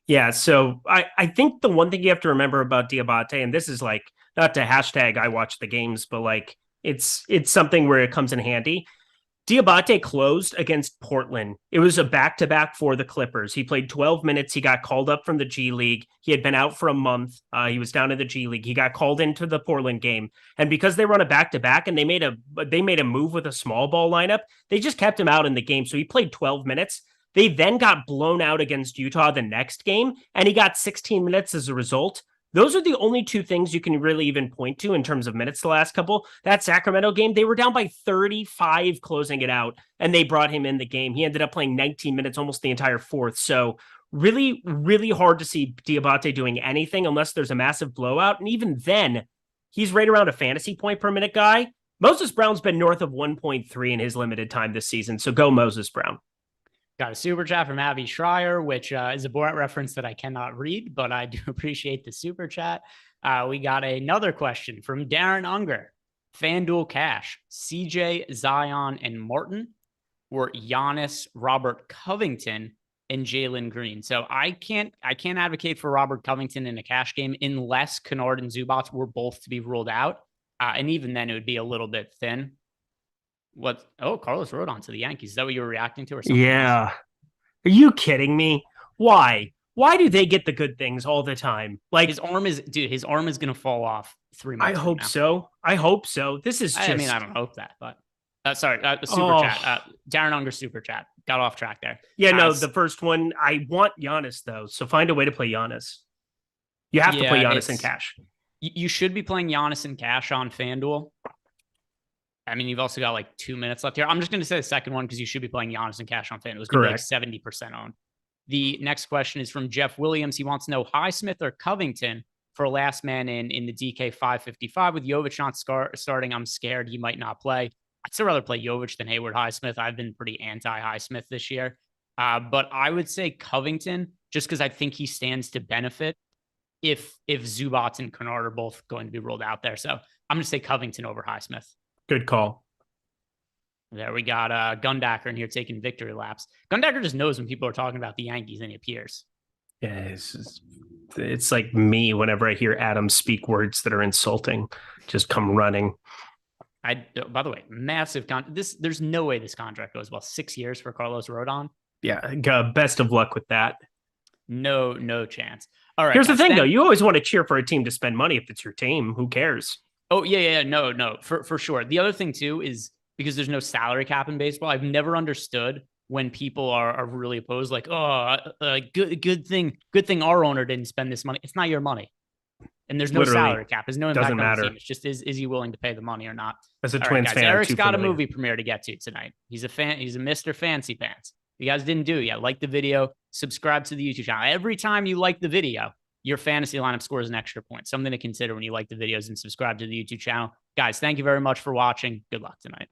S5: Yeah, so I think the one thing you have to remember about Diabate, and this is like not to hashtag I watch the games, but like it's something where it comes in handy. Diabate closed against Portland. It was a back-to-back for the Clippers. He played 12 minutes. He got called up from the G League. He had been out for a month. He was down in the G League. He got called into the Portland game. And because they run a back-to-back and they made a move with a small ball lineup, they just kept him out in the game. So he played 12 minutes. They then got blown out against Utah the next game, and he got 16 minutes as a result. Those are the only two things you can really even point to in terms of minutes the last couple. That Sacramento game, they were down by 35 closing it out, and they brought him in the game. He ended up playing 19 minutes, almost the entire fourth. So really, really hard to see Diabate doing anything unless there's a massive blowout. And even then, he's right around a fantasy point per minute guy. Moses Brown's been north of 1.3 in his limited time this season. So go Moses Brown.
S4: Got a super chat from Avi Schreier, which is a Borat reference that I cannot read, but I do appreciate the super chat. We got another question from Darren Unger. FanDuel Cash, CJ, Zion, and Martin, or Giannis, Robert Covington, and Jalen Green. So I can't advocate for Robert Covington in a cash game unless Kennard and Zubac were both to be ruled out. And even then it would be a little bit thin. Carlos Rodon to the Yankees. Is that what you were reacting to or something?
S5: Yeah. Else? Are you kidding me? Why? Why do they get the good things all the time? Like
S4: his arm is going to fall off 3 months.
S5: I hope so. I hope so. This is just...
S4: I mean, I don't hope that, but super chat. Darren Unger super chat. Got off track there.
S5: Yeah, no, the first one, I want Giannis though. So find a way to play Giannis. You have to play Giannis in cash.
S4: You should be playing Giannis in cash on FanDuel. I mean, you've also got like 2 minutes left here. I'm just going to say the second one because you should be playing Giannis and cash on FanDuel. It's going to be like 70% owned. The next question is from Jeff Williams. He wants to know Highsmith or Covington for last man in the DK 555 with Jovic not starting. I'm scared he might not play. I'd still rather play Jovic than Hayward Highsmith. I've been pretty anti Highsmith this year. But I would say Covington just because I think he stands to benefit if Zubac and Kennard are both going to be rolled out there. So I'm going to say Covington over Highsmith.
S5: Good call.
S4: There we got Gundacker in here taking victory laps. Gundacker just knows when people are talking about the Yankees and he appears.
S5: Yeah, it's like me whenever I hear Adam speak words that are insulting, just come running.
S4: By the way, massive there's no way this contract goes well. 6 years for Carlos Rodon.
S5: Yeah, best of luck with that.
S4: No chance. All right.
S5: Here's the thing, though. You always want to cheer for a team to spend money if it's your team. Who cares?
S4: Oh, yeah. No, for sure. The other thing, too, is because there's no salary cap in baseball, I've never understood when people are really opposed, like, good thing our owner didn't spend this money. It's not your money. And there's no salary cap. There's no impact on the team. It's just, is he willing to pay the money or not?
S5: As a Twins fan,
S4: Eric's got a movie premiere to get to tonight. He's a Mr. Fancy Pants. If you guys didn't do it yet, like the video, subscribe to the YouTube channel. Every time you like the video, your fantasy lineup scores an extra point. Something to consider when you like the videos and subscribe to the YouTube channel. Guys, thank you very much for watching. Good luck tonight.